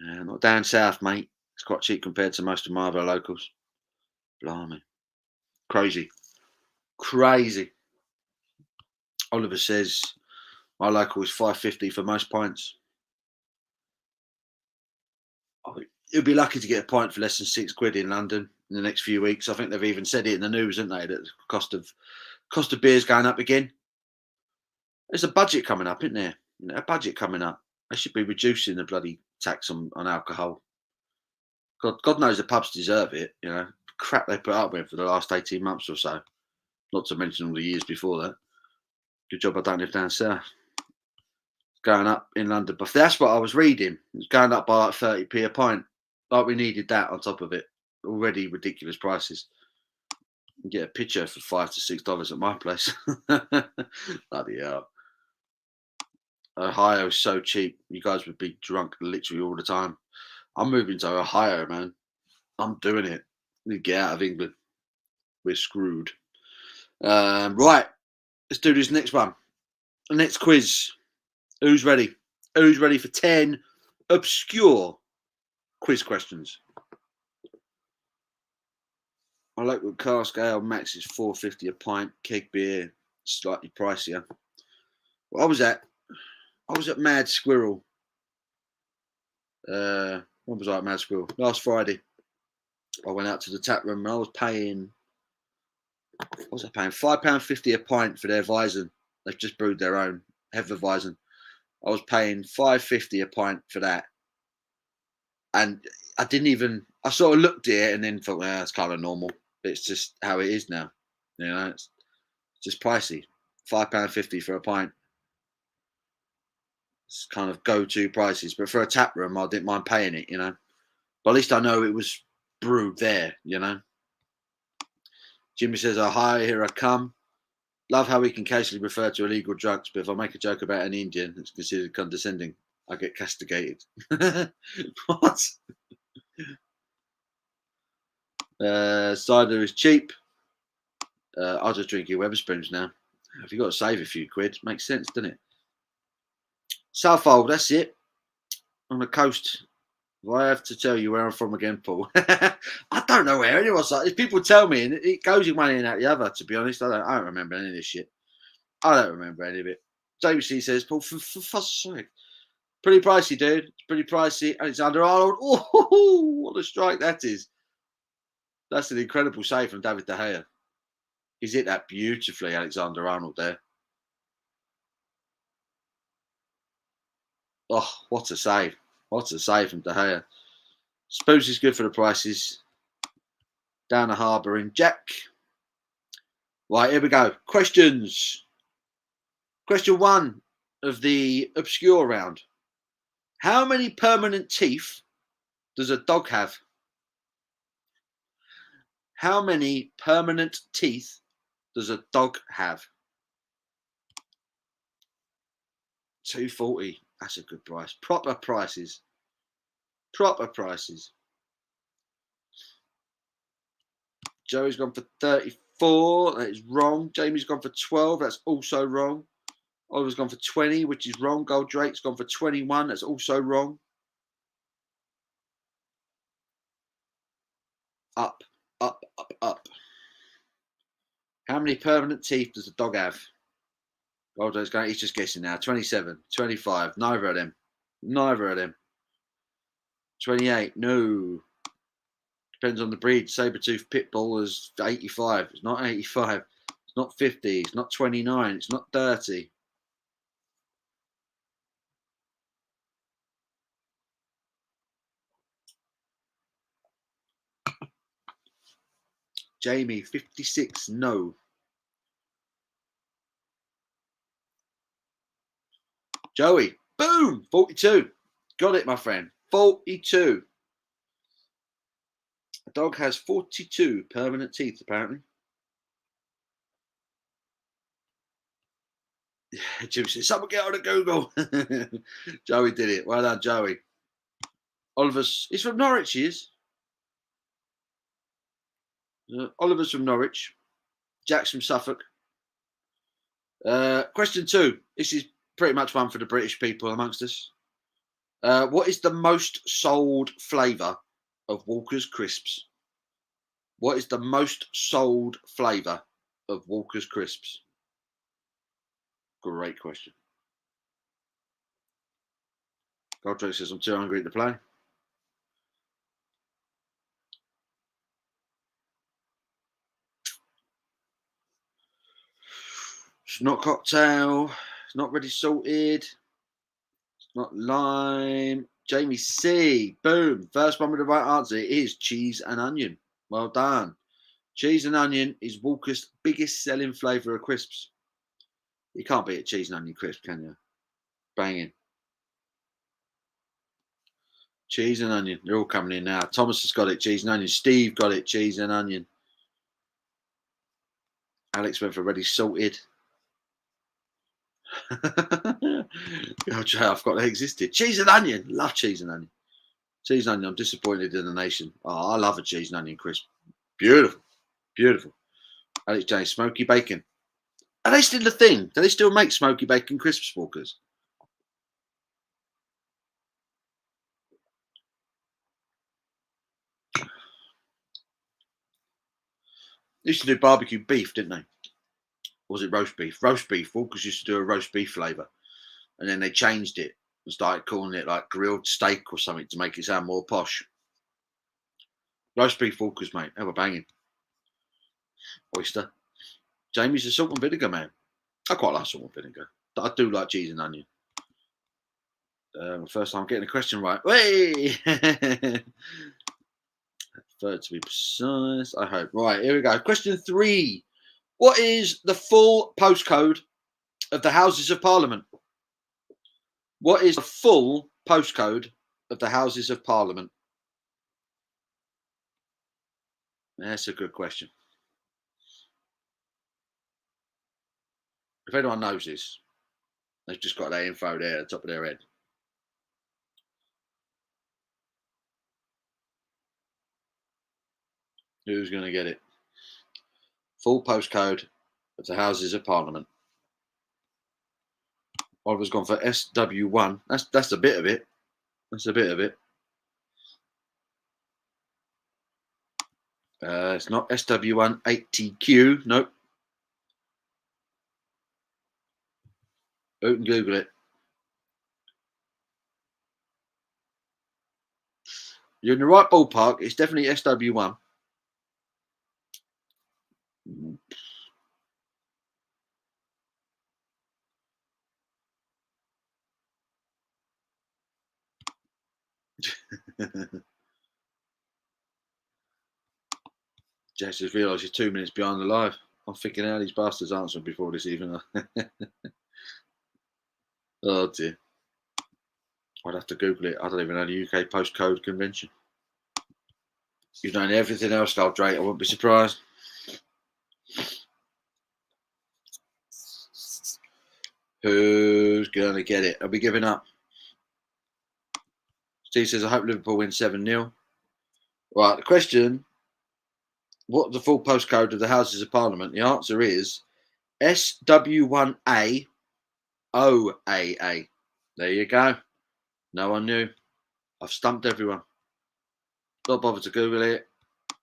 Yeah, not down south, mate. It's quite cheap compared to most of my other locals. Blimey. Crazy. Oliver says my local is £5.50 for most pints. You'll be lucky to get a pint for less than £6 in London in the next few weeks. I think they've even said it in the news, haven't they? That the cost of beer's going up again. There's a budget coming up, isn't there? A budget coming up. They should be reducing the bloody tax on alcohol. God knows the pubs deserve it. Crap they put up with for the last 18 months or so. Not to mention all the years before that. Good job I don't live down south. It's going up in London, but that's what I was reading. It's going up by like 30p a pint. Like we needed that on top of it. Already ridiculous prices. You get a pitcher for $5 to $6 at my place. Bloody hell. Ohio's so cheap. You guys would be drunk literally all the time. I'm moving to Ohio, man. I'm doing it. We get out of England. We're screwed. Right. Let's do this next one. The next quiz. Who's ready? Who's ready for 10 obscure quiz questions? I like with cask ale. Max is £4.50 a pint. Keg beer slightly pricier. Well, I was at Mad Squirrel. When was I at Mad Squirrel? Last Friday. I went out to the tap room and I was paying. What was I paying? £5.50 a pint for their Weizen. They've just brewed their own Hefeweizen. I was paying $5.50 a pint for that, and I didn't even. I sort of looked at it and then thought, "Well, it's kind of normal. It's just how it is now. You know, it's just pricey. £5.50 for a pint. It's kind of go-to prices. But for a tap room, I didn't mind paying it. You know, but at least I know it was brewed there. You know." Jimmy says, "Oh, hi, here I come. Love how we can casually refer to illegal drugs, but if I make a joke about an Indian, it's considered condescending. I get castigated." What? Cider is cheap. I'll just drink your Wetherspoons now. If you've got to save a few quid, makes sense, doesn't it? Southwold, that's it. On the coast. If I have to tell you where I'm from again, Paul. I don't know where anyone's like. People tell me, and it goes in one ear and out the other, to be honest. I don't remember any of this shit. I don't remember any of it. JBC says, Paul, for fuck's sake. Pretty pricey, dude. It's pretty pricey. Alexander Arnold. Oh, what a strike that is. That's an incredible save from David De Gea. He's hit that beautifully, Alexander Arnold there. Oh, what a save. What a save from De Gea. Suppose is good for the prices. Down the harbour in Jack. Right, here we go. Questions. Question 1 of the obscure round. How many permanent teeth does a dog have? How many permanent teeth does a dog have? $2.40. That's a good price. Proper prices. Proper prices. Joey's gone for 34. That is wrong. Jamie's gone for 12. That's also wrong. Oliver's gone for 20, which is wrong. Gold Drake's gone for 21. That's also wrong. Up, up, up, up. How many permanent teeth does a dog have? Gold Drake's going, he's just guessing now. 27, 25. Neither of them. Neither of them. 28. No. Depends on the breed. Sabertooth Pitbull is 85. It's not 85. It's not 50. It's not 29. It's not 30. Jamie, 56. No. Joey, boom, 42. Got it, my friend. 42. A dog has 42 permanent teeth, apparently. Jim says, someone get on to Google. Joey did it. Well done, Joey. Oliver's, he's from Norwich, he is. Oliver's from Norwich. Jack's from Suffolk. Question 2. This is pretty much one for the British people amongst us. What is the most sold flavour of Walker's Crisps? What is the most sold flavour of Walker's Crisps? Great question. Goldrick says, I'm too hungry to play. It's not cocktail. It's not ready salted. It's not lime. Jamie C. Boom. First one with the right answer is cheese and onion. Well done. Cheese and onion is Walker's biggest selling flavour of crisps. You can't beat a cheese and onion crisp, can you? Banging. Cheese and onion. They're all coming in now. Thomas has got it. Cheese and onion. Steve got it. Cheese and onion. Alex went for ready salted. Oh, I forgot they existed. Cheese and onion. Love cheese and onion. Cheese and onion. I'm disappointed in the nation. Oh, I love a cheese and onion crisp. Beautiful. Beautiful. Alex J. Smoky bacon. Are they still a thing? Do they still make smoky bacon crisps, Walkers? They used to do barbecue beef, didn't they? Or was it roast beef? Roast beef. Walkers used to do a roast beef flavour. And then they changed it and started calling it like grilled steak or something to make it sound more posh. Roast beef Walkers, mate. They were banging. Oyster. Jamie's a salt and vinegar man. I quite like salt and vinegar. I do like cheese and onion. First time getting a question right. Way! Third to be precise, I hope. Right, here we go. Question 3. What is the full postcode of the Houses of Parliament? What is the full postcode of the Houses of Parliament? That's a good question. If anyone knows this, they've just got that info there at the top of their head. Who's going to get it? Full postcode of the Houses of Parliament. Oliver's gone for SW1. That's a bit of it. That's a bit of it. It's not SW1 8TQ. Nope. Who can Google it? You're in the right ballpark. It's definitely SW1. Jess just realised she's 2 minutes behind the live. I'm thinking how these bastards answered before this evening. Oh dear. I'd have to Google it. I don't even know the UK postcode convention. You've known everything else, Carl Drake. I wouldn't be surprised. Who's going to get it? Are we giving up? Steve says, I hope Liverpool win 7-0. Right, the question, what's the full postcode of the Houses of Parliament? The answer is SW1A OAA. There you go. No one knew. I've stumped everyone. Not bothered to Google it.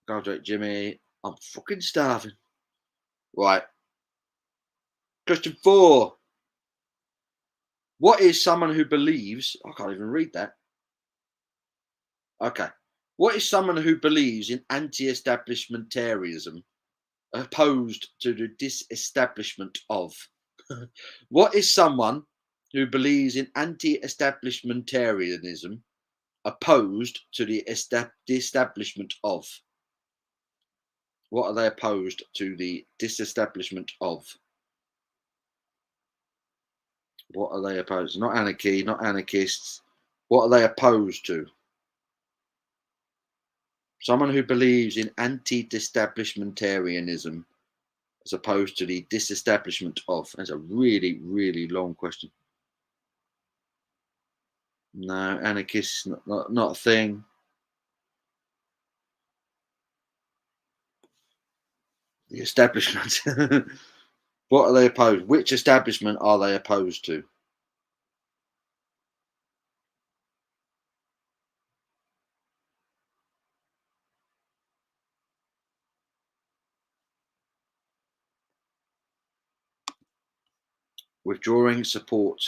Carl Drake Jimmy. I'm fucking starving. Right. Question 4. What is someone who believes... I can't even read that. Okay. What is someone who believes in anti-establishmentarianism opposed to the disestablishment of? What is someone who believes in anti-establishmentarianism opposed to the disestablishment of? What are they opposed to the disestablishment of? What are they opposed to? Not anarchy, not anarchists. What are they opposed to? Someone who believes in anti-disestablishmentarianism as opposed to the disestablishment of. That's a really, really long question. No, anarchists, not a thing. The establishment. What are they opposed? Which establishment are they opposed to? Withdrawing support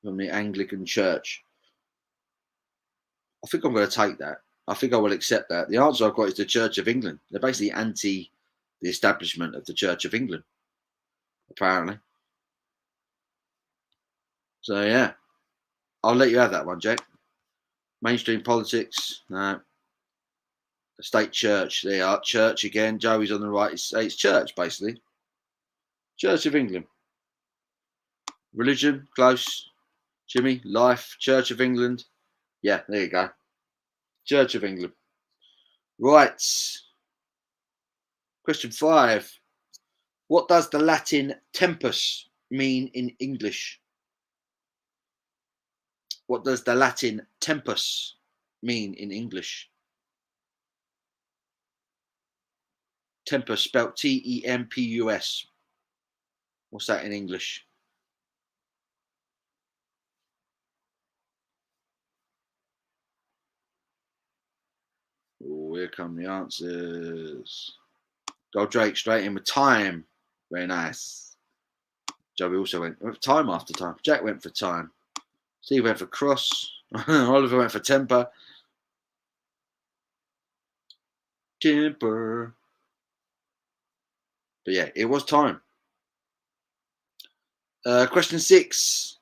from the Anglican Church. I think I'm going to take that. I think I will accept that. The answer I've got is the Church of England. They're basically anti the establishment of the Church of England, apparently. So, yeah. I'll let you have that one, Jack. Mainstream politics. No. The state church. They are church again. Joey's on the right. It's church, basically. Church of England. Religion, close. Jimmy, life, Church of England. Yeah, there you go. Church of England. Right. Question 5. What does the Latin tempus mean in English? What does the Latin tempus mean in English? Tempus, spelled Tempus. What's that in English? Oh, here come the answers. Go Drake straight in with time. Very nice. Joey also went for time after time. Jack went for time. Steve went for cross. Oliver went for temper. Temper. But yeah, it was time. Question 6.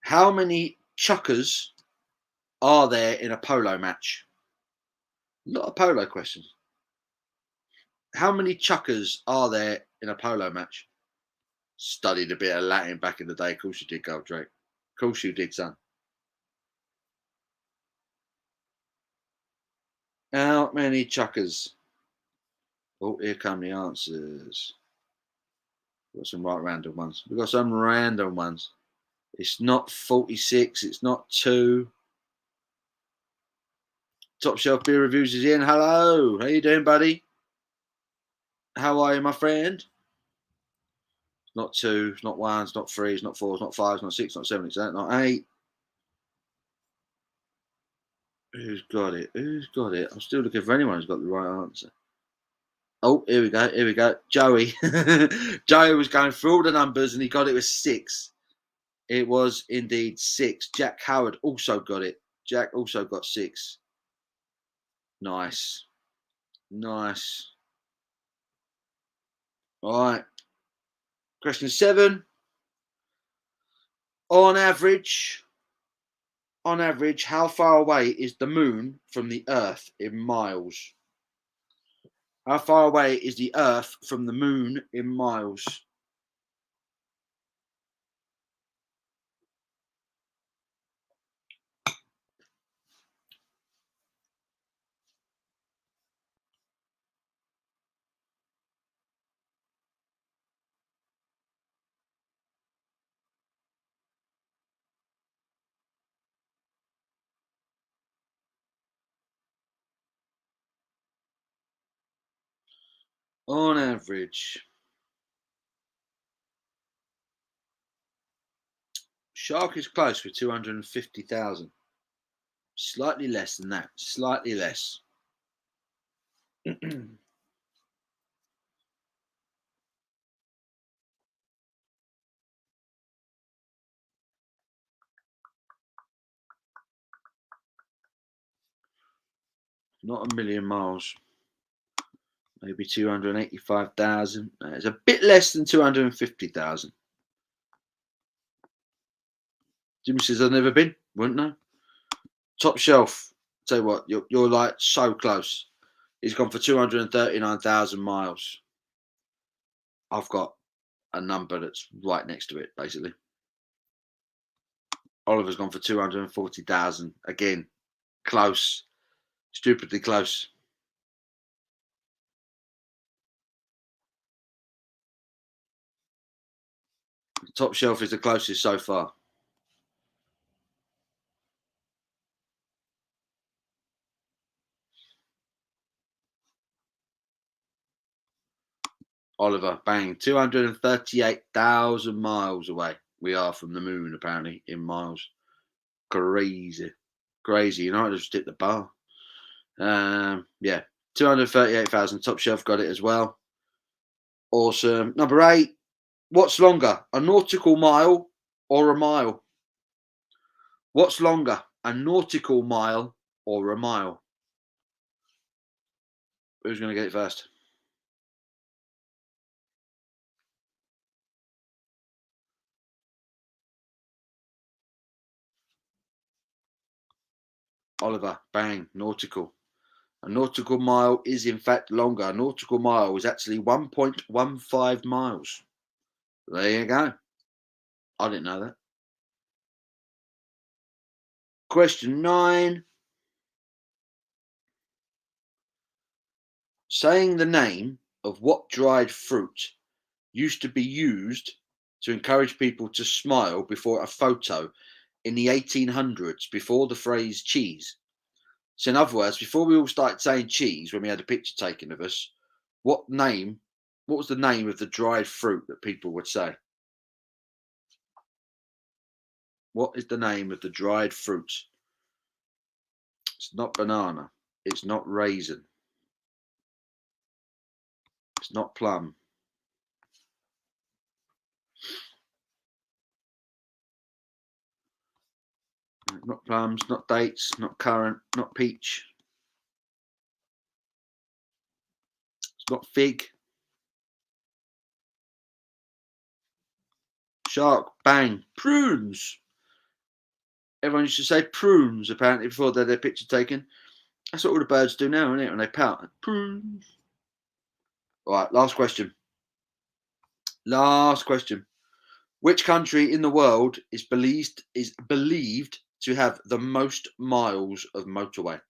How many chukkers are there in a polo match? Not a polo question. How many chuckers are there in a polo match? Studied a bit of Latin back in the day. Of course you did, Goldrake. Of course you did, son. How many chuckers? Oh, here come the answers. We've got some right random ones. We've got some random ones. It's not 46. It's not 2. Top Shelf Beer Reviews is in. Hello. How you doing, buddy? How are you, my friend? It's not 2. It's not 1. It's not 3. It's not 4. It's not 5. It's not 6. It's not 7. It's not 8. Who's got it? Who's got it? I'm still looking for anyone who's got the right answer. Oh, here we go. Here we go. Joey. Joey was going through all the numbers and he got it with 6. It was indeed 6. Jack Howard also got it. Jack also got 6. Nice. Nice. All right. Question 7. On average, how far away is the moon from the Earth in miles? How far away is the Earth from the moon in miles? On average. Shark is close with 250,000. Slightly less than that. Slightly less. Not a million miles. Maybe 285,000. It's a bit less than 250,000. Jimmy says, I've never been. Wouldn't know. Top Shelf. Tell you what, you're like so close. He's gone for 239,000 miles. I've got a number that's right next to it, basically. Oliver's gone for 240,000. Again, close. Stupidly close. Top Shelf is the closest so far. Oliver, bang, 238,000 miles away. We are from the moon, apparently, in miles. Crazy. Crazy. United just hit the bar. Yeah, 238,000. Top Shelf got it as well. Awesome. Number 8. What's longer, a nautical mile or a mile? What's longer, a nautical mile or a mile? Who's going to get it first? Oliver, bang, nautical. A nautical mile is in fact longer. A nautical mile is actually 1.15 miles. There you go. I didn't know that. Question 9. Saying the name of what dried fruit used to be used to encourage people to smile before a photo in the 1800s, before the phrase cheese. So in other words, before we all started saying cheese when we had a picture taken of us, what was the name of the dried fruit that people would say? What is the name of the dried fruit? It's not banana. It's not raisin. It's not plum. Not plums, not dates, not currant, not peach. It's not fig. Shark, bang, prunes. Everyone used to say prunes, apparently, before they had their picture taken. That's what all the birds do now, isn't it? When they pout. Prunes. All right, last question. Last question. Which country in the world is believed to have the most miles of motorway?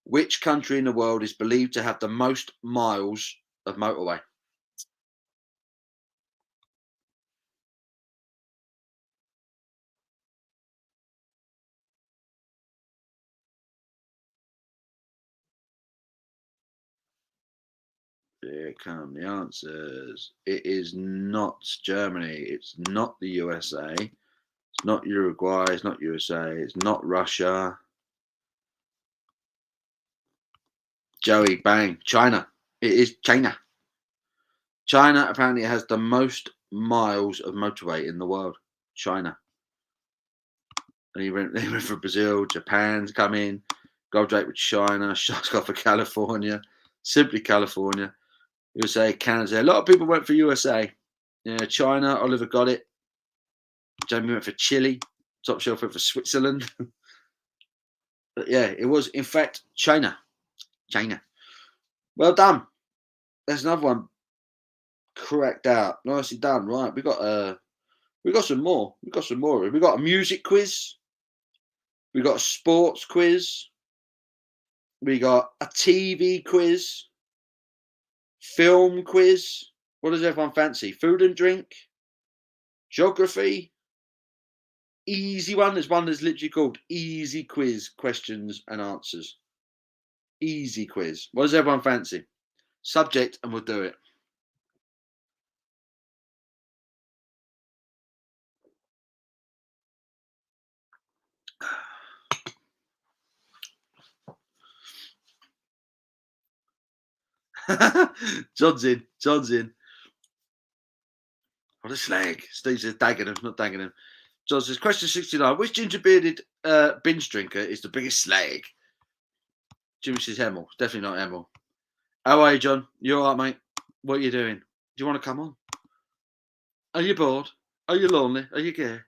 Which country in the world is believed to have the most miles of motorway? Here come the answers. It is not Germany. It's not the USA. It's not Uruguay. It's not USA. It's not Russia. Joey, bang. China. It is China. China apparently has the most miles of motorway in the world. China. And he went for Brazil, Japan's come in, gold rate with China, shots got for California, simply California. USA, Canada. A lot of people went for USA. Yeah, China, Oliver got it. Jamie went for Chile. Top shelf went for Switzerland. But yeah, it was in fact China. China. Well done. There's another one correct out. Nicely done. Right, we got some more. We got some more. We got a music quiz. We got a sports quiz. We got a TV quiz. Film quiz. What does everyone fancy? Food and drink. Geography. Easy one. There's one that's literally called Easy Quiz Questions and Answers. Easy quiz. What does everyone fancy? Subject, and we'll do it. John's in. John's in. What a slag. Steve says Dagenham, not Dagenham. John says, question 69. Which ginger bearded binge drinker is the biggest slag? Jimmy says Hemel. Definitely not Hemel. How are you, John? You all right, mate? What are you doing? Do you want to come on? Are you bored? Are you lonely? Are you gay?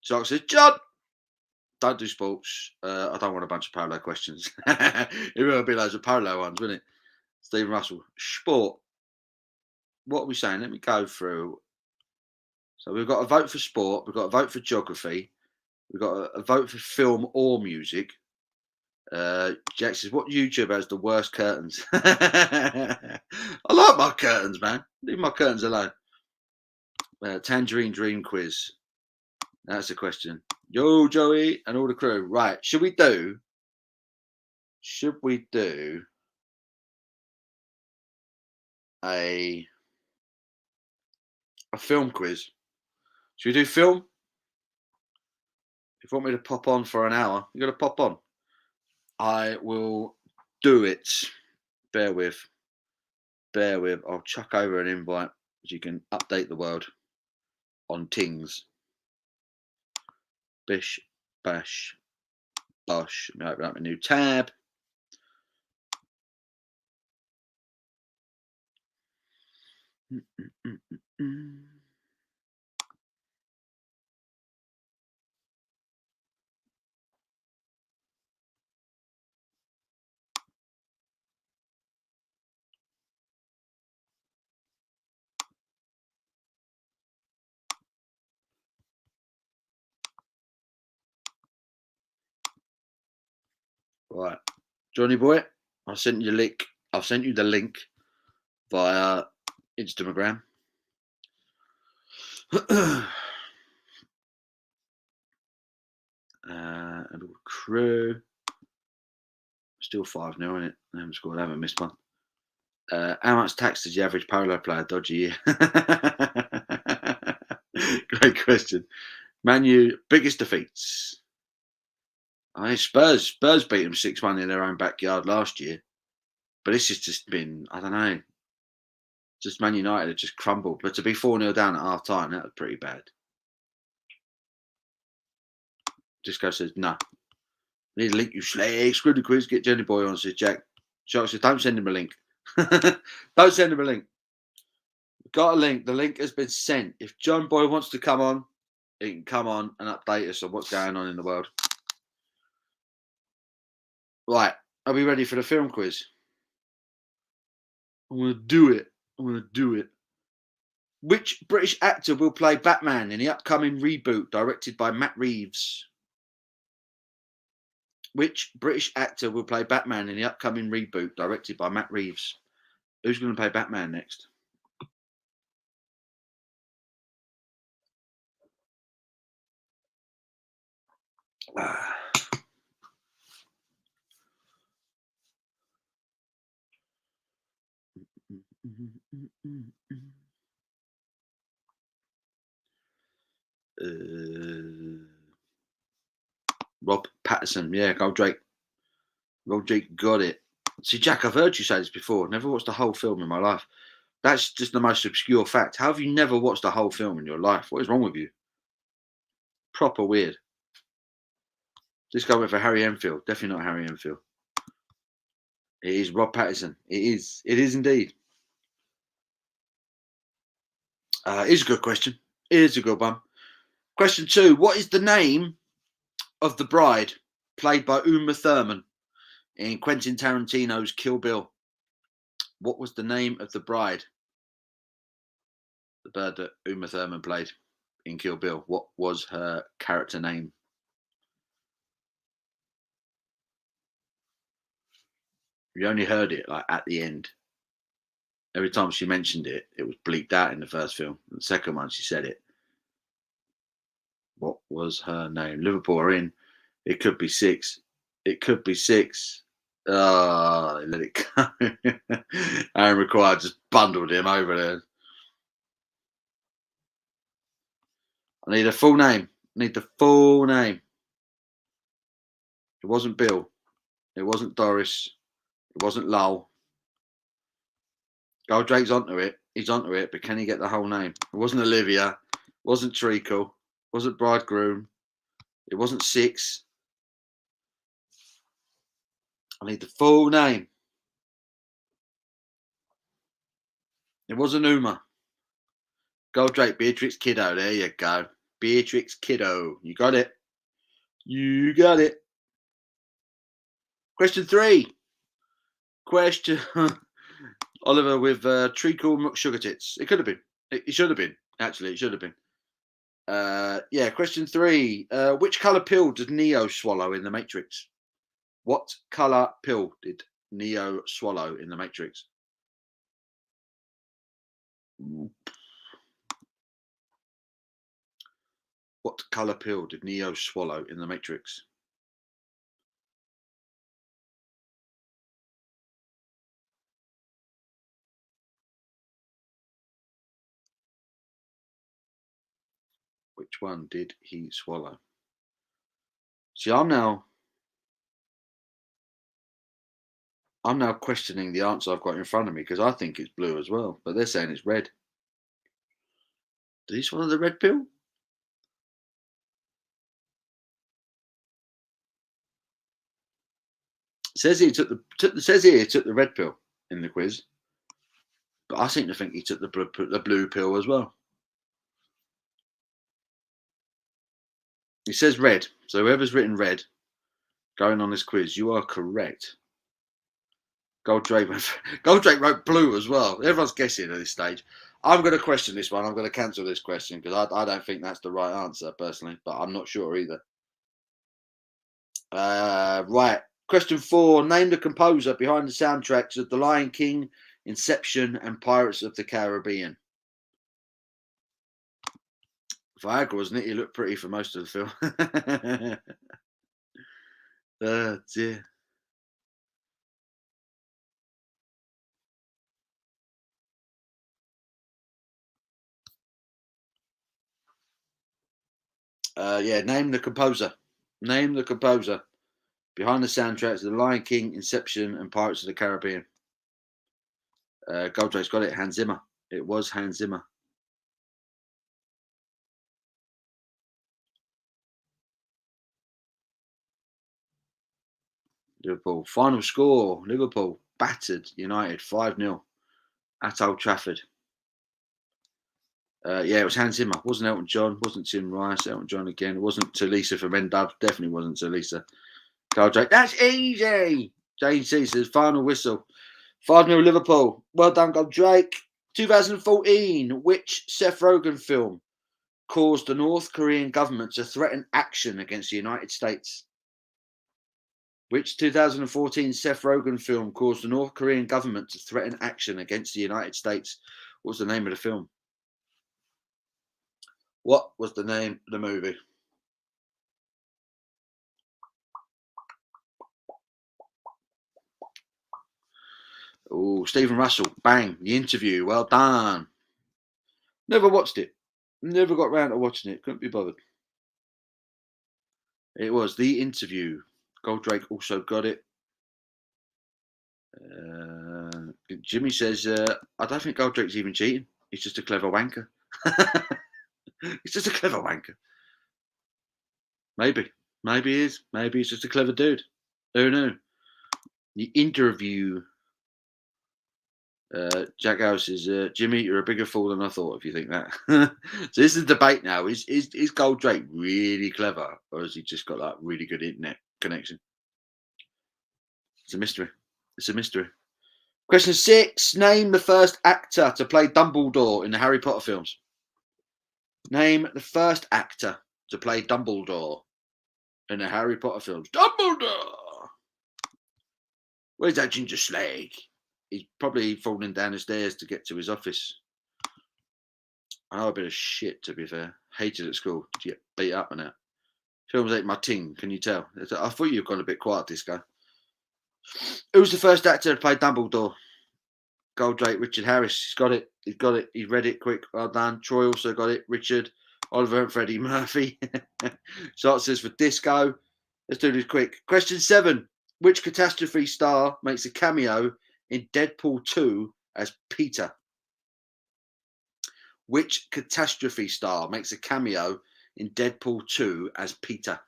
Shark says, John, don't do sports. I don't want a bunch of polo questions. It will be loads of polo ones, wouldn't it? Stephen Russell. Sport. What are we saying? Let me go through. So we've got a vote for sport. We've got a vote for geography. We've got a vote for film or music. Jack says, what YouTuber has the worst curtains? I like my curtains, man. Leave my curtains alone. Tangerine Dream Quiz. That's the question. Yo, Joey, and all the crew. Right. Should we do a film quiz? Should we do film? If you want me to pop on for an hour, you got to pop on. I will do it. Bear with. I'll chuck over an invite so you can update the world on things. Bish, bash, bosh. Let me open up a new tab. Right, Johnny boy, I sent you the link. I've sent you the link via Instagram. And crew. Still 5-0, isn't it? I haven't scored, I haven't missed one. How much tax does the average polo player dodge a year? Great question. Man U, biggest defeats. I mean, Spurs beat them 6-1 in their own backyard last year. But this has just been, I don't know, just Man United have just crumbled. But to be 4-0 down at half time, that was pretty bad. Disco says, no. Need a link, you slag. Screw the quiz, get Jenny Boy on, says Jack. Shark says, don't send him a link. Don't send him a link. We've got a link. The link has been sent. If John Boy wants to come on, he can come on and update us on what's going on in the world. Right, are we ready for the film quiz? I'm going to do it. I'm going to do it. Which British actor will play Batman in the upcoming reboot directed by Matt Reeves? Which British actor will play Batman in the upcoming reboot directed by Matt Reeves? Who's going to play Batman next? Rob Patterson. Yeah, go Drake. Rob Drake got it. See, Jack, I've heard you say this before. Never watched the whole film in my life. That's just the most obscure fact. How have you never watched the whole film in your life? What is wrong with you? Proper weird. This guy went for Harry Enfield. Definitely not Harry Enfield. It is Rob Patterson. It is. It is indeed. It is a good question. It is a good one. Question 2. What is the name of the bride played by Uma Thurman in Quentin Tarantino's Kill Bill? What was the name of the bride? The bird that Uma Thurman played in Kill Bill. What was her character name? You only heard it like at the end. Every time she mentioned it, it was bleeped out in the first film. The second one, she said it. What was her name? Liverpool are in. It could be 6. It could be 6. Oh, let it go. Aaron McQuire just bundled him over there. I need a full name. I need the full name. It wasn't Bill. It wasn't Doris. It wasn't Lowell. Goldrake's onto it. He's onto it, but can he get the whole name? It wasn't Olivia. It wasn't Treacle. It wasn't Bridegroom. It wasn't 6. I need the full name. It wasn't Uma. Goldrake, Beatrix Kiddo. There you go. Beatrix Kiddo. You got it. You got it. Question 3. Question Oliver with Treacle McSugar Tits. It could have been. It should have been. Actually, it should have been. Yeah, question 3. Which colour pill did Neo swallow in the Matrix? What colour pill did Neo swallow in the Matrix? What colour pill did Neo swallow in the Matrix? Which one did he swallow? See, I'm now questioning the answer I've got in front of me because I think it's blue as well, but they're saying it's red. Did he swallow the red pill? It says he took the red pill in the quiz, but I seem to think he took the blue pill as well. It says red, so whoever's written red going on this quiz, you are correct. Goldrake wrote blue as well. Everyone's guessing at this stage. I'm going to question this one. I'm going to cancel this question because I don't think that's the right answer personally, but I'm not sure either. Right. Question 4. Name the composer behind the soundtracks of The Lion King, Inception, and Pirates of the Caribbean. Viagra, wasn't it? He looked pretty for most of the film. Oh, dear. Yeah, name the composer. Name the composer behind the soundtracks of The Lion King, Inception, and Pirates of the Caribbean. Goldrake's got it. Hans Zimmer. It was Hans Zimmer. Liverpool. Final score. Liverpool battered United 5-0 at Old Trafford. Yeah, it was Hans Zimmer. It wasn't Elton John. Wasn't Tim Rice. Elton John again. It wasn't Talisa from Endub. Definitely wasn't Talisa. Carl Drake. That's easy. Jane C says final whistle. 5-0 Liverpool. Well done, Gold Drake. 2014. Which Seth Rogen film caused the North Korean government to threaten action against the United States? Which 2014 Seth Rogen film caused the North Korean government to threaten action against the United States? What was the name of the film? What was the name of the movie? Oh, Stephen Russell. Bang. The Interview. Well done. Never watched it. Never got round to watching it. Couldn't be bothered. It was The Interview. Goldrake also got it. Jimmy says, I don't think Goldrake's even cheating. He's just a clever wanker. He's just a clever wanker. Maybe. Maybe he is. Maybe he's just a clever dude. Who knew? The Interview. Jack House says, Jimmy, you're a bigger fool than I thought, if you think that. So this is the debate now. Is Goldrake really clever, or has he just got that really good internet connection? It's a mystery. It's a mystery. Question 6. Name the first actor to play Dumbledore in the Harry Potter films. Name the first actor to play Dumbledore in the Harry Potter films. Dumbledore! Where's that ginger slag? He's probably falling down the stairs to get to his office. I know a bit of shit, to be fair. Hated at school to get beat up and that. Films ain't my ting, can you tell? I thought you'd gone a bit quiet, this guy. Who's the first actor to play Dumbledore? Goldrake, Richard Harris. He's got it. He's got it. He read it quick. Well done. Troy also got it. Richard, Oliver and Freddie Murphy. Shot says for Disco. Let's do this quick. Question 7. Which catastrophe star makes a cameo in Deadpool 2 as Peter? Which catastrophe star makes a cameo in Deadpool 2 as Peter?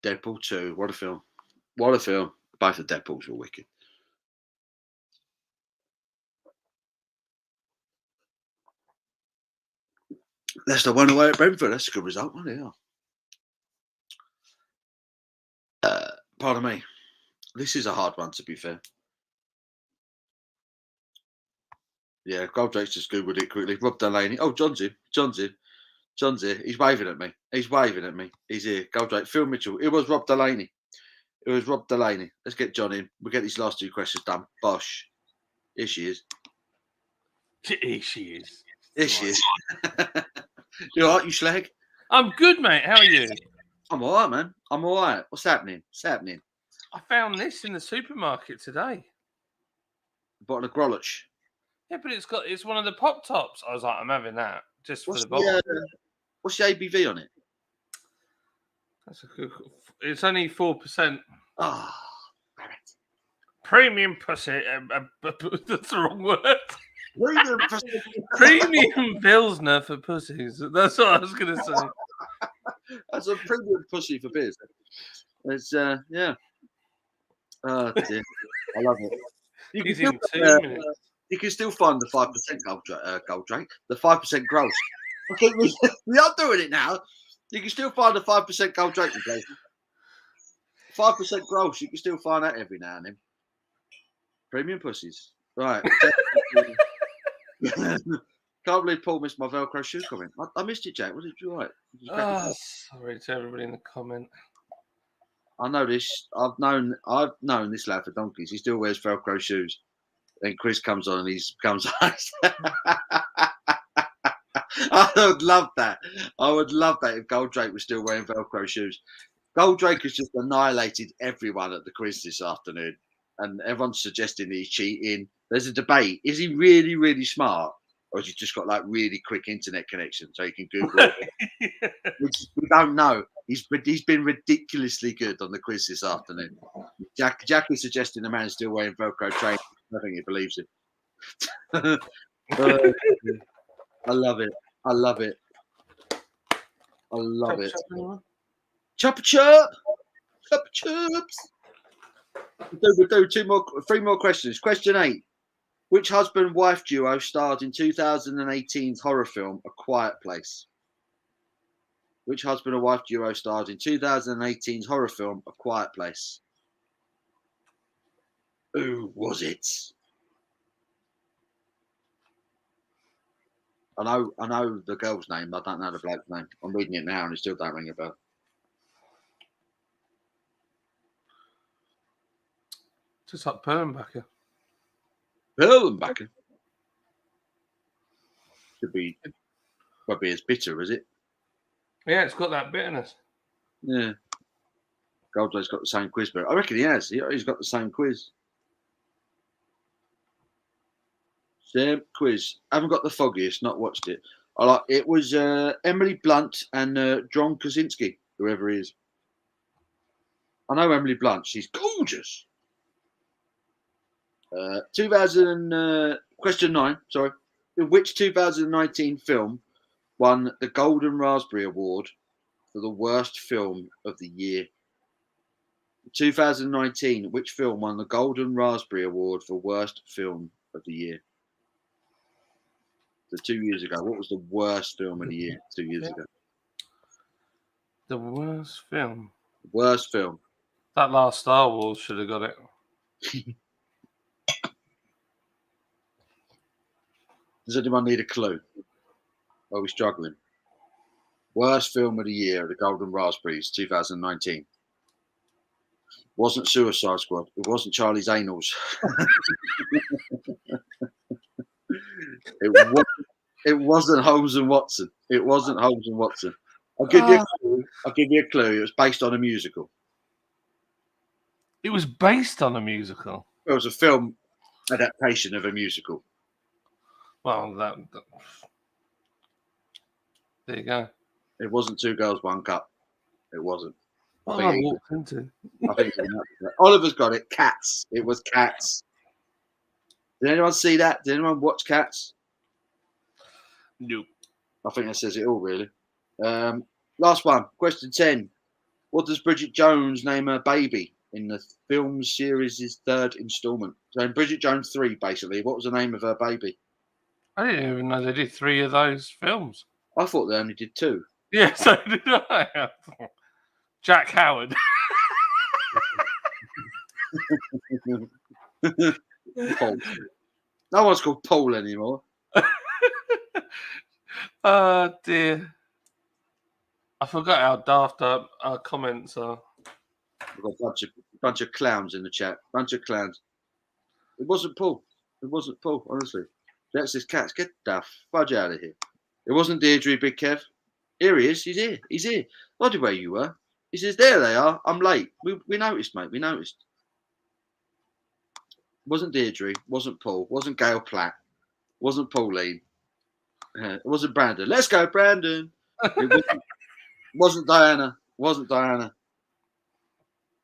Deadpool 2. What a film. What a film. Both the Deadpools were wicked. Leicester won away at Brentford. That's a good result, wasn't it? Pardon me. This is a hard one, to be fair. Yeah, Goldrake's just Googled it quickly. Rob Delaney. Oh, John's here. John's here. John's here. He's waving at me. He's waving at me. He's here. Goldrake. Phil Mitchell. It was Rob Delaney. It was Rob Delaney. Let's get John in. We'll get these last 2 questions done. Bosh. Here she is. Here she is. Here she is. You all right, you slag? I'm good, mate. How are you? I'm all right, man. I'm all right. What's happening? What's happening? I found this in the supermarket today. Bottle of Grolsch. Yeah, but it's one of the pop tops. I was like, I'm having that just for What's the bottle. What's the ABV on it? That's a good. It's only 4%. Ah, damn it. Premium pussy. That's the wrong word. Premium pussy. Premium Pilsner for pussies. That's what I was going to say. That's a premium pussy for beers. It's yeah. Oh dear, I love it. He's in 2 minutes. You can still find the 5% Goldrake, the 5% gross. I think we are doing it now. You can still find the 5% Goldrake. 5% gross. You can still find that every now and then. Premium pussies, right? Can't believe Paul missed my Velcro shoe comment. I missed it, Jack. Was it right? Oh, sorry to everybody in the comment. I know this. I've known this lad for donkeys. He still wears Velcro shoes. Then Chris comes on and he becomes I would love that. I would love that if Goldrake was still wearing Velcro shoes. Goldrake has just annihilated everyone at the quiz this afternoon. And everyone's suggesting that he's cheating. There's a debate. Is he really, really smart? Or has he just got like really quick internet connection so he can Google it? We don't know. He's been ridiculously good on the quiz this afternoon. Jack is suggesting the man's still wearing Velcro trainers. I think he believes it. I love it. I love it. I love it. anyone? Chopper chop. Chopper chops. We'll do 3 more questions. Question 8. Which husband-wife duo starred in 2018's horror film A Quiet Place? Which husband and wife duo starred in 2018's horror film A Quiet Place? Who was it? I know the girl's name. I don't know the bloke's name. I'm reading it now and it still don't ring a bell. Just like Perlenbacher. Perlenbacher. Should be as bitter, is it? Yeah, it's got that bitterness. Yeah. Goldblum's got the same quiz, but I reckon he has. He's got the same quiz. Same quiz. Haven't got the foggiest. Not watched it. It was Emily Blunt and John Krasinski, whoever he is. I know Emily Blunt. She's gorgeous. Question 9. Sorry. Which 2019 film won the Golden Raspberry Award for the worst film of the year? 2019, which film won the Golden Raspberry Award for worst film of the year? So 2 years ago, what was the worst film of the year 2 years ago? The worst film. Worst film. That last Star Wars should have got it. Does anyone need a clue? Are we struggling? Worst film of the year, The Golden Raspberries, 2019. Wasn't Suicide Squad. It wasn't Charlie's Anals. It wasn't Holmes and Watson. It wasn't Holmes and Watson. I'll give you a clue. It was based on a musical. It was based on a musical. It was a film adaptation of a musical. Well, there you go. It wasn't Two Girls, One Cup. It wasn't. What have I walked into? I think Oliver's got it. Cats. It was Cats. Did anyone see that? Did anyone watch Cats? Nope. I think that says it all, really. Last one. Question 10. What does Bridget Jones name her baby in the film series' 3rd instalment? So in Bridget Jones 3, basically, what was the name of her baby? I didn't even know they did 3 of those films. I thought they only did 2. Yeah, so did I. Jack Howard. Paul. No one's called Paul anymore. Oh, dear. I forgot how daft our comments are. We've got a bunch of clowns in the chat. Bunch of clowns. It wasn't Paul. It wasn't Paul, honestly. That's his cats. Get the fudge out of here. It wasn't Deirdre, Big Kev. Here he is. He's here. He's here. Bloody where you were. He says, there they are. I'm late. We noticed, mate. We noticed. It wasn't Deirdre. Wasn't Paul. Wasn't Gail Platt. Wasn't Pauline. It wasn't Brandon. Let's go, Brandon. It wasn't Diana. Wasn't Diana.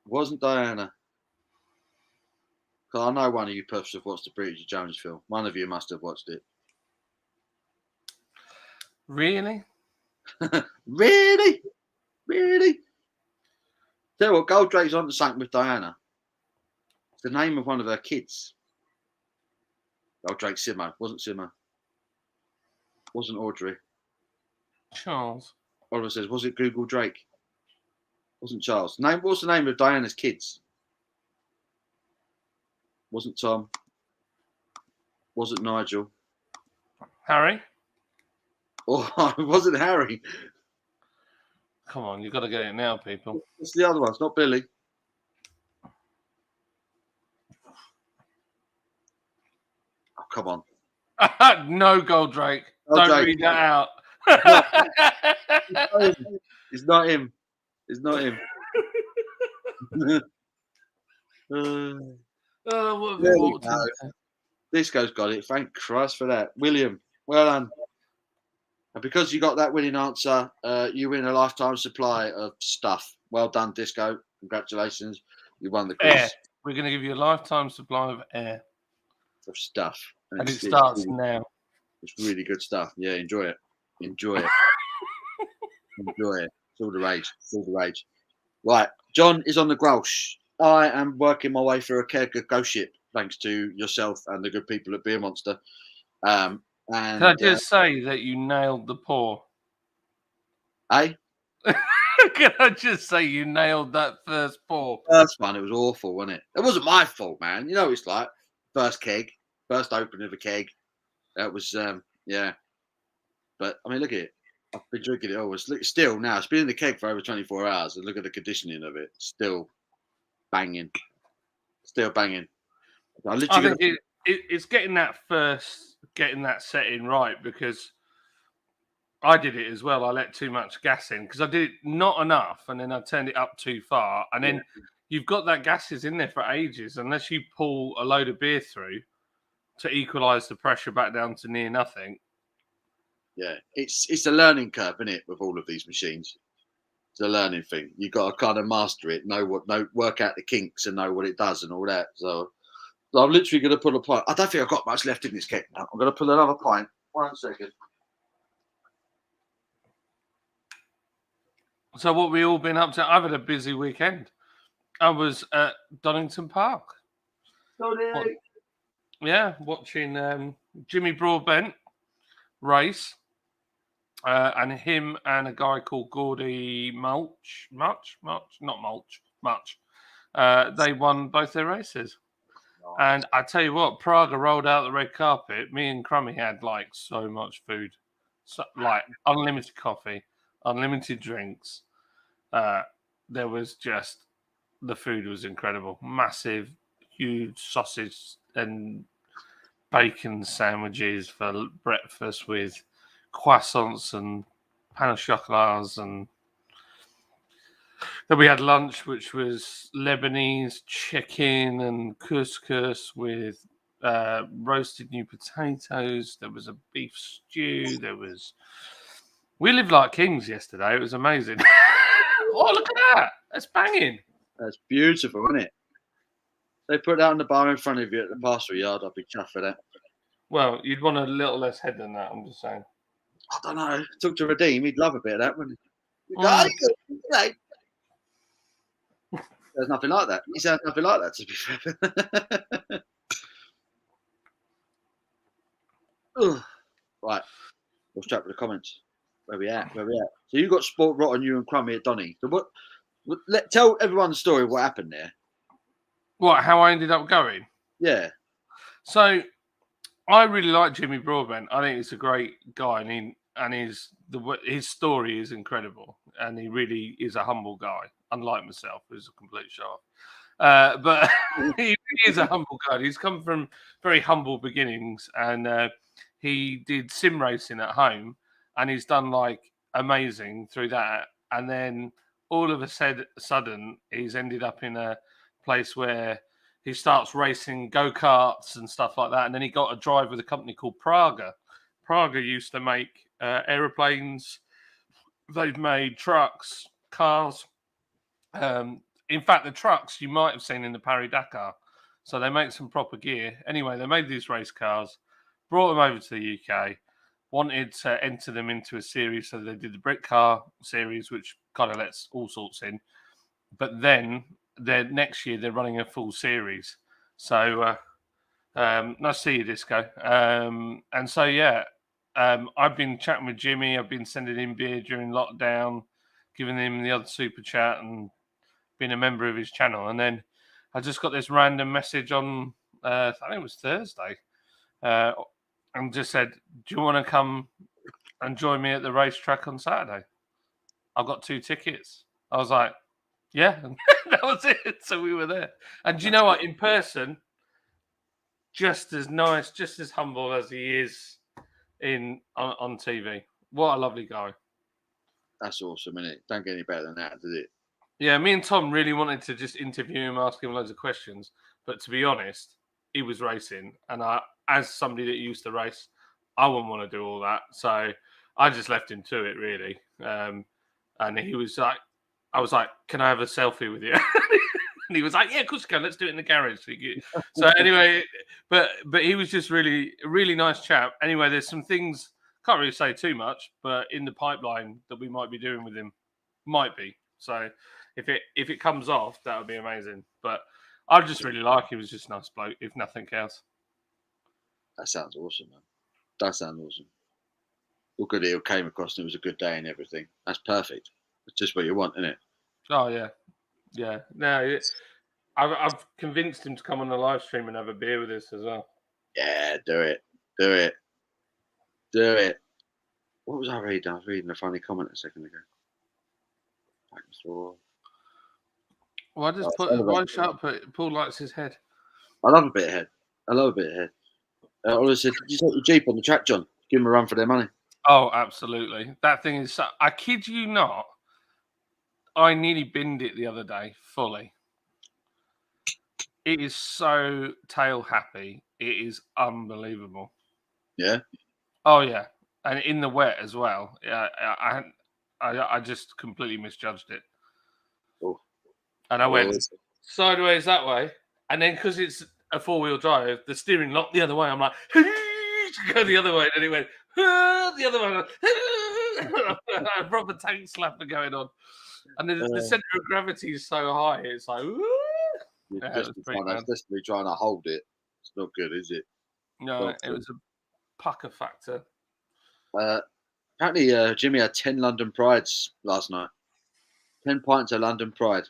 Wasn't Diana. Because I know one of you puffs have watched the Bridget Jones film. One of you must have watched it. Really? Really? Really? Tell you what, Goldrake's on the sink with Diana. It's the name of one of her kids. Goldrake Simo. Wasn't Simo. Wasn't Audrey. Charles. Oliver says, was it Google Drake? Wasn't Charles. What's the name of Diana's kids? Wasn't Tom. Wasn't Nigel. Harry? Oh, it wasn't Harry. Come on, you've got to get it now, people. What's the other one? It's not Billy. Oh, come on. No, Goldrake. Goldrake. Don't read that out. It's not him. It's not him. What have you walked into? Disco's got it. Thank Christ for that. William, well done. And because you got that winning answer, you win a lifetime supply of stuff. Well done, Disco. Congratulations. You won the quiz. Air. We're going to give you a lifetime supply of air. Of stuff. And it starts really, now. It's really good stuff. Yeah, enjoy it. Enjoy it. Enjoy it. It's all the rage. It's all the rage. Right, John is on the Grolsch. I am working my way through a keg of Ghost Ship, thanks to yourself and the good people at Beer Monster. And Can I just say that you nailed the pour? eh? Can I just say you nailed that first pour? First one, it was awful, wasn't it? It wasn't my fault, man. You know, it's like first opening of a keg. That was, yeah. But I mean, look at it. I've been drinking it always. Still now, it's been in the keg for over 24 hours, and look at the conditioning of it. Still banging. Still banging. I I literally think it's getting that setting right, because I did it as well. I let too much gas in because I did it not enough, and then I turned it up too far, and then you've got that gases in there for ages unless you pull a load of beer through to equalise the pressure back down to near nothing. Yeah, it's a learning curve, isn't it, with all of these machines? It's a learning thing. You got to kind of master it, work out the kinks and know what it does and all that. So I'm literally going to pull a pint. I don't think I've got much left in this keg now. I'm going to pull another pint. 1 second. So what we all been up to? I've had a busy weekend. I was at Donington Park. Watching Jimmy Broadbent race. And him and a guy called Gordy Much. They won both their races. And I tell you what, Praga rolled out the red carpet. Me and Crummy had like so much food, like unlimited coffee, unlimited drinks. There was just, the food was incredible. Massive, huge sausage and bacon sandwiches for breakfast with croissants and pain au chocolats, and then we had lunch, which was Lebanese chicken and couscous with roasted new potatoes. There was a beef stew. We lived like kings yesterday. It was amazing. Oh, look at that! That's banging. That's beautiful, isn't it? They put that on the bar in front of you at the pasture yard. I'd be chuffed for that. Well, you'd want a little less head than that, I'm just saying. I don't know. Talk to Redeem. He'd love a bit of that, wouldn't he? There's nothing like that. He sounds nothing like that, to be fair. Right. We'll start with the comments. Where we at? So you got Sport Rotten, you and Crummy at Donny. So tell everyone the story of what happened there. What? How I ended up going? Yeah. So I really like Jimmy Broadbent. I think he's a great guy, and his story is incredible, and he really is a humble guy, unlike myself, who's a complete show-off. But he is a humble guy. He's come from very humble beginnings, and he did sim racing at home, and he's done like amazing through that. And then all of a sudden, he's ended up in a place where he starts racing go-karts and stuff like that. And then he got a drive with a company called Praga. Praga used to make aeroplanes. They've made trucks, cars. In fact, the trucks you might have seen in the Paris-Dakar. So they make some proper gear. Anyway, they made these race cars, brought them over to the UK, wanted to enter them into a series. So they did the Brick Car series, which kind of lets all sorts in. But then next year they're running a full series. So nice to see you, Disco. And so I've been chatting with Jimmy. I've been sending him beer during lockdown, giving him the other super chat, and being a member of his channel. And then I just got this random message on I think it was Thursday, and just said, "Do you want to come and join me at the racetrack on Saturday? I've got 2 tickets." I was like, yeah, that was it. So we were there. And do you know what? In person, just as nice, just as humble as he is on TV. What a lovely guy. That's awesome, isn't it? Don't get any better than that, does it? Yeah, me and Tom really wanted to just interview him, ask him loads of questions. But to be honest, he was racing. And as somebody that used to race, I wouldn't want to do all that. So I just left him to it, really. And he was like, I was like, "Can I have a selfie with you?" And he was like, "Yeah, of course you can. Let's do it in the garage." So anyway, but he was just really, really nice chap. Anyway, there's some things Can't really say too much, but in the pipeline that we might be doing with him, might be. So if it comes off, that would be amazing. But I just really like him. He was just a nice bloke, if nothing else. That sounds awesome, man. That sounds awesome. Look at it. It came across and it was a good day and everything. That's perfect. It's just what you want, isn't it? Oh yeah, yeah. No, I've convinced him to come on the live stream and have a beer with us as well. Yeah, do it. Do it. Do it. What was I reading? I was reading a funny comment a second ago. Why does why shut up? Paul likes his head. I love a bit of head. I love a bit of head. Oliver said, "Did you take your Jeep on the track, John? Give them a run for their money." Oh, absolutely. That thing is. I kid you not. I nearly binned it the other day fully. It is so tail happy. It is unbelievable. Yeah. Oh yeah, and in the wet as well. Yeah, I just completely misjudged it. Oh. And I went sideways that way, and then because it's a 4-wheel drive, the steering locked the other way. I'm like, go the other way, and then it went the other way. A proper tank slapper going on, and the center of gravity is so high. It's like, You're yeah, desperately trying to hold it. It's not good, is it? No, it was a pucker factor. Apparently, Jimmy had 10 London Prides last night. 10 pints of London Pride.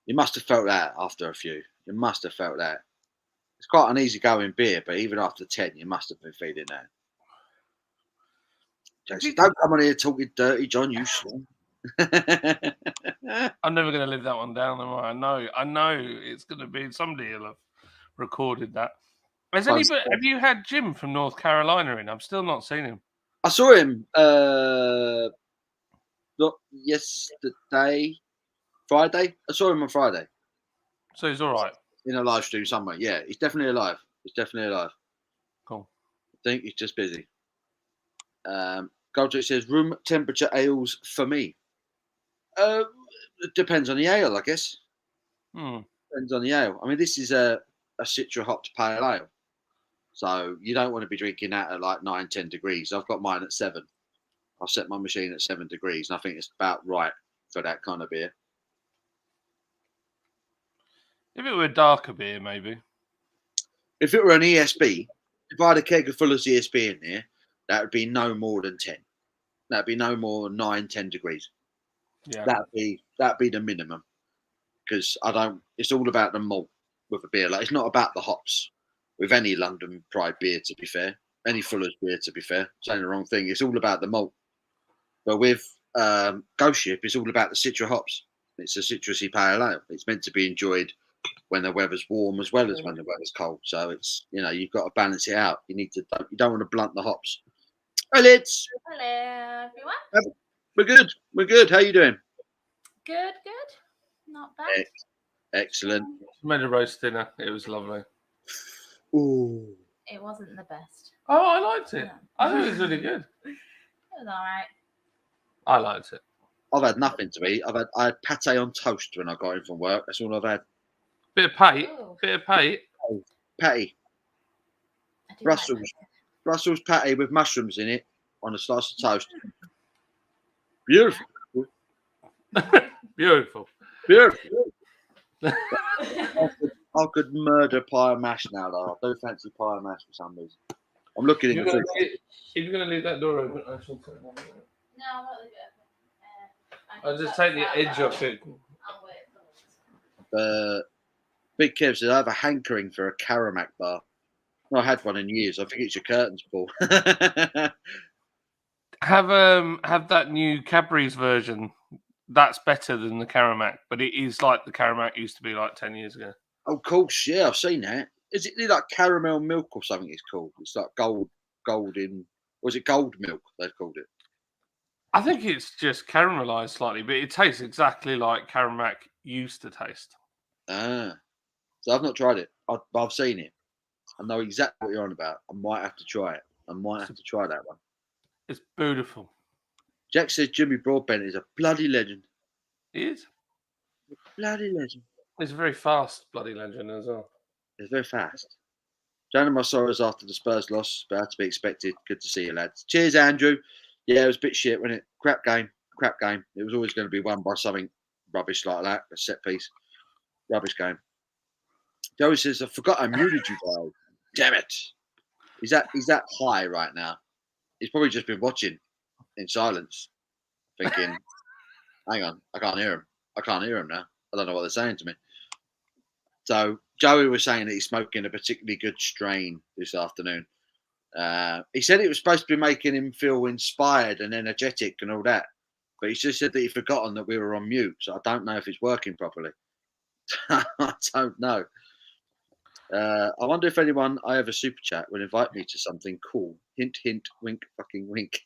You must have felt that after a few. You must have felt that. It's quite an easy-going beer, but even after 10, you must have been feeling that. Jackson, don't come on here talking dirty, John, you slum. I'm never going to live that one down, am I? I know it's going to be, somebody will have recorded that. Have you had Jim from North Carolina in? I've still not seen him. I saw him not yesterday, Friday. I saw him on Friday. So he's all right. In a live stream somewhere. Yeah, he's definitely alive. Cool. I think he's just busy. Goldrick says room temperature ales for me. It depends on the ale, I guess. Depends on the ale. I mean, this is a citra hopped pale ale, so you don't want to be drinking that at like 9-10 degrees. I've got mine at 7. I've set my machine at 7 degrees, and I think it's about right for that kind of beer. If it were a darker beer, maybe. If it were an ESB, if I had a keg full of ESB in there, that would be no more than 10. That'd be no more than 9-10 degrees. Yeah. That'd be the minimum. Because it's all about the malt with a beer. Like, it's not about the hops with any London Pride beer, to be fair. Any Fuller's beer, to be fair. Saying the wrong thing. It's all about the malt. But with Ghost Ship, it's all about the citra hops. It's a citrusy pale ale. It's meant to be enjoyed when the weather's warm as well as when the weather's cold. So it's, you've got to balance it out. You don't want to blunt the hops. Hey, Lids. Hello, everyone. We're good. How you doing? Good. Not bad. Excellent. Made a roast dinner. It was lovely. Ooh. It wasn't the best. Oh, I liked it. I thought it was really good. It was all right. I liked it. I've had nothing to eat. I had pate on toast when I got in from work. That's all I've had. Bit of pate. Ooh. Patty. I do Brussels patty with mushrooms in it on a slice of toast. Beautiful. Beautiful. I could murder pie and mash now, though. I do fancy pie and mash for some reason. I'm looking at the If you're going to leave that door open, I shall turn it on. No, I'm not leaving it open. I'll just take the edge off it. I'll wait. Big Kev said, I have a hankering for a Caramac bar. Well, I had one in years. I think it's your curtains, Paul. Have that new Cadbury's version. That's better than the Caramac, but it is like the Caramac used to be like 10 years ago. Oh, of course, yeah, I've seen that. Is it like caramel milk or something it's called? It's like golden, or is it gold milk they've called it? I think it's just caramelized slightly, but it tastes exactly like Caramac used to taste. Ah, so I've not tried it. I've seen it. I know exactly what you're on about. I might have to try it. I might have to try that one. It's beautiful. Jack says Jimmy Broadbent is a bloody legend. He is. Bloody legend. He's a very fast bloody legend as well. It's very fast. Down in my sorrows after the Spurs loss, but had to be expected. Good to see you, lads. Cheers, Andrew. Yeah, it was a bit shit, wasn't it? Crap game. It was always going to be won by something rubbish like that, a set piece. Rubbish game. Joey says, I forgot I muted you, guys. Damn it. He's that high right now. He's probably just been watching in silence, thinking, hang on, I can't hear him now. I don't know what they're saying to me. So Joey was saying that he's smoking a particularly good strain this afternoon. He said it was supposed to be making him feel inspired and energetic and all that. But he just said that he'd forgotten that we were on mute. So I don't know if it's working properly. I don't know. I wonder if anyone I have a super chat will invite me to something cool. Hint, hint, wink, fucking wink.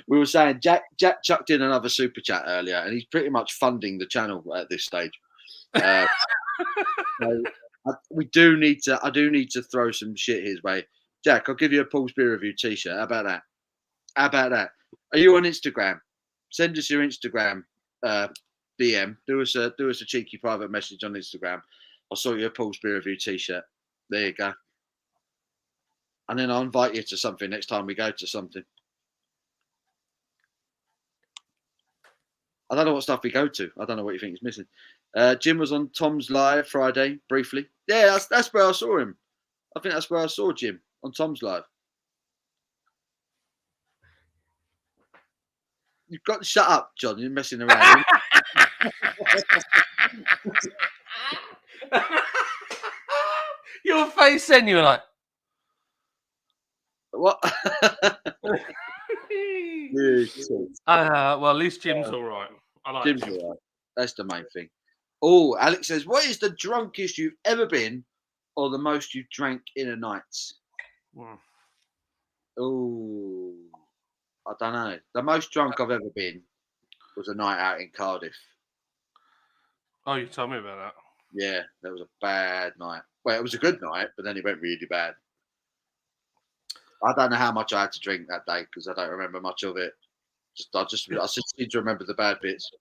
We were saying Jack chucked in another super chat earlier, and he's pretty much funding the channel at this stage. So I do need to throw some shit his way. Jack, I'll give you a Paul's Beer Review t-shirt. How about that? Are you on Instagram? Send us your Instagram DM. Do us a cheeky private message on Instagram. I'll sort you a Paul's Beer Review t-shirt. There you go. And then I'll invite you to something next time we go to something. I don't know what stuff we go to. I don't know what you think is missing. Jim was on Tom's Live Friday, briefly. Yeah, that's where I saw him. I think that's where I saw Jim, on Tom's Live. You've got to shut up, John. You're messing around. Your face then, you were like, What? well, at least Jim's all right. I like Jim's Jim. all right. That's the main thing. Oh, Alex says, what is the drunkest you've ever been or the most you drank in a night? Oh, I don't know. The most drunk I've ever been was a night out in Cardiff. Oh, you told me about that. Yeah, that was a bad night. Well, it was a good night, but then it went really bad. I don't know how much I had to drink that day because I don't remember much of it. I just seem to remember the bad bits.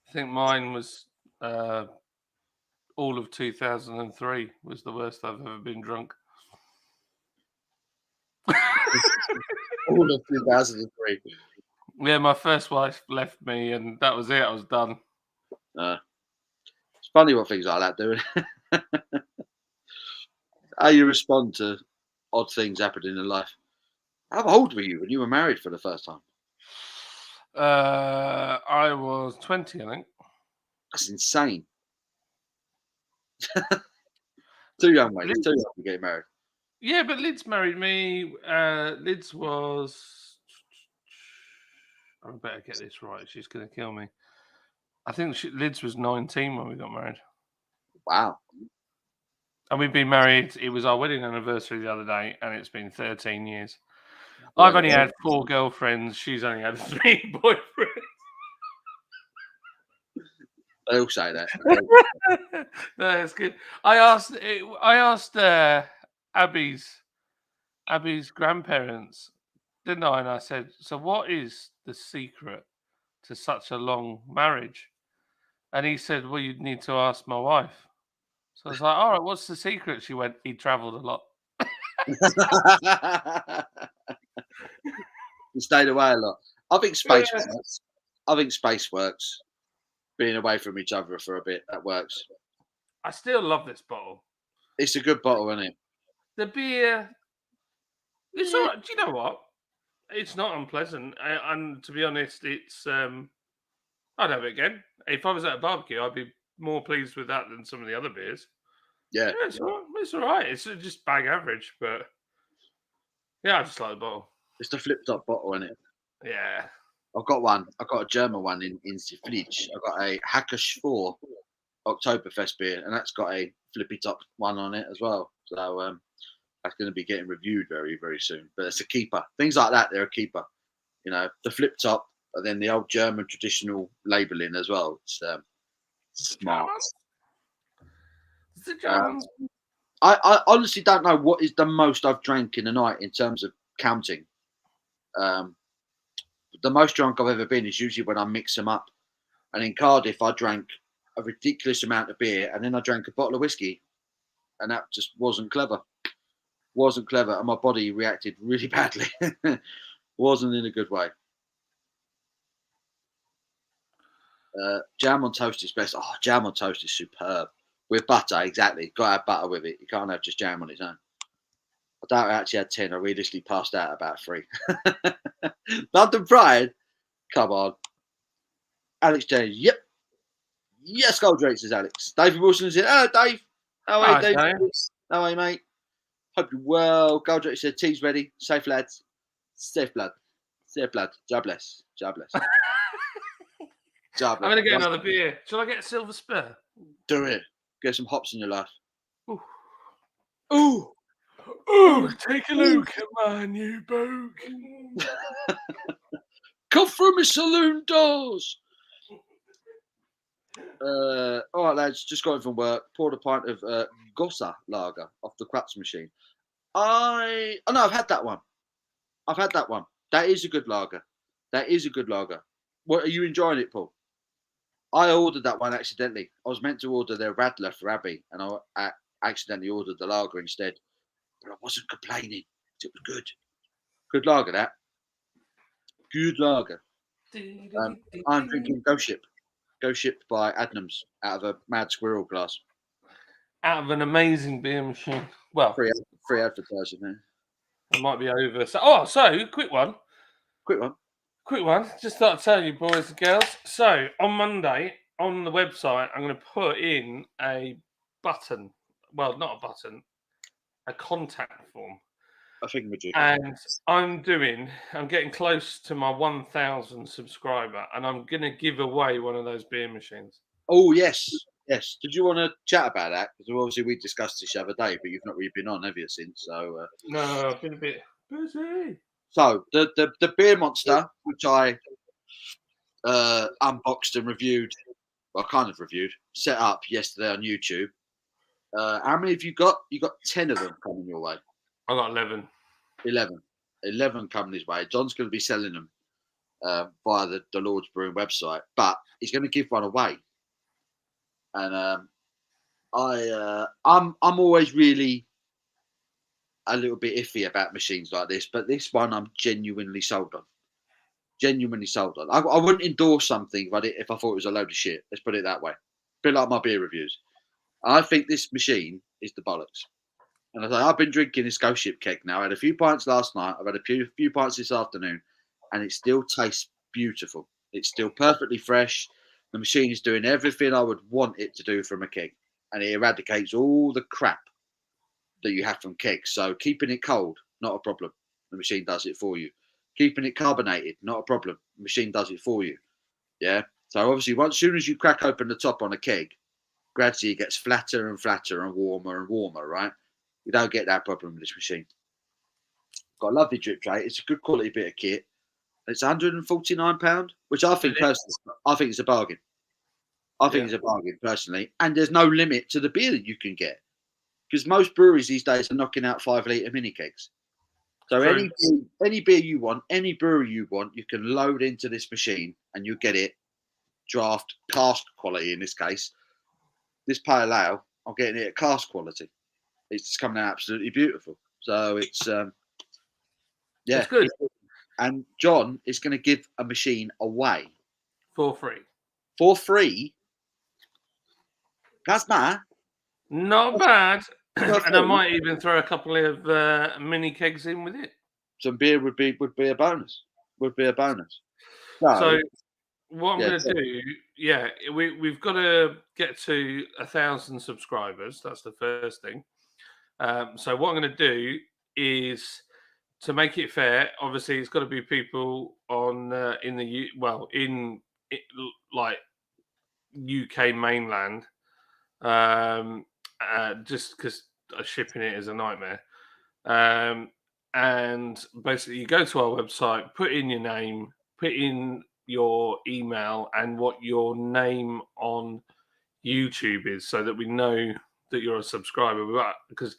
I think mine was all of 2003 was the worst I've ever been drunk. All of 2003. Yeah, my first wife left me, and that was it. I was done. It's funny what things like that do. How you respond to odd things happening in life. How old were you when you were married for the first time? I was 20, I think. That's insane. Too young, mate. Too young to get married. Yeah, but Lids married me. Lids was... I better get this right. She's going to kill me. I think Lids was 19 when we got married. Wow. And we've been married. It was our wedding anniversary the other day, and it's been 13 years. Yeah, I've only had 4 girlfriends. She's only had 3 boyfriends. They all say that. No, that's good. I asked Abby's grandparents, didn't I? And I said, so what is the secret to such a long marriage? And he said, well, you'd need to ask my wife. So I was like, all right, what's the secret? She went, he travelled a lot. You stayed away a lot. I think space works. I think space works. Being away from each other for a bit, that works. I still love this bottle. It's a good bottle, isn't it? The beer, it's all right. Do you know what? It's not unpleasant. And to be honest, it's I'd have it again. If I was at a barbecue, I'd be more pleased with that than some of the other beers. Yeah. It's all right. It's just bang average, but yeah, I just like the bottle. It's the flip top bottle, isn't it? Yeah. I've got one. I've got a German one in the fridge. I've got a Hackers 4 Oktoberfest beer, and that's got a flippy top one on it as well. So that's going to be getting reviewed very, very soon. But it's a keeper. Things like that, they're a keeper. You know, the flip top, and then the old German traditional labelling as well. It's smart. It's the Germans. I honestly don't know what is the most I've drank in a night in terms of counting. The most drunk I've ever been is usually when I mix them up. And in Cardiff, I drank a ridiculous amount of beer, and then I drank a bottle of whiskey. and that just wasn't clever. Wasn't clever, and my body reacted really badly. Wasn't in a good way. Jam on toast is best. Oh, jam on toast is superb. With butter, exactly. Got to have butter with it. You can't have just jam on its own. I doubt I actually had 10. I realistically passed out about 3. London Pride? Come on. Alex James, yep. Yes, gold drink, says Alex. David Wilson said, hello, Dave. How are you, Dave? How are you, mate? Hope you're well. Gold drink said, tea's ready. Safe, lads. Safe blood. Safe blood. God bless. God bless. I'm going to get another beer. Shall I get a silver spur? Do it. Get some hops in your life. Ooh. Ooh. Ooh, take a look at my new book. Come through my saloon doors. All right, lads. Just got in from work. Poured a pint of Gossa lager off the Quats machine. Oh no, I've had that one. That is a good lager. What, are you enjoying it, Paul? I ordered that one accidentally. I was meant to order their Radler for Abby, and I accidentally ordered the lager instead. But I wasn't complaining. It was good. Good lager, that. Good lager. I'm drinking Ghost Ship. Ghost Ship by Adnams out of a Mad Squirrel glass. Out of an amazing beer machine. Well, free advertising there. It might be over. So, quick one. Just thought I'd tell you, boys and girls. So, on Monday, on the website, I'm going to put in a button. Well, not a button. A contact form. I think we do. And I'm getting close to my 1,000 subscriber, and I'm going to give away one of those beer machines. Oh, yes. Did you want to chat about that? Because obviously we discussed this the other day, but you've not really been on, have you, since? So no, I've been a bit busy. So the beer monster, which I unboxed and reviewed, well, kind of reviewed, set up yesterday on YouTube. How many have you got? You got 10 of them coming your way. I got 11. 11 coming his way. John's going to be selling them via the Lord's Brewing website, but he's going to give one away. And I'm always really a little bit iffy about machines like this, but this one I'm genuinely sold on. I wouldn't endorse something if I thought it was a load of shit. Let's put it that way. A bit like my beer reviews. I think this machine is the bollocks. And I've been drinking this Ghost Ship keg now. I had a few pints last night. I've had a few pints this afternoon, and it still tastes beautiful. It's still perfectly fresh. The machine is doing everything I would want it to do from a keg, and it eradicates all the crap that you have from kegs. So keeping it cold, not a problem. The machine does it for you. Keeping it carbonated, not a problem. The machine does it for you. Yeah. So obviously, as soon as you crack open the top on a keg, gradually it gets flatter and flatter and warmer, right? You don't get that problem with this machine. Got a lovely drip tray. It's a good quality bit of kit. It's £149, which I think personally, I think it's a bargain. It's a bargain personally, and there's no limit to the beer that you can get, because most breweries these days are knocking out 5 litre mini kegs. So any beer you want, any brewery you want, you can load into this machine and you get it draft cask quality. In this case, this pale ale, I'm getting it at cask quality. It's coming out absolutely beautiful. So it's it's good. And John is going to give a machine away for free. For free? That's not bad. And I might even throw a couple of mini kegs in with it. Some beer would be a bonus. So what I'm going to do, we've got to get to 1,000 subscribers. That's the first thing. So what I'm going to do is, to make it fair, obviously it's got to be people on in UK mainland, just because shipping it is a nightmare. And basically, you go to our website, put in your name, put in your email, and what your name on YouTube is, so that we know that you're a subscriber. Because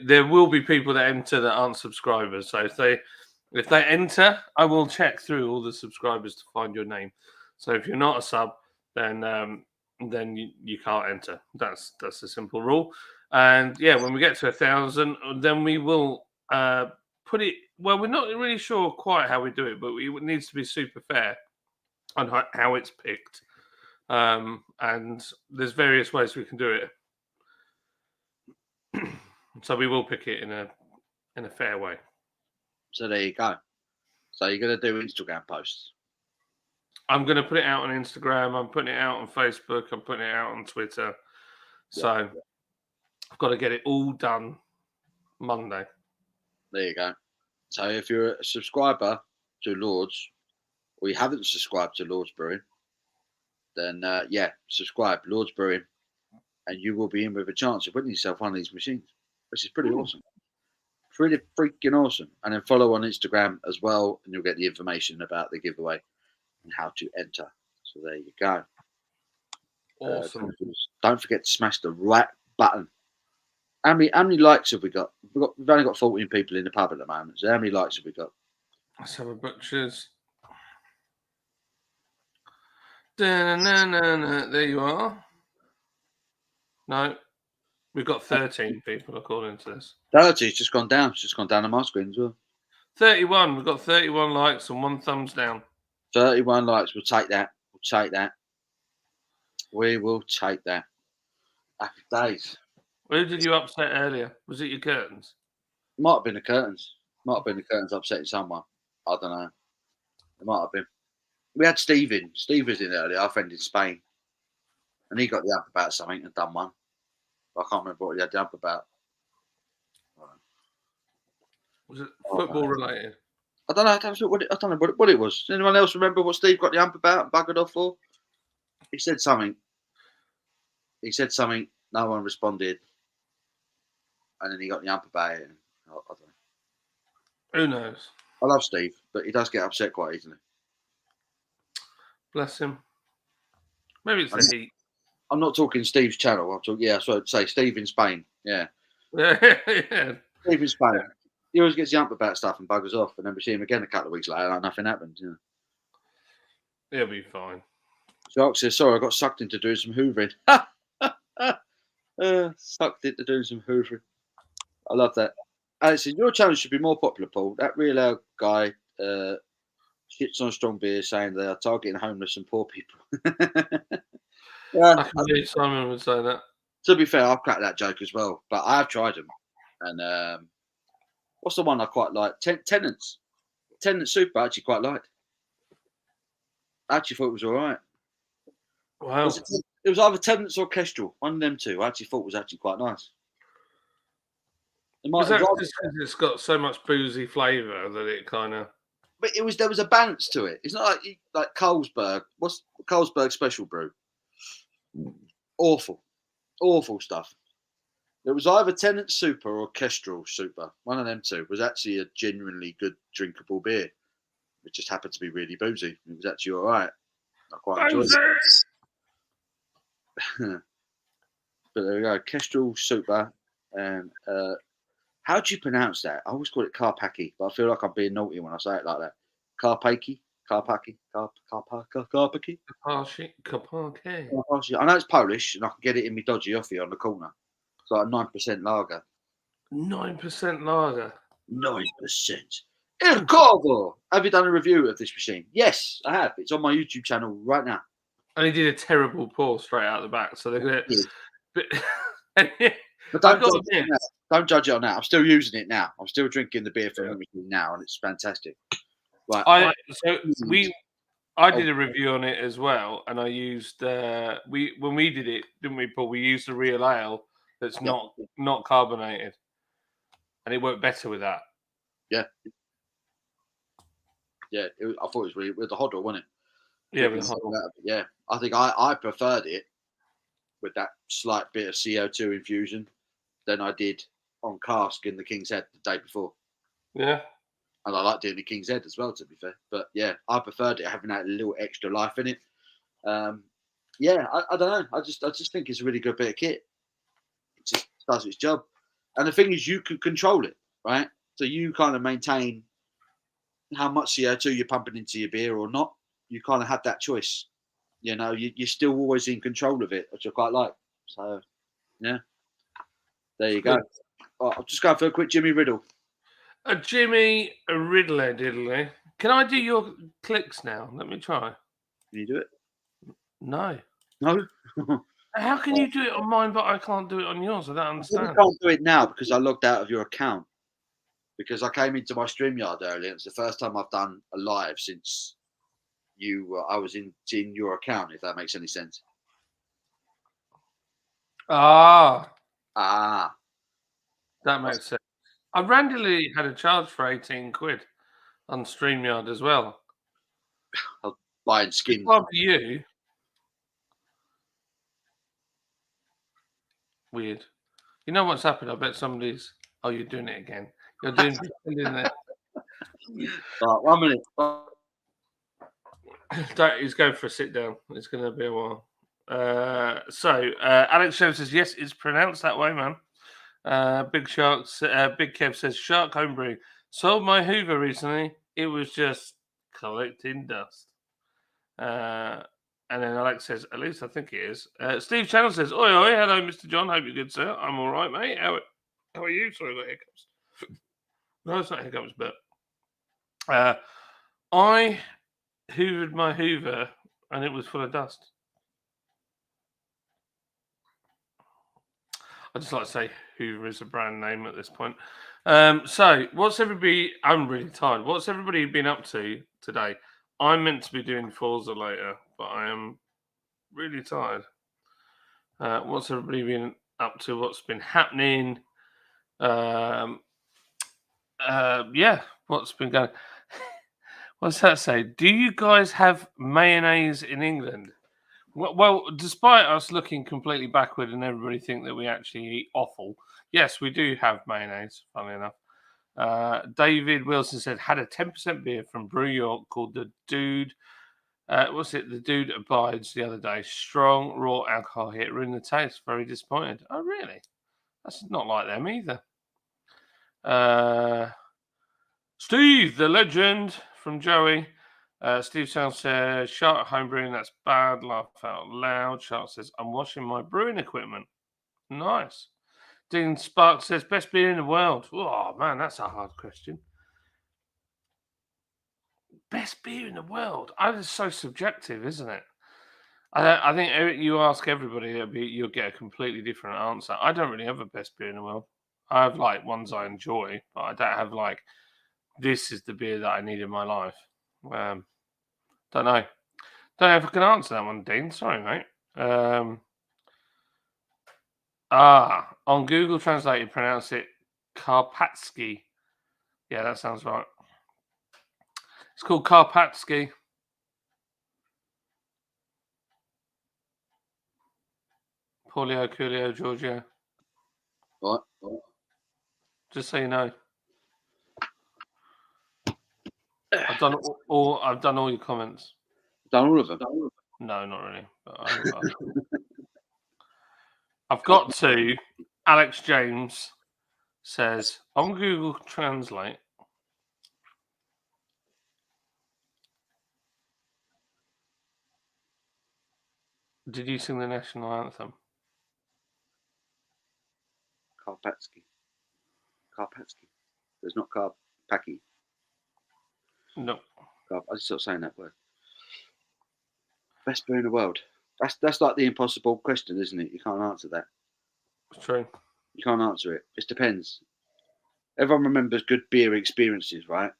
there will be people that enter that aren't subscribers. So if they enter, I will check through all the subscribers to find your name. So if you're not a sub, then you can't enter. That's a simple rule. And yeah, when we get to 1,000, then we will put it. Well, we're not really sure quite how we do it, but it needs to be super fair on how it's picked. And there's various ways we can do it. So we will pick it in a fair way. So there you go. So you're going to do Instagram posts. I'm going to put it out on Instagram. I'm putting it out on Facebook. I'm putting it out on Twitter. So I've got to get it all done Monday. There you go. So if you're a subscriber to Lords, or you haven't subscribed to Lords Brewing, then subscribe Lords Brewing, and you will be in with a chance of winning yourself one of these machines, which is pretty awesome. Pretty freaking awesome. And then follow on Instagram as well, and you'll get the information about the giveaway and how to enter. So there you go. Awesome. Don't forget to smash the right button. How many likes have we got? We've only got 14 people in the pub at the moment. So how many likes have we got? Let's have a butcher's. There you are. No, we've got 13 people according to this. 30, it's just gone down. It's just gone down on my screen as well. 31. We've got 31 likes and 1 thumbs down. 31 likes. We'll take that. We will take that. Happy days. Who did you upset earlier? Was it your curtains? Might have been the curtains. Might have been the curtains upsetting someone. I don't know. It might have been. We had Steve in. Steve was in earlier, our friend in Spain. And he got the up about something and done one. I can't remember what he had the up about. Was it football related? I don't know. I don't know what it was. Does anyone else remember what Steve got the ump about and buggered off for? He said something. No one responded. And then he got the ump about it. I don't know. Who knows? I love Steve, but he does get upset quite easily. Bless him. Maybe it's the heat. I'm not talking Steve's channel. I'm talking, so I'd say Steve in Spain. Yeah. Yeah. Steve in Spain. Yeah. He always gets the ump about stuff and buggers off, and then we see him again a couple of weeks later, like nothing happened. You know. He'll be fine. Shark says, sorry, I got sucked into doing some hoovering. Sucked into doing some hoovering. I love that. Alex says, your channel should be more popular, Paul. That real ale guy shits on strong beer saying they are targeting homeless and poor people. I can believe Simon would say that. To be fair, I've cracked that joke as well, but I have tried them. And what's the one I quite like? Tenants. Tenant Soup I actually quite liked. I actually thought it was all right. Wow. It was either Tenants or Kestrel. One of them two I actually thought was actually quite nice. Is that just because it's got so much boozy flavour that it kind of... But there was a balance to it. It's not like Carlsberg. What's Carlsberg Special Brew? Awful stuff. It was either Tenant Super or Kestrel Super. One of them two was actually a genuinely good drinkable beer. It just happened to be really boozy. It was actually all right. I quite enjoyed it. But there we go. Kestrel Super. And how do you pronounce that? I always call it Carpacki, but I feel like I'm being naughty when I say it like that. Carpacki. Carpacki. Carpacki. I know it's Polish, and I can get it in my dodgy offie on the corner. It's like 9% lager. 9% lager. 9%. Il Corvo. Have you done a review of this machine? Yes, I have. It's on my YouTube channel right now. And he did a terrible pour straight out the back, so they're going to. But don't judge it on that. I'm still using it now. I'm still drinking the beer from the machine now, and it's fantastic. Right. I did a review on it as well, and I used when we did it, didn't we, Paul? We used a real ale that's not carbonated, and it worked better with that. Yeah. Yeah, I thought it was really with the Hodder, wasn't it? Yeah, with the Hodder. Yeah, I think I preferred it with that slight bit of CO2 infusion than I did on cask in the King's Head the day before. Yeah. And I like doing the King's Head as well, to be fair. But yeah, I preferred it having that little extra life in it. I don't know. I just think it's a really good bit of kit. It just does its job. And the thing is, you can control it, right? So you kind of maintain how much CO2 you're pumping into your beer or not. You kind of have that choice. You know, you're still always in control of it, which I quite like. So, yeah. There you go. Right, I'll just go for a quick Jimmy riddle. A Jimmy Riddler diddly. Can I do your clicks now? Let me try. Can you do it? No. No. How can you do it on mine, but I can't do it on yours? I don't I understand. can't do it now because I logged out of your account. Because I came into my StreamYard earlier. It's the first time I've done a live since I was in your account. If that makes any sense. Ah, That makes sense. I randomly had a charge for 18 quid on StreamYard as well. Buying skins. Well, for you. Weird. You know what's happened? I bet somebody's. Oh, you're doing it again. You're doing it. Right, 1 minute. He's going for a sit down. It's going to be a while. Alex Jones says yes, it's pronounced that way, man. Big Kev says Shark Homebrew sold my Hoover recently. It was just collecting dust. And then Alex says, at least I think it is. Steve Channel says, oi, oi, hello, Mr. John. Hope you're good, sir. I'm all right, mate. How are you? Sorry, I got hiccups. No, it's not hiccups, but I hoovered my Hoover and it was full of dust. I just like to say Hoover is a brand name at this point. So, what's everybody? I'm really tired. What's everybody been up to today? I'm meant to be doing Forza later, but I am really tired. What's everybody been up to? What's been happening? Yeah, what's been going? What's that say? Do you guys have mayonnaise in England? Well, despite us looking completely backward and everybody think that we actually eat offal, yes, we do have mayonnaise, funnily enough. David Wilson said, had a 10% beer from Brew York called the Dude. What's it? The Dude Abides the other day. Strong, raw alcohol hit, ruined the taste. Very disappointed. Oh, really? That's not like them either. Steve, the legend from Joey. Steve Sound says, Shark homebrewing, that's bad. Laugh out loud. Shark says, I'm washing my brewing equipment. Nice. Dean Sparks says, best beer in the world. Oh, man, that's a hard question. Best beer in the world? It's so subjective, isn't it? I think you ask everybody, you'll get a completely different answer. I don't really have a best beer in the world. I have like ones I enjoy, but I don't have like, this is the beer that I need in my life. Don't know. Don't know if I can answer that one, Dean. Sorry, mate. On Google Translate, you pronounce it Karpatsky. Yeah, that sounds right. It's called Karpatsky. Paulio, Coolio, Giorgio. Right. Just so you know. I've done all your comments. Done all of them. No, not really. But I've got to. Alex James says on Google Translate. Did you sing the national anthem? Karpatsky. There's not Karpaki. No. I just stopped saying that word. Best beer in the world. That's like the impossible question, isn't it? You can't answer that. It's true. You can't answer it. It depends. Everyone remembers good beer experiences, right?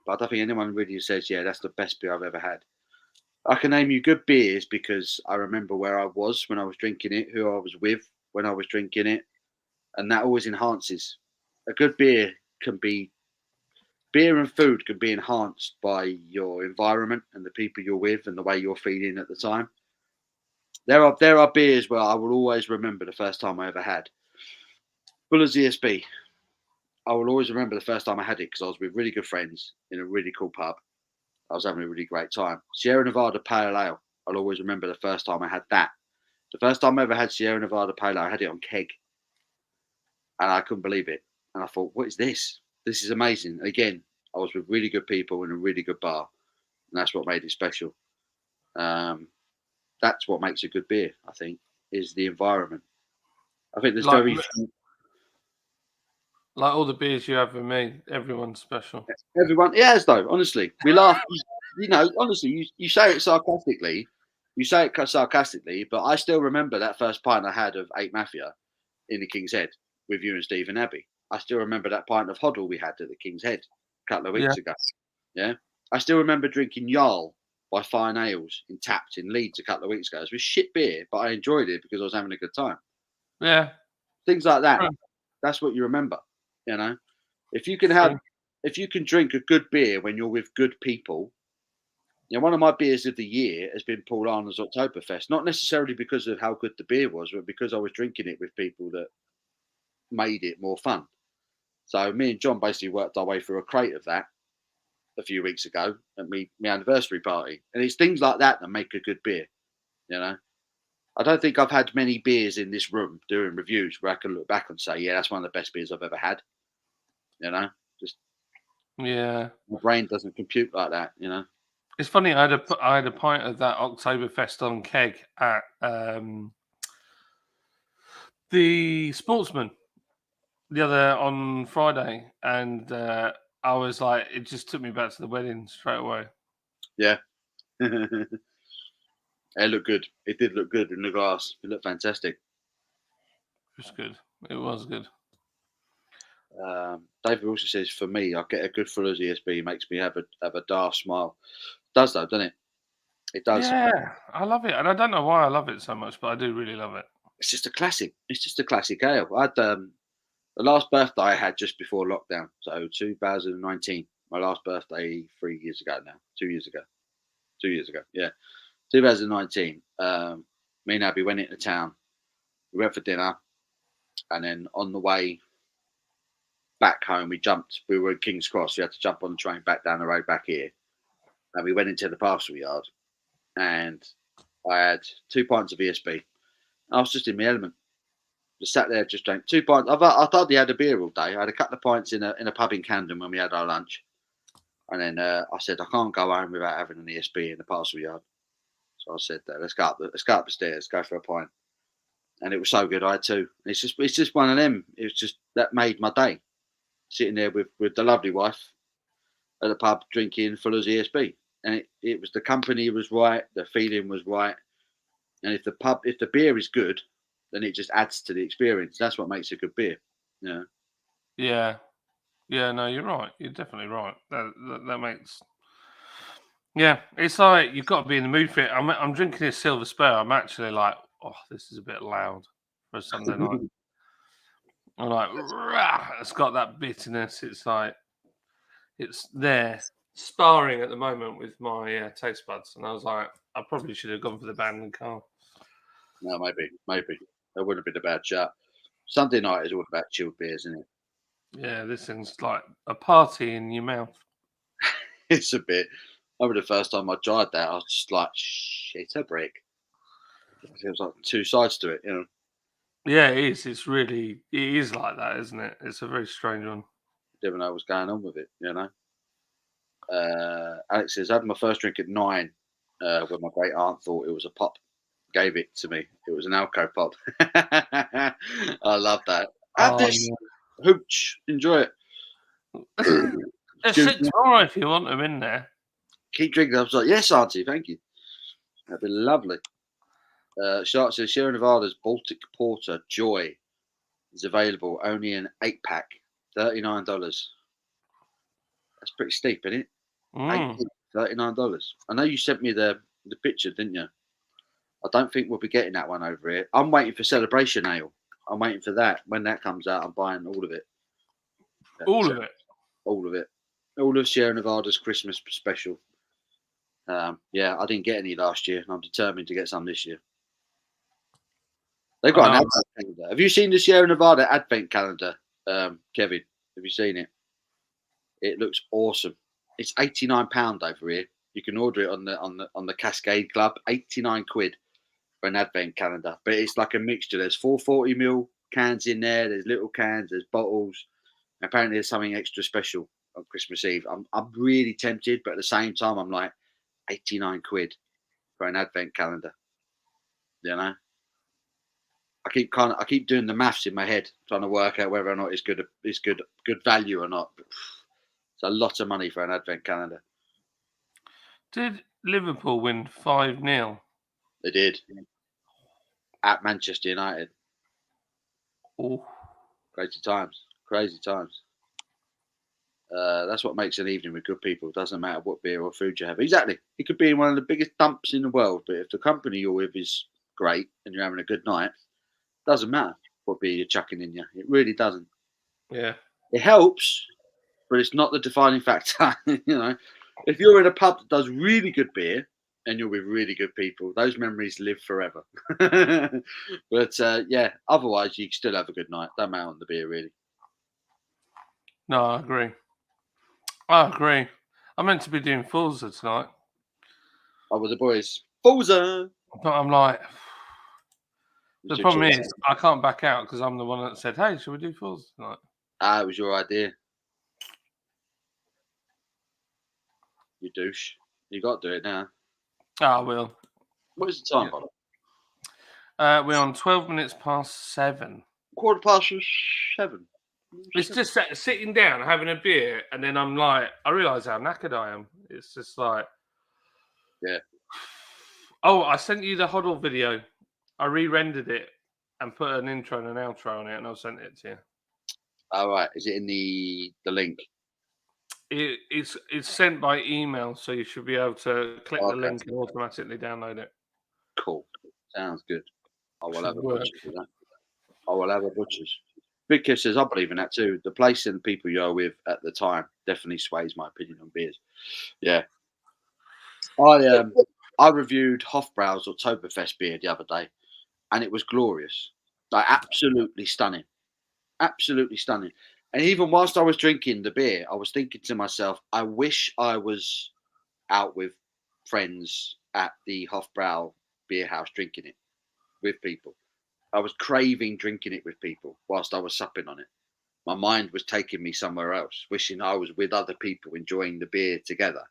But I don't think anyone really says, yeah, that's the best beer I've ever had. I can name you good beers because I remember where I was when I was drinking it, who I was with when I was drinking it, and that always enhances. A good beer and food can be enhanced by your environment and the people you're with and the way you're feeling at the time. There are beers where I will always remember the first time I ever had. Buller's ESB. I will always remember the first time I had it because I was with really good friends in a really cool pub. I was having a really great time. Sierra Nevada Pale Ale. I'll always remember the first time I had that. The first time I ever had Sierra Nevada Pale Ale, I had it on keg. And I couldn't believe it. And I thought, what is this? This is amazing. And again, I was with really good people in a really good bar. And that's what made it special. That's what makes a good beer, I think, is the environment. I think there's Like all the beers you have with me, everyone's special. Everyone, it has though. Honestly, we laugh. You know, honestly, you say it sarcastically. You say it sarcastically, but I still remember that first pint I had of 8 Mafia in the King's Head with you and Steve and Abby. I still remember that pint of Hoddle we had at the King's Head a couple of weeks ago. Yeah. I still remember drinking Jarl by Fine Ales in Tapped in Leeds a couple of weeks ago. It was shit beer, but I enjoyed it because I was having a good time. Yeah. Things like that. True. That's what you remember. You know, if you can drink a good beer when you're with good people. You know, one of my beers of the year has been Paul Arnold's Oktoberfest. Not necessarily because of how good the beer was, but because I was drinking it with people that made it more fun. So me and John basically worked our way through a crate of that a few weeks ago at my anniversary party. And it's things like that that make a good beer. You know, I don't think I've had many beers in this room doing reviews where I can look back and say, yeah, that's one of the best beers I've ever had. You know, just Yeah. my brain doesn't compute like that. You know. It's funny. I had a pint of that Oktoberfest on keg at the Sportsman on Friday, and I was like, it just took me back to the wedding straight away. Yeah. It looked good. It did look good in the glass. It looked fantastic. It was good. It was good. David also says, for me, I get a good Fuller's ESB. Makes me have a daft smile. It does though, doesn't it? It does. Yeah, I love it, and I don't know why I love it so much, but I do really love it. It's just a classic. It's just a classic ale. I had the last birthday I had just before lockdown, so 2019. My last birthday 3 years ago now. 2 years ago. 2 years ago. Yeah, 2019. Me and Abby went into town. We went for dinner, and then on the way back home, we were at King's Cross. We had to jump on the train back down the road back here. And we went into the parcel yard. And I had 2 pints of ESB. I was just in my element. Just sat there, just drank 2 pints. I hardly had a beer all day. I had a couple of pints in a pub in Camden when we had our lunch. And then I said, I can't go home without having an ESB in the parcel yard. So I said, let's go up the stairs, go for a pint. And it was so good. I had 2. It's just one of them. It was just that made my day. Sitting there with the lovely wife at the pub drinking Fuller's ESB, and it was the company was right, the feeling was right, and if the beer is good, then it just adds to the experience. That's what makes a good beer. Yeah, no, you're right. You're definitely right. That makes. Yeah, it's like you've got to be in the mood for it. I'm drinking this Silver Spur. I'm actually like, oh, this is a bit loud for a Sunday night. I'm like, rah, it's got that bitterness. It's like, it's there sparring at the moment with my taste buds, and I was like, I probably should have gone for the Bandon car. No, maybe that wouldn't have been a bad shot. Sunday night is all about chilled beers, isn't it? Yeah, this thing's like a party in your mouth. It's a bit. I remember the first time I tried that, I was just like, shit, a brick. It was like 2 sides to it, you know. Yeah, it is. It is like that, isn't it? It's a very strange one. Didn't know what's going on with it, you know. Alex says, I had my first drink at 9 when my great aunt thought it was a pop. Gave it to me. It was an Alco pop. I love that. Have this. Hooch. Enjoy it. There's 6 more if you want them in there. Keep drinking. I was like, yes, Auntie, thank you. That'd be lovely. Shark says, Sierra Nevada's Baltic Porter Joy is available only in 8-pack, $39. That's pretty steep, isn't it? $39. I know you sent me the picture, didn't you? I don't think we'll be getting that one over here. I'm waiting for Celebration Ale. I'm waiting for that. When that comes out, I'm buying all of it. All of it? All of it. All of Sierra Nevada's Christmas special. Yeah, I didn't get any last year, and I'm determined to get some this year. They've got an advent calendar. Have you seen the Sierra Nevada advent calendar, Kevin? Have you seen it? It looks awesome. It's £89 over here. You can order it on the Cascade Club. 89 quid for an advent calendar, but it's like a mixture. There's 440ml cans in there. There's little cans. There's bottles. Apparently, there's something extra special on Christmas Eve. I'm really tempted, but at the same time, I'm like 89 quid for an advent calendar. You know, I keep doing the maths in my head, trying to work out whether or not it's good value or not. It's a lot of money for an advent calendar. Did Liverpool win 5-0? They did at Manchester United. Oh, Crazy times. That's what makes an evening with good people. Doesn't matter what beer or food you have. Exactly. It could be in one of the biggest dumps in the world, but if the company you're with is great and you're having a good night, doesn't matter what beer you're chucking in you. It really doesn't. yeah. It helps, but it's not the defining factor. If you're in a pub that does really good beer and you're with really good people, those memories live forever. But otherwise you still have a good night. Don't matter on the beer, really. No, I agree. I'm meant to be doing Forza tonight, Oh, with the boys, Forza. but I'm like, the It's your problem choice. is I can't back out because I'm the one that said, "Hey, shall we do Forza tonight?" It was your idea. You douche. You got to do it now. I will. What is the time, Yeah. Bob? We're on 12 minutes past 7. 7:15. It's just sitting down, having a beer, and then I'm like, I realise how knackered I am. It's just like, Yeah. Oh, I sent you the Hoddle video. I re-rendered it and put an intro and an outro on it, and I sent it to you. All right. Is it in the link? It's sent by email, so you should be able to click the Okay. link and automatically download it. Cool. Sounds good. I will Should have a work. butcher's with that. I will have a butcher's. Big Kiss says, I believe in that too. The place and the people you're with at the time definitely sways my opinion on beers. Yeah. I reviewed Hofbrau's Oktoberfest beer the other day, and it was glorious. Like, absolutely stunning. Absolutely stunning. And even whilst I was drinking the beer, I was thinking to myself, I wish I was out with friends at the Hofbrau beer house drinking it with people. I was craving drinking it with people whilst I was supping on it. My mind was taking me somewhere else, wishing I was with other people enjoying the beer together.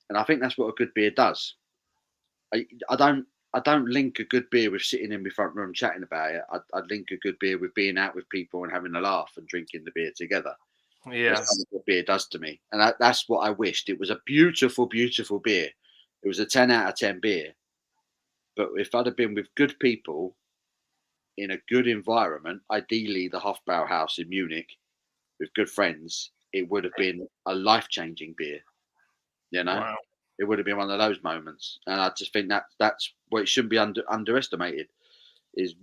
And I think that's what a good beer does. I don't link a good beer with sitting in my front room chatting about it. I'd link a good beer with being out with people and having a laugh and drinking the beer together. Yeah. That's what beer does to me. And that's what I wished. It was a beautiful, beautiful beer. It was a 10 out of 10 beer. But if I'd have been with good people in a good environment, ideally the Hofbrau house in Munich with good friends, it would have been a life-changing beer. Wow. It would have been one of those moments. And I just think that's what it shouldn't be underestimated is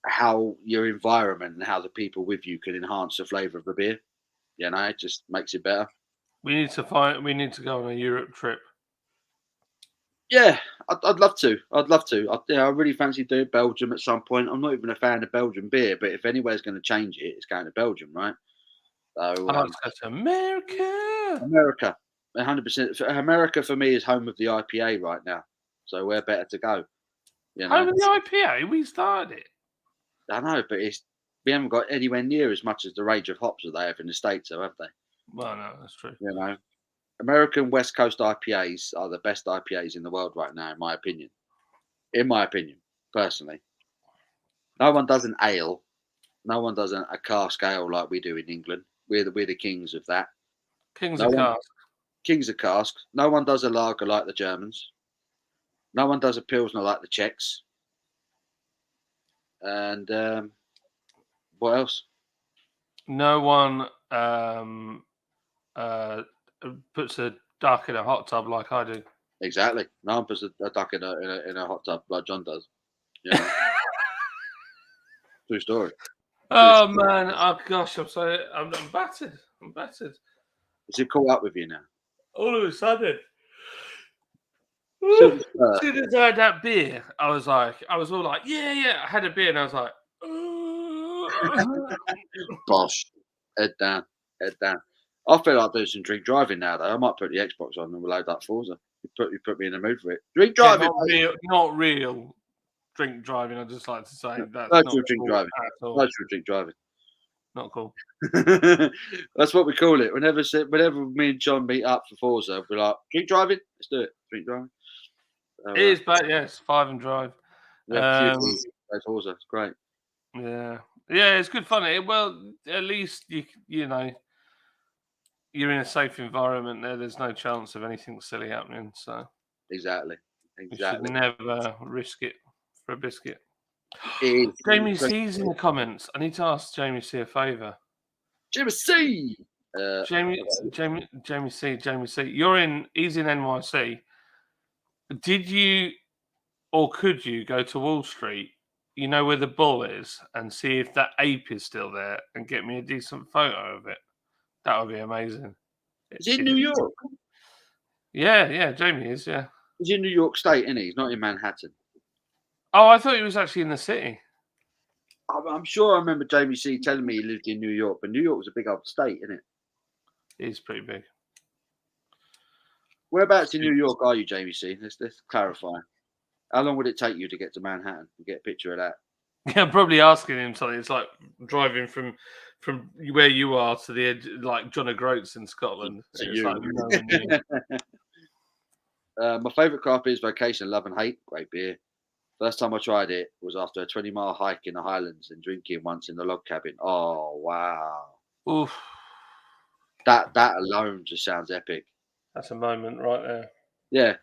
how your environment and how the people with you can enhance the flavour of the beer. It just makes it better. We need to go on a Europe trip. Yeah, I'd love to. I really fancy doing Belgium at some point. I'm not even a fan of Belgian beer, but if anywhere's going to change it, it's going to Belgium, right? So I'd like to go to America. America, 100%. America for me is home of the IPA right now. So where better to go? Home of the IPA. We started it. I know, but we haven't got anywhere near as much as the range of hops that they have in the States, though, have they? Well, no, that's true. American West Coast IPAs are the best IPAs in the world right now, in my opinion. In my opinion, personally. No one does an ale. No one does a cask ale like we do in England. We're the kings of that. Kings of cask. Kings of cask. No one does a lager like the Germans. No one does a pilsner like the Czechs. And what else? No one puts a duck in a hot tub like I do. Exactly. No one puts a duck in a hot tub like John does. True story. Oh man! Oh gosh! I'm battered. I'm battered. Is it caught up with you now? All of a sudden, So, as soon as I had that beer, I was all like, yeah. I had a beer, and I was like, bosh, head down. I feel like doing some drink driving now, though. I might put the Xbox on and we'll load that Forza. You put me in the mood for it. Drink driving. Not real drink driving. I just like to say that's no not true drink cool driving. at all. No true drink driving. Not cool. That's what we call it. Whenever me and John meet up for Forza, we're like, drink driving. Let's do it. Drink driving. It is, but yes, 5 and drive. Those Horser, it's great. Yeah, it's good fun. Well, at least you know you're in a safe environment there. There's no chance of anything silly happening, so Exactly. you should never risk it for a biscuit. It is. Jamie C's in the comments. I need to ask Jamie C a favour. Jimmy C. Jamie C. He's in NYC. Did you or could you go to Wall Street? You know where the bull is, and see if that ape is still there, and get me a decent photo of it. That would be amazing. Is he in New York? Yeah, Jamie is. Yeah. He's in New York State, isn't he? He's not in Manhattan. Oh, I thought he was actually in the city. I'm sure I remember Jamie C telling me he lived in New York, but New York was a big old state, isn't it? It is pretty big. Whereabouts in New York are you, Jamie C? Let's clarify. How long would it take you to get to Manhattan? To get a picture of that. Yeah, I'm probably asking him something. It's like driving from where you are to the edge, like John O'Groats in Scotland. It's like nowhere near. My favourite craft beer is Vocation Love and Hate. Great beer. First time I tried it was after a 20-mile hike in the Highlands and drinking once in the log cabin. Oh, wow. Oof. That alone just sounds epic. That's a moment right there. Yeah.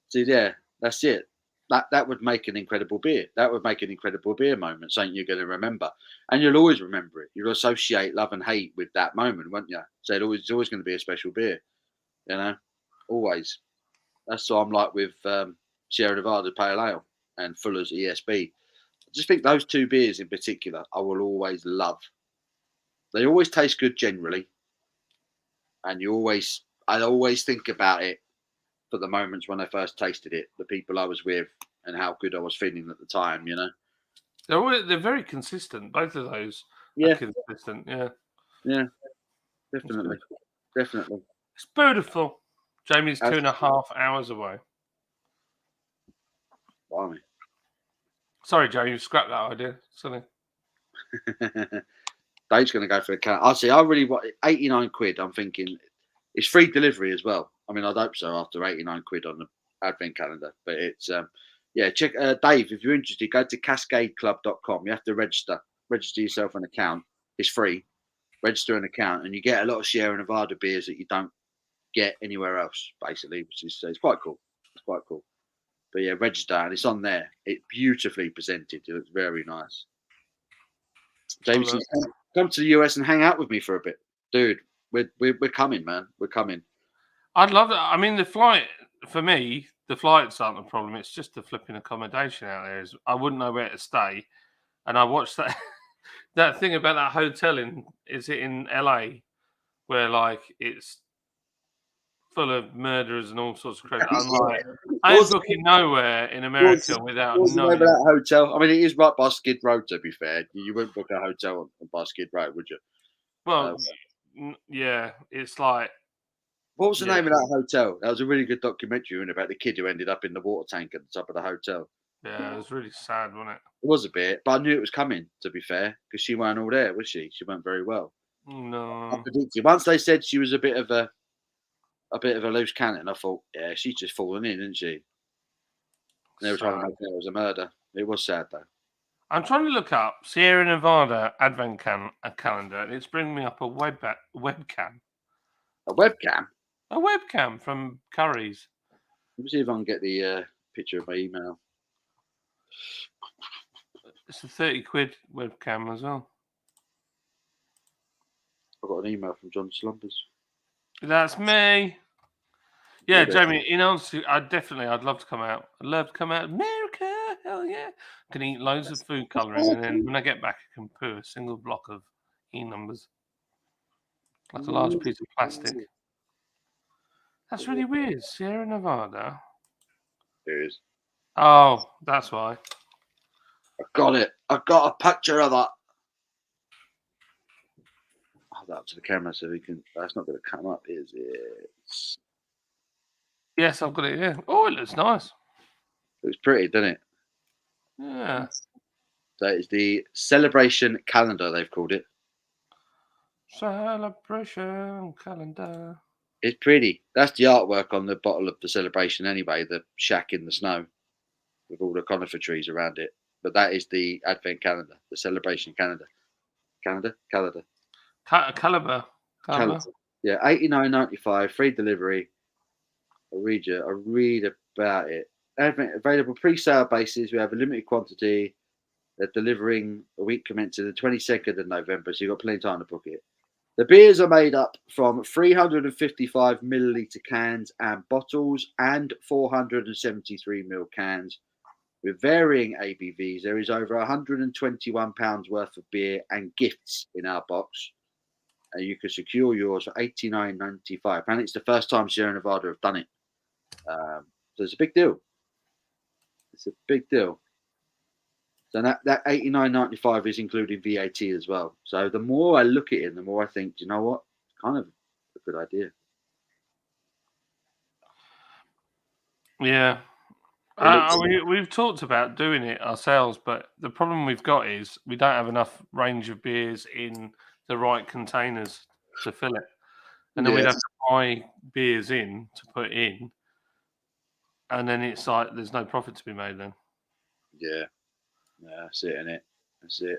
See, yeah, that's it. That would make an incredible beer. That would make an incredible beer moment, something you're going to remember. And you'll always remember it. You'll associate love and hate with that moment, won't you? So it's always going to be a special beer, you know? Always. That's what I'm like with Sierra Nevada Pale Ale and Fuller's ESB. I just think those two beers in particular, I will always love. They always taste good generally. And I always think about it for the moments when I first tasted it, the people I was with, and how good I was feeling at the time, you know? They're very consistent. Both of those Yeah. are consistent. Yeah. Yeah. Definitely. Definitely. It's beautiful. Jamie's 2.5 hours away. Blimey. Sorry, Jamie, scrap that idea. Silly. Dave's going to go for a can. I really want 89 quid. I'm thinking it's free delivery as well. I mean, I'd hope so after 89 quid on the advent calendar. But it's, check Dave, if you're interested, go to cascadeclub.com. You have to register yourself an account. It's free. Register an account, and you get a lot of Sierra Nevada beers that you don't get anywhere else, basically, which is it's quite cool. It's quite cool. But yeah, register, and it's on there. It's beautifully presented. It looks very nice. James, come to the US and hang out with me for a bit, dude. We're coming, man. We're coming. I'd love that. I mean, the flight for me, the flights aren't the problem. It's just the flipping accommodation out there. I wouldn't know where to stay, and I watched that that thing about that hotel is it in LA, where like it's full of murderers and all sorts of crazy. I'm like, I ain't booking nowhere in America without what's knowing. the name of that hotel? I mean, it is right by Skid Row, to be fair. You wouldn't book a hotel by Skid Row, would you? Well, yeah, it's like. What was the name of that hotel? That was a really good documentary about the kid who ended up in the water tank at the top of the hotel. Yeah, it was really sad, wasn't it? It was a bit, but I knew it was coming, to be fair, because she weren't all there, was she? She went very well. No. I predicted. Once they said she was a bit of a loose cannon, I thought, yeah, she's just fallen in, isn't she? And they were trying to make it was a murder. It was sad, though. I'm trying to look up Sierra Nevada advent calendar, and it's bringing me up a webcam. A webcam? A webcam from Curry's. Let me see if I can get the picture of my email. It's a 30 quid webcam as well. I got an email from John Slumbers. That's me. Yeah, Jamie, in answer, I'd love to come out. I'd love to come out. America, hell yeah. I can eat loads of food colouring, and then when I get back, I can poo a single block of E-numbers. Like a large piece of plastic. That's really weird. Sierra Nevada. There it is. Oh, that's why. I got it. I got a picture of that. Hold that up to the camera so we can. That's not going to come up, is it? Yes, I've got it here. Oh, it looks nice. Looks pretty, doesn't it? Yeah. That is the celebration calendar, they've called it. Celebration calendar. It's pretty. That's the artwork on the bottle of the celebration anyway, the shack in the snow with all the conifer trees around it. but that is the Advent calendar, the celebration calendar. Calendar. Caliber. Yeah, 89.95, free delivery. I read about it. Advent available pre-sale basis. We have a limited quantity. They're delivering a week commencing the 22nd of November, so you've got plenty of time to book it. The beers are made up from 355 milliliter cans and bottles and 473 ml cans with varying ABVs. There is over £121 worth of beer and gifts in our box. And you can secure yours for $89.95. And it's the first time Sierra Nevada have done it. So it's a big deal. It's a big deal. So that $89.95 is including VAT as well. So the more I look at it, the more I think, do you know what? It's kind of a good idea. Yeah. We've talked about doing it ourselves, but the problem we've got is we don't have enough range of beers in the right containers to fill it. And then we'd have to buy beers in to put in. And then it's like there's no profit to be made then. Yeah. That's it, innit? That's it.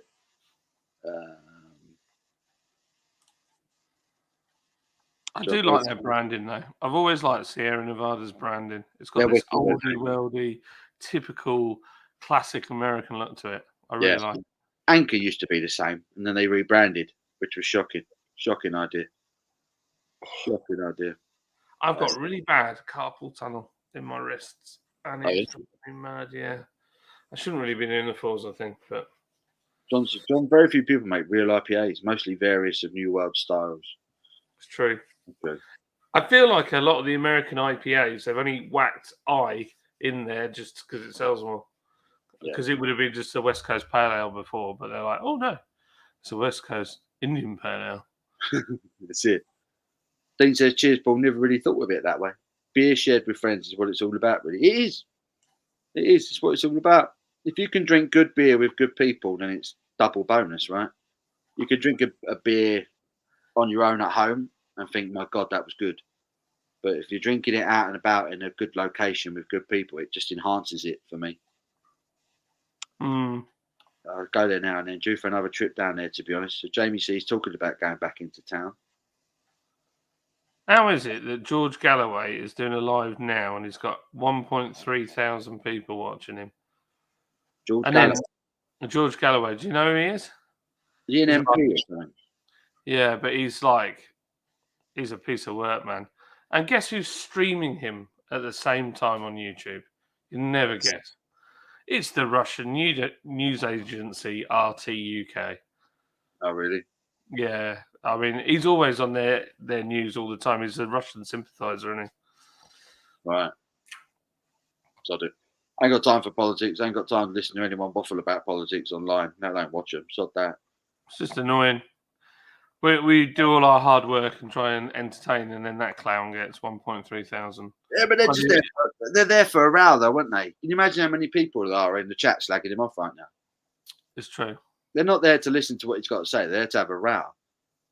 I do like their branding, though. I've always liked Sierra Nevada's branding. It's got this oldie, worldy, typical, classic American look to it. I really like it. Anchor used to be the same, and then they rebranded, which was shocking. Shocking idea. Shocking idea. I've got really bad carpal tunnel in my wrists, and it's mad. Yeah, I shouldn't really be doing the falls, I think, but John, very few people make real IPAs, mostly various of New World styles. It's true. Okay. I feel like a lot of the American IPAs, they've only whacked I in there just because it sells more. Because it would have been just a West Coast Pale Ale before, but they're like, oh no, it's a West Coast Indian Pale Ale. That's it. Dean says, cheers, Paul. Never really thought of it that way. Beer shared with friends is what it's all about, really. It is. It is. It's what it's all about. If you can drink good beer with good people, then it's double bonus, right? You could drink a beer on your own at home and think, my God, that was good. But if you're drinking it out and about in a good location with good people, it just enhances it for me. I'll go there now and then, due for another trip down there, to be honest. So Jamie C is talking about going back into town. How is it that George Galloway is doing a live now and he's got 1.3 thousand people watching him? George Galloway, do you know who he is? Is he an MP or something? Yeah, but he's a piece of work, man. And guess who's streaming him at the same time on YouTube? You never guess. It's the Russian news agency RT UK. Oh, really? Yeah. I mean, he's always on their news all the time. He's a Russian sympathiser, isn't he? Right. Sod it. I ain't got time for politics. I ain't got time to listen to anyone waffle about politics online. No, I don't watch them. Sod that. It's just annoying. We do all our hard work and try and entertain, and then that clown gets 1.3 thousand. Yeah, but they're there for a row, though, weren't they? Can you imagine how many people are in the chat slagging him off right now? It's true. They're not there to listen to what he's got to say. They're there to have a row.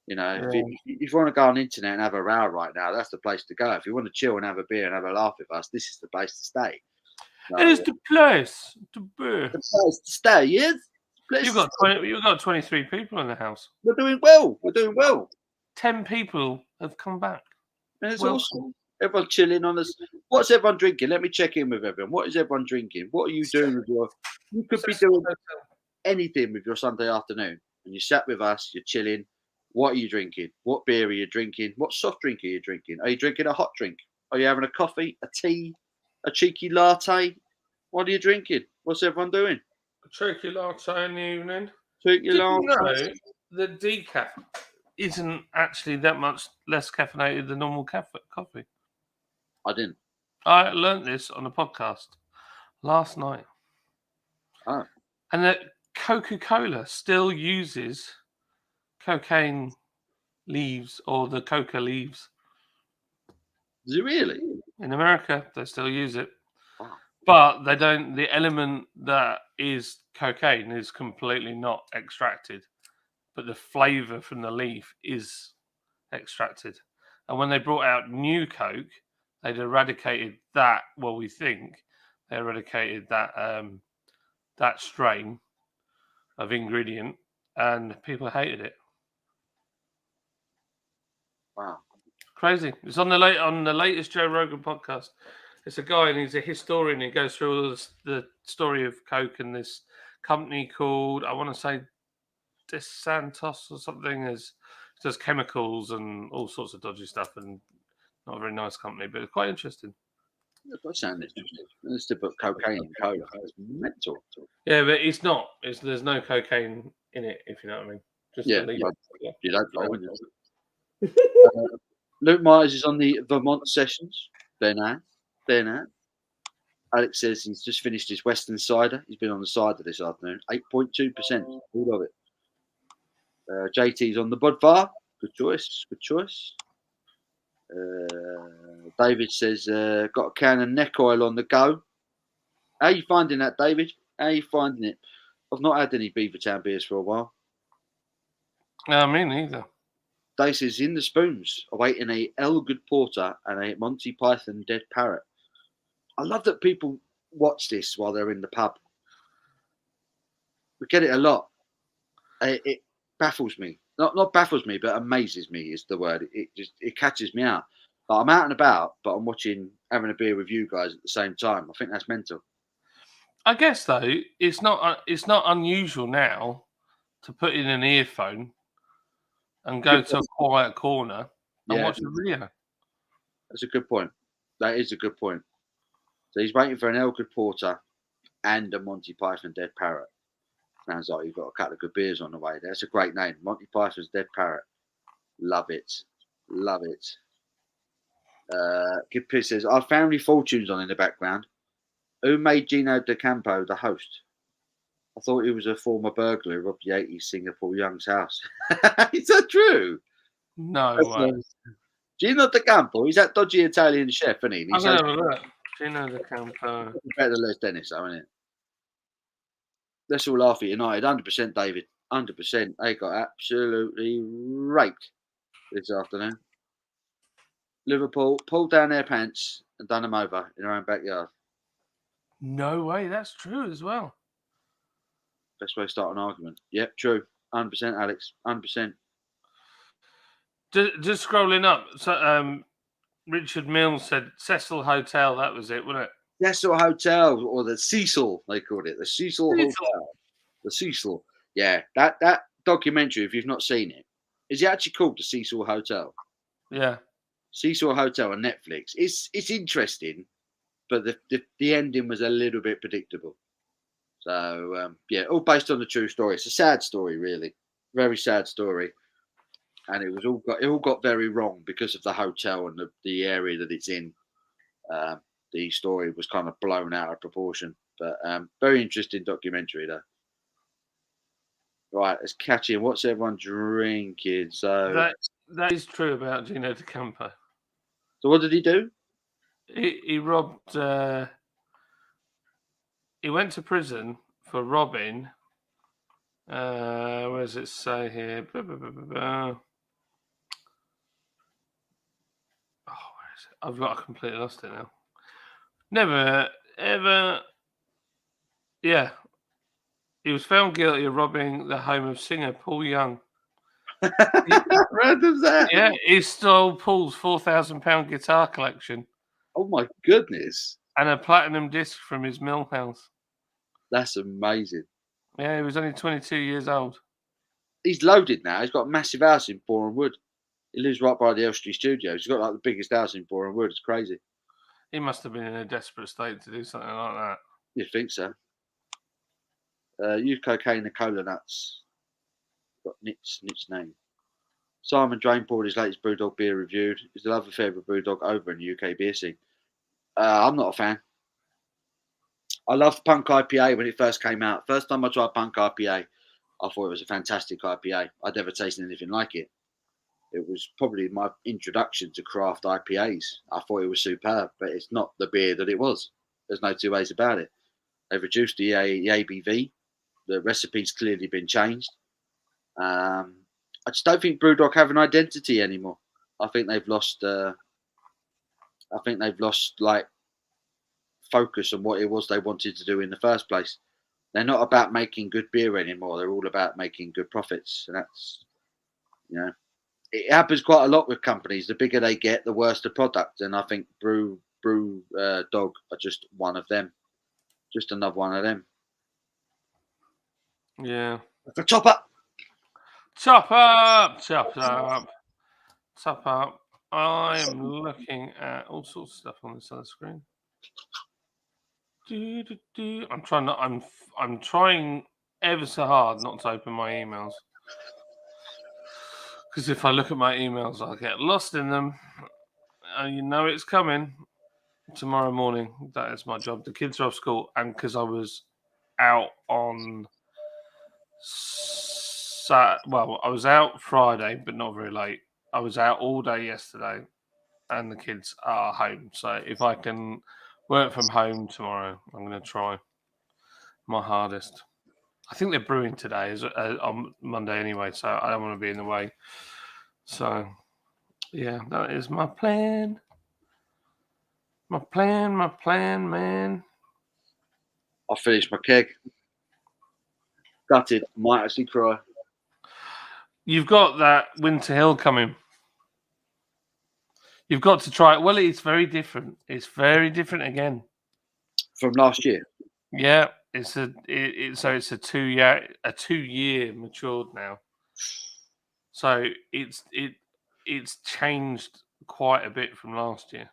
You know, if you want to go on the internet and have a row right now, that's the place to go. If you want to chill and have a beer and have a laugh with us, this is the place to stay. It is the place to be. The place to stay, yes? You've got 23 people in the house. We're doing well. We're doing well. 10 people have come back. And it's awesome. Everyone chilling on us. What's everyone drinking? Let me check in with everyone. What is everyone drinking? What are you doing with your... You could be doing anything with your Sunday afternoon. And you sat with us, you're chilling. What are you drinking? What beer are you drinking? What soft drink are you drinking? Are you drinking a hot drink? Are you having a coffee, a tea, a cheeky latte? What are you drinking? What's everyone doing? A cheeky latte in the evening. Cheeky latte. You know the decaf isn't actually that much less caffeinated than normal coffee? I didn't. I learnt this on a podcast last night. Oh. And that Coca-Cola still uses cocaine leaves or the coca leaves. Is it really? In America, they still use it. Wow. But they don't. The element that is cocaine is completely not extracted, but the flavour from the leaf is extracted. And when they brought out new Coke, they'd eradicated that. Well, we think they eradicated that that strain of ingredient, and people hated it. Wow. Crazy. It's on the latest Joe Rogan podcast. It's a guy and he's a historian. He goes through all the story of Coke and this company called, I want to say, DeSantos or something, does chemicals and all sorts of dodgy stuff, and not a very nice company, but it's quite interesting. That does sound interesting. Let's put cocaine in cola. That's mental. Yeah, but it's not. There's no cocaine in it, if you know what I mean. Just Yeah, to leave. yeah. You don't know, wouldn't you? Luke Myers is on the Vermont sessions. There now. Alex says he's just finished his Western cider. He's been on the cider this afternoon. 8.2%. All of it. JT's on the Budvar. Good choice. David says, got a can of neck oil on the go. How are you finding that, David? How are you finding it? I've not had any Beavertown beers for a while. No, me neither. Dave says, in the spoons, awaiting a Elgood Porter and a Monty Python Dead Parrot. I love that people watch this while they're in the pub. We get it a lot. It baffles me. Not baffles me, but amazes me is the word. It catches me out. But I'm out and about, but I'm having a beer with you guys at the same time. I think that's mental. I guess though, it's not unusual now to put in an earphone and go to a quiet corner and watch a video. That's a good point. That is a good point. So he's waiting for an Elgood Porter and a Monty Python Dead Parrot. Sounds like you've got a couple of good beers on the way. That's a great name. Monty Python's Dead Parrot. Love it. Good Piss says, our family fortunes on in the background. Who made Gino D'Acampo the host? I thought he was a former burglar who robbed the 80s Singapore Young's house. Is that true? No way. Gino D'Acampo, he's that dodgy Italian chef, isn't he? I'm going to have a look. Gino D'Acampo. Better than Les Dennis, though, isn't it? Let's all laugh at United. 100%, David. 100%. They got absolutely raped this afternoon. Liverpool pulled down their pants and done them over in their own backyard. No way. That's true as well. Best way to start an argument. Yep, true. 100%, Alex. 100%. Just scrolling up. So, Richard Mills said Cecil Hotel. That was it, wasn't it? Cecil Hotel, or the Cecil, they called it. The Cecil Hotel. The Cecil. Yeah, that documentary, if you've not seen it, is it actually called the Cecil Hotel? Yeah. Cecil Hotel on Netflix. It's interesting, but the ending was a little bit predictable. So, yeah, all based on the true story. It's a sad story, really. Very sad story. And it all got very wrong because of the hotel and the area that it's in. The story was kind of blown out of proportion. But very interesting documentary, though. Right, let's catch in. What's everyone drinking? So that is true about Gino D'Acampo. So what did he do? He robbed. He went to prison for robbing. Where does it say here? Oh, where is it? I've completely lost it now. Never ever. Yeah. He was found guilty of robbing the home of singer Paul Young. Random that. Yeah, he stole Paul's £4,000 guitar collection. Oh my goodness. And a platinum disc from his mill house. That's amazing. Yeah, he was only 22 years old. He's loaded now. He's got a massive house in Boreham Wood. He lives right by the Elstree Studios. He's got like the biggest house in Boreham Wood. It's crazy. He must have been in a desperate state to do something like that. You'd think so. Use cocaine and cola nuts. Got Nick's name. Simon Drain poured his latest Brewdog beer reviewed. Is the love affair with Brewdog over in the UK beer scene? I'm not a fan. I loved Punk IPA when it first came out. First time I tried Punk IPA, I thought it was a fantastic IPA. I'd never tasted anything like it. It was probably my introduction to craft IPAs. I thought it was superb, but it's not the beer that it was. There's no two ways about it. They've reduced the ABV. The recipe's clearly been changed. I just don't think Brewdog have an identity anymore. I think they've lost. Like focus on what it was they wanted to do in the first place. they're not about making good beer anymore. They're all about making good profits, and that's it happens quite a lot with companies. The bigger they get, the worse the product. And I think Brew Dog are just one of them, just another one of them. Yeah. The top up. Chop up, chop up, chop up. I'm looking at all sorts of stuff on this other screen. I'm trying not. I'm trying ever so hard not to open my emails, because if I look at my emails, I'll get lost in them. You know it's coming tomorrow morning. That is my job. The kids are off school, and because I was out on. Well, I was out Friday, but not very late. I was out all day yesterday, and the kids are home. So if I can work from home tomorrow, I'm going to try my hardest. I think they're brewing today on Monday anyway, so I don't want to be in the way. So, yeah, that is my plan. My plan, man. I finished my keg. Gutted. Might actually cry. You've got that Winter Hill coming. You've got to try it. Well, it's very different. It's very different again. From last year. Yeah, it's a 2-year matured now. So it's changed quite a bit from last year.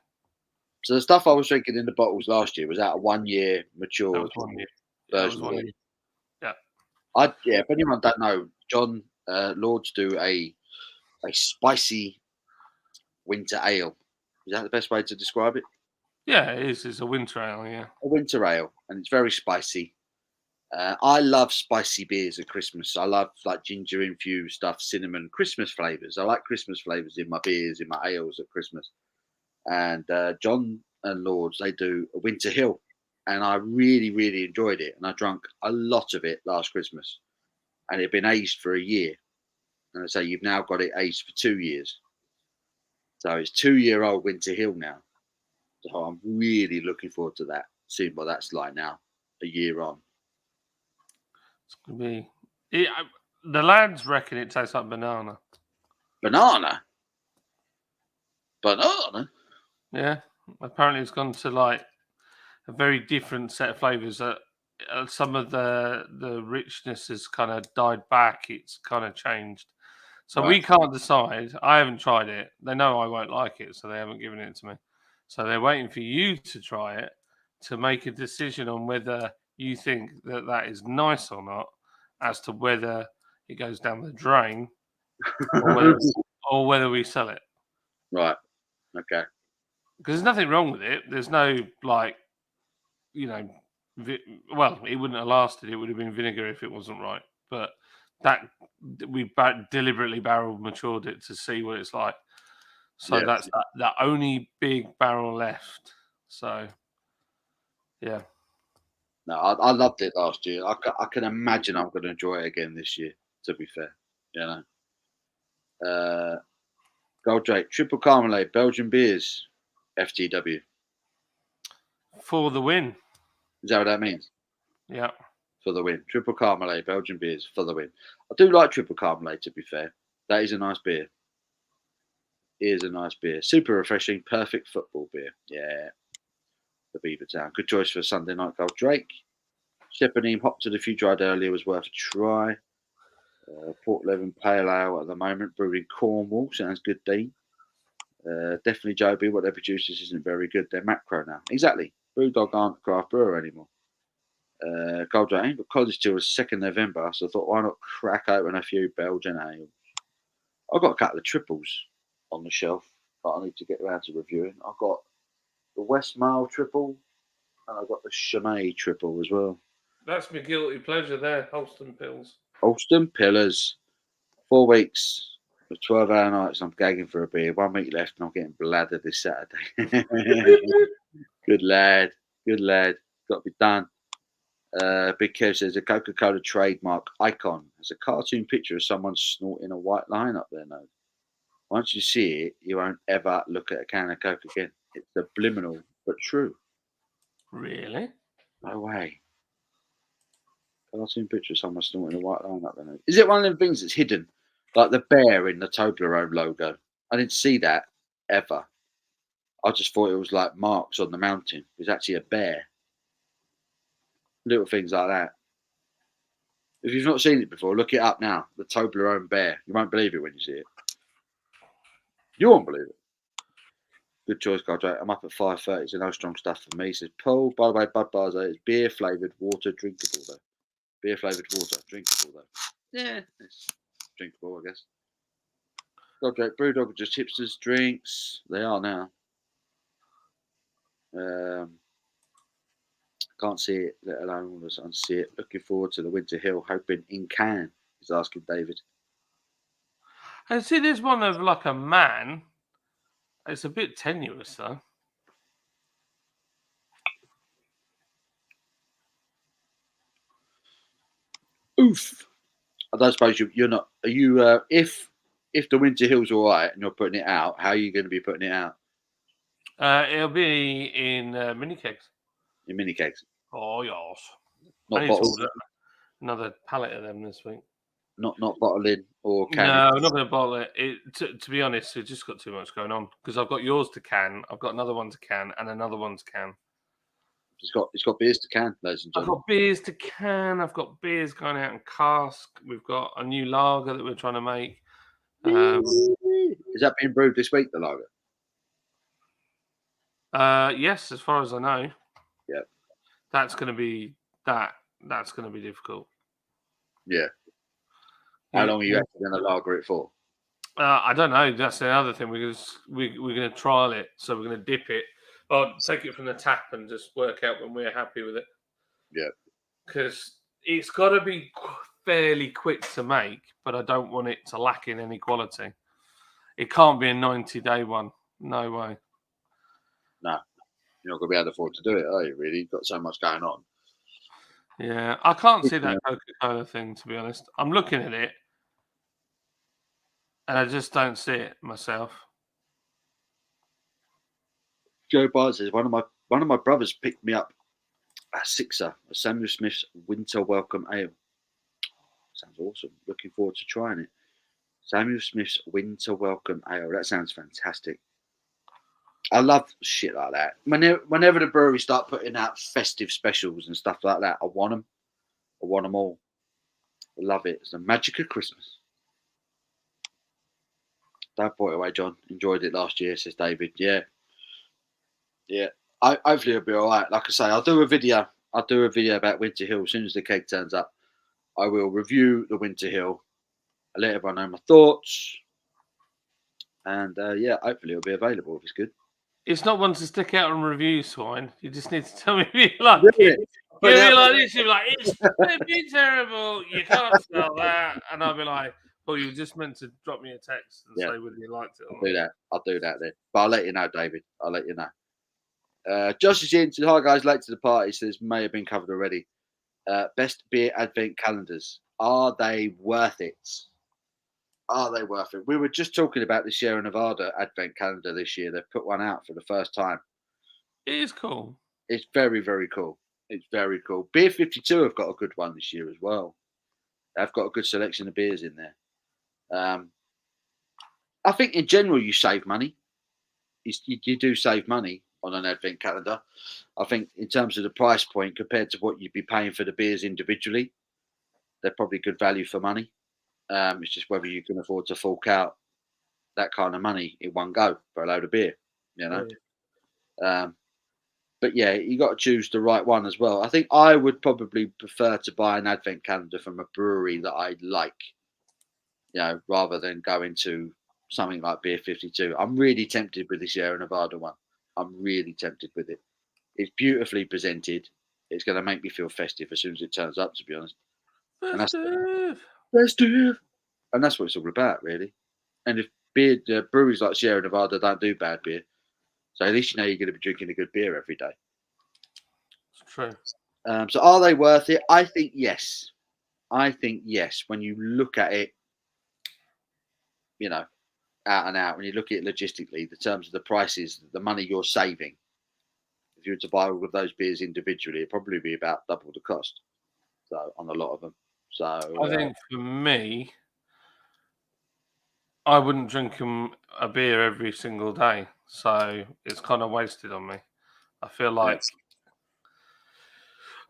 So the stuff I was drinking in the bottles last year was out of 1 year matured. That was 1 year. Version That was 1 year. Yeah. If anyone don't know, John Lords do a spicy winter ale. Is that the best way to describe it? Yeah, it is. It's a winter ale, yeah. A winter ale, and it's very spicy. I love spicy beers at Christmas. I love like ginger infused stuff, cinnamon, Christmas flavors. I like Christmas flavors in my beers, in my ales at Christmas. And John and Lords, they do a Winter Hill, and I really, really enjoyed it. And I drank a lot of it last Christmas, and it had been aged for a year. And I say you've now got it aged for 2 years, so it's 2-year-old Winter Hill now. So I'm really looking forward to that. Seeing what that's like now, a year on. It's going to be... the lads reckon it tastes like banana. Banana? Yeah. Apparently it's gone to like a very different set of flavours. Some of the richness has kind of died back. It's kind of changed. So Right. we can't decide. I haven't tried it. They know I won't like it, so they haven't given it to me. So they're waiting for you to try it to make a decision on whether you think that is nice or not, as to whether it goes down the drain or whether we sell it. Right. Okay. Because there's nothing wrong with it. There's no like, well, it wouldn't have lasted. It would have been vinegar if it wasn't right. But that we deliberately barrel matured it to see what it's like. So Yeah. that's the only big barrel left. So, yeah. No, I loved it last year. I can imagine I'm going to enjoy it again this year. To be fair, Goldrake, triple caramel, Belgian beers, FTW. For the win. Is that what that means? Yeah. For the win. Triple caramel, Belgian beers for the win. I do like triple caramel, to be fair. That is a nice beer. It is a nice beer. Super refreshing, perfect football beer. Yeah. The Beaver Town. Good choice for Sunday night, Goldrake. Shepherdine hopped to the few dried earlier was worth a try. Port Leven Pale Ale at the moment, brewed in Cornwall. Sounds good, Dean. Definitely Joby. What they produce isn't very good. They're macro now. Exactly. Brewdog aren't a craft brewer anymore. Goldrake, but college till was 2nd November, so I thought, why not crack open a few Belgian ales? I've got a couple of triples on the shelf that I need to get around to reviewing. I've got the Westmail triple, and I've got the Chimay triple as well. That's my guilty pleasure there, Holston Pills. Holston Pillars. 4 weeks of 12-hour nights. I'm gagging for a beer. 1 week left, and I'm getting bladdered this Saturday. Good lad. Good lad. Got to be done. Big Kev says a Coca-Cola trademark icon has a cartoon picture of someone snorting a white line up their nose. Once you see it, you won't ever look at a can of Coke again. It's subliminal, but true. Really? No way. I've seen a picture of someone snorting a white line up there. Is it one of them things that's hidden? Like the bear in the Toblerone logo? I didn't see that ever. I just thought it was like marks on the mountain. It was actually a bear. Little things like that. If you've not seen it before, look it up now. The Toblerone bear. You won't believe it when you see it. You won't believe it. Good choice, Cardrake. I'm up at 5:30. So no strong stuff for me. Says Paul. By the way, Bud Bars is beer flavoured water, drinkable though. Beer flavoured water, drinkable though. Yeah, it's drinkable, I guess. Cardrake, Brewdog are just hipsters drinks. They are now. Can't see it, let alone all of a sudden see it. Looking forward to the Winter Hill, hoping in Cannes. He's asking David. I see there's one of like a man. It's a bit tenuous though. Oof. I don't suppose you're not. Are you? If the Winter Hill's all right and you're putting it out, how are you going to be putting it out? It'll be in mini kegs. In mini kegs, Oh yes. not I need to bottles. order another pallet of them this week. Not bottling or canning. No, I'm not going to bottle it. To be honest, we've just got too much going on because I've got yours to can, I've got another one to can, and another one to can. It's got beers to can, ladies and I've gentlemen. got beers to can. I've got beers going out in cask. We've got a new lager that we're trying to make. Is that being brewed this week, the lager? Yes, as far as I know. Yeah. That's going to be That's going to be difficult. Yeah. How long are you actually going to lager it for? I don't know. That's the other thing. We're going to trial it. So we're going to dip it. I'll take it from the tap and just work out when we're happy with it. Yeah. Because it's got to be fairly quick to make, but I don't want it to lack in any quality. It can't be a 90-day one. No way. No. You're not going to be able to afford to do it, are you, really? You've got so much going on. Yeah. I can't see that Coca-Cola thing, to be honest. I'm looking at it, and I just don't see it myself. Joe Barnes says one of my brothers picked me up a sixer of Samuel Smith's Winter Welcome Ale. Sounds awesome. Looking forward to trying it. Samuel Smith's Winter Welcome Ale. That sounds fantastic. I love shit like that. Whenever the breweries start putting out festive specials and stuff like that, I want them. I want them all. I love it. It's the magic of Christmas. Don't put it away, John. Enjoyed it last year, says David. Yeah. Yeah. Hopefully it'll be all right. Like I say, I'll do a video about Winter Hill as soon as the keg turns up. I will review the Winter Hill. I'll let everyone know my thoughts. And yeah, hopefully it'll be available if it's good. It's not one to stick out and review, Swine. You just need to tell me if you like Really? it. You'll be like this. You'll be like, it'd be terrible. You can't sell that. And I'll be like, well, you were just meant to drop me a text and say whether you liked it or not. I'll do that then. But I'll let you know, David. I'll let you know. Josh is in. Hi, guys. Late to the party. Says may have been covered already. Best beer advent calendars. Are they worth it? Are they worth it? We were just talking about the Sierra Nevada advent calendar this year. They've put one out for the first time. It is cool. It's very, very cool. It's very cool. Beer 52 have got a good one this year as well. They've got a good selection of beers in there. I think in general you save money. You do save money on an advent calendar. I think in terms of the price point compared to what you'd be paying for the beers individually, they're probably good value for money. It's just whether you can afford to fork out that kind of money in one go for a load of beer, you know. Yeah. But yeah, you got to choose the right one as well. I think I would probably prefer to buy an advent calendar from a brewery that I like, you know, rather than going to something like Beer 52. I'm really tempted with the Sierra Nevada one. I'm really tempted with it. It's beautifully presented. It's going to make me feel festive as soon as it turns up, to be honest. Festive. And that's what it's all about, really. And if breweries like Sierra Nevada don't do bad beer, so at least you know you're going to be drinking a good beer every day. It's true. So are they worth it? I think yes. When you look at it, you know, out and out, when you look at it logistically, the terms of the prices, the money you're saving, if you were to buy all of those beers individually, it'd probably be about double the cost. So on a lot of them. So I think for me, I wouldn't drink a beer every single day, so it's kind of wasted on me. I feel like,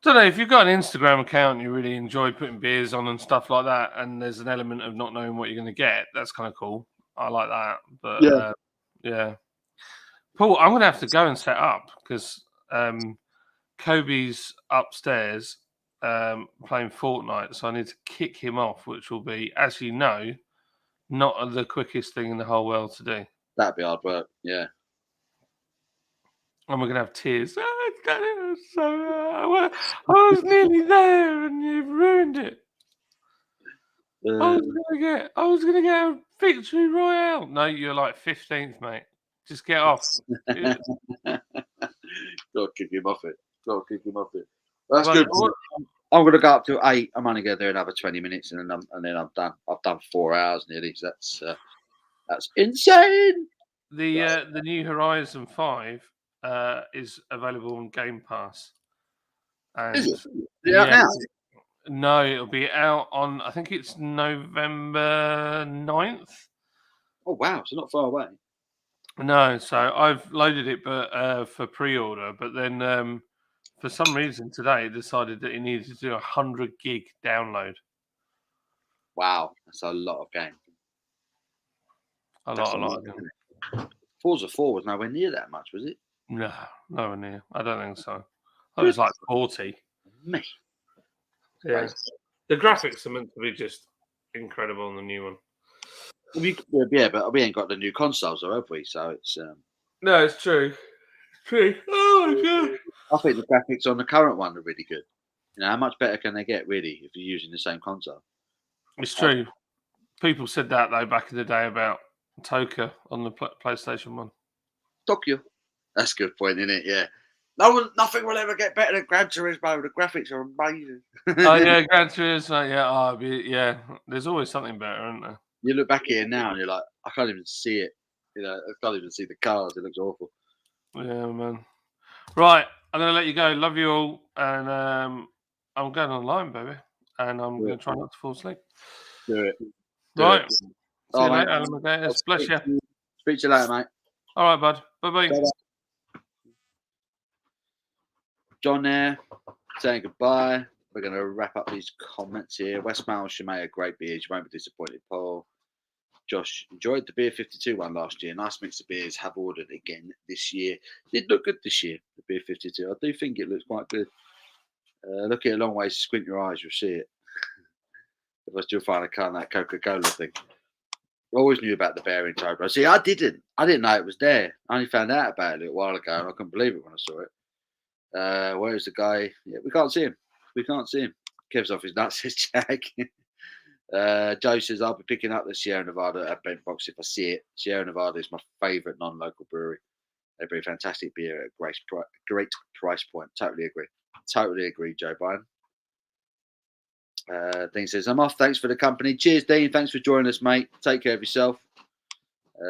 don't know, if you've got an Instagram account, you really enjoy putting beers on and stuff like that, and there's an element of not knowing what you're going to get. That's kind of cool. I like that. But yeah, Paul, I'm going to have to go and set up because Kobe's upstairs playing Fortnite, so I need to kick him off, which will be, as you know, not the quickest thing in the whole world to do. that'd be hard work. Yeah. And we're going to have tears. Oh, Daddy, I was nearly there and you've ruined it. I was gonna get a victory royale. No, you're like 15th, mate. Just get off. Got to kick him off it. That's Well, good. I'm gonna go up to 8. I'm only going to do another 20 minutes, and then I'm done. I've done 4 hours nearly. So that's insane. The new Horizon 5 is available on Game Pass. And Is it out now? No, it'll be out on, I think it's November 9th. Oh wow, so not far away. No, so I've loaded it, but for pre-order. But then for some reason today, it decided that it needed to do 100 gig download. Wow, that's a lot of game. A lot of game. Forza 4 was nowhere near that much, was it? No, nowhere near. I don't think so. I was like 40. Me. Yeah. The graphics are meant to be just incredible on the new one. Yeah, but we ain't got the new consoles, though, have we? So it's. No, it's true. True. Oh my god. I think the graphics on the current one are really good. You know, how much better can they get, really, if you're using the same console? It's true. People said that though back in the day about Toka on the PlayStation 1. Tokyo. That's a good point, isn't it? Yeah. Nothing will ever get better than Gran Turismo. The graphics are amazing. Oh yeah, Gran Turismo. Yeah, there's always something better, isn't there? You look back at it now and you're like, I can't even see it. You know, I can't even see the cars. It looks awful. Yeah, man. Right, I'm gonna let you go. Love you all, and I'm going online, baby, and I'm gonna try not to fall asleep. Do it. Right. See you mate. later, alligators. Bless you. Speak to you later, mate. All right, bud. Bye-bye. John there, saying goodbye. We're going to wrap up these comments here. Westmail should make a great beer. You won't be disappointed, Paul. Josh, enjoyed the Beer 52 one last year. Nice mix of beers. Have ordered again this year. Did look good this year, the Beer 52. I do think it looks quite good. Look at it a long way. Squint your eyes, you'll see it. If I still find a can of that Coca-Cola thing. I always knew about the bearing type. See, I didn't know it was there. I only found out about it a little while ago, and I couldn't believe it when I saw it. Where's the guy? Yeah, we can't see him. Kev's off his nuts, says Jack. Joe says, I'll be picking up the Sierra Nevada at Bent Box if I see it. Sierra Nevada is my favourite non-local brewery. They brew fantastic beer at a great price point. Totally agree, Joe Biden. Dean says, I'm off. Thanks for the company. Cheers, Dean. Thanks for joining us, mate. Take care of yourself.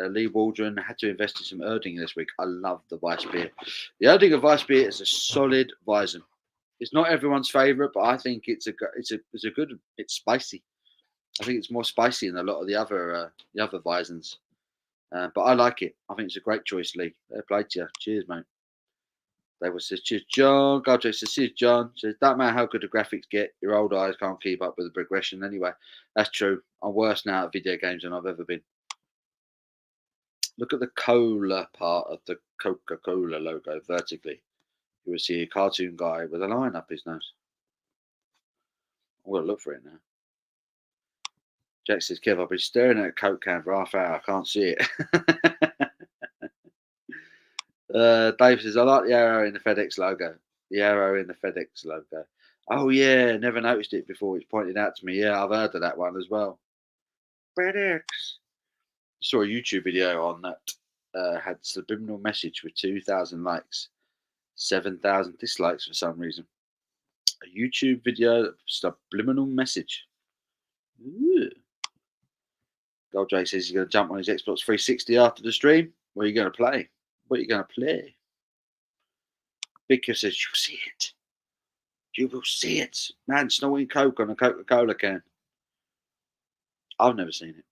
Lee Waldron had to invest in some Erding this week. I love the Weiss beer. The Erding of Weiss beer is a solid Weizen. It's not everyone's favourite, but I think it's a good. It's spicy. I think it's more spicy than a lot of the other Weizens. But I like it. I think it's a great choice, Lee. Fair play to you. Cheers, mate. They will say, cheers, John. Godric says, cheers, John. Says, don't matter how good the graphics get, your old eyes can't keep up with the progression anyway. That's true. I'm worse now at video games than I've ever been. Look at the cola part of the Coca-Cola logo vertically. You will see a cartoon guy with a line up his nose. I'm going to look for it now. Jack says, Kev, I've been staring at a Coke can for half an hour. I can't see it. Dave says, I like the arrow in the FedEx logo. Oh, yeah. Never noticed it before. It's pointed out to me. Yeah, I've heard of that one as well. FedEx. Saw a YouTube video on that. Had subliminal message with 2,000 likes. 7,000 dislikes for some reason. A YouTube video, subliminal message. Ooh. Goldjay says he's going to jump on his Xbox 360 after the stream. What are you going to play? Big Kev says, you'll see it. You will see it. Man snorting coke on a Coca-Cola can. I've never seen it.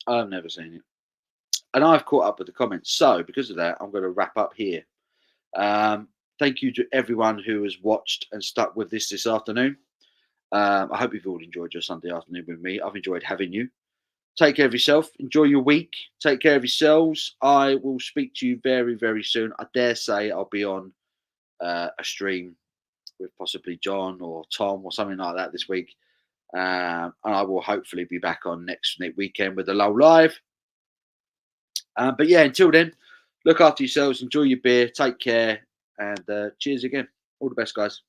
I've never seen it. And I've caught up with the comments. So because of that, I'm going to wrap up here. Thank you to everyone who has watched and stuck with this afternoon. I hope you've all enjoyed your Sunday afternoon with me. I've enjoyed having you. Take care of yourself. Enjoy your week. Take care of yourselves. I will speak to you very, very soon. I dare say I'll be on a stream with possibly John or Tom or something like that this week. And I will hopefully be back on next weekend with a low live. But yeah, until then, look after yourselves. Enjoy your beer. Take care. And cheers again. All the best, guys.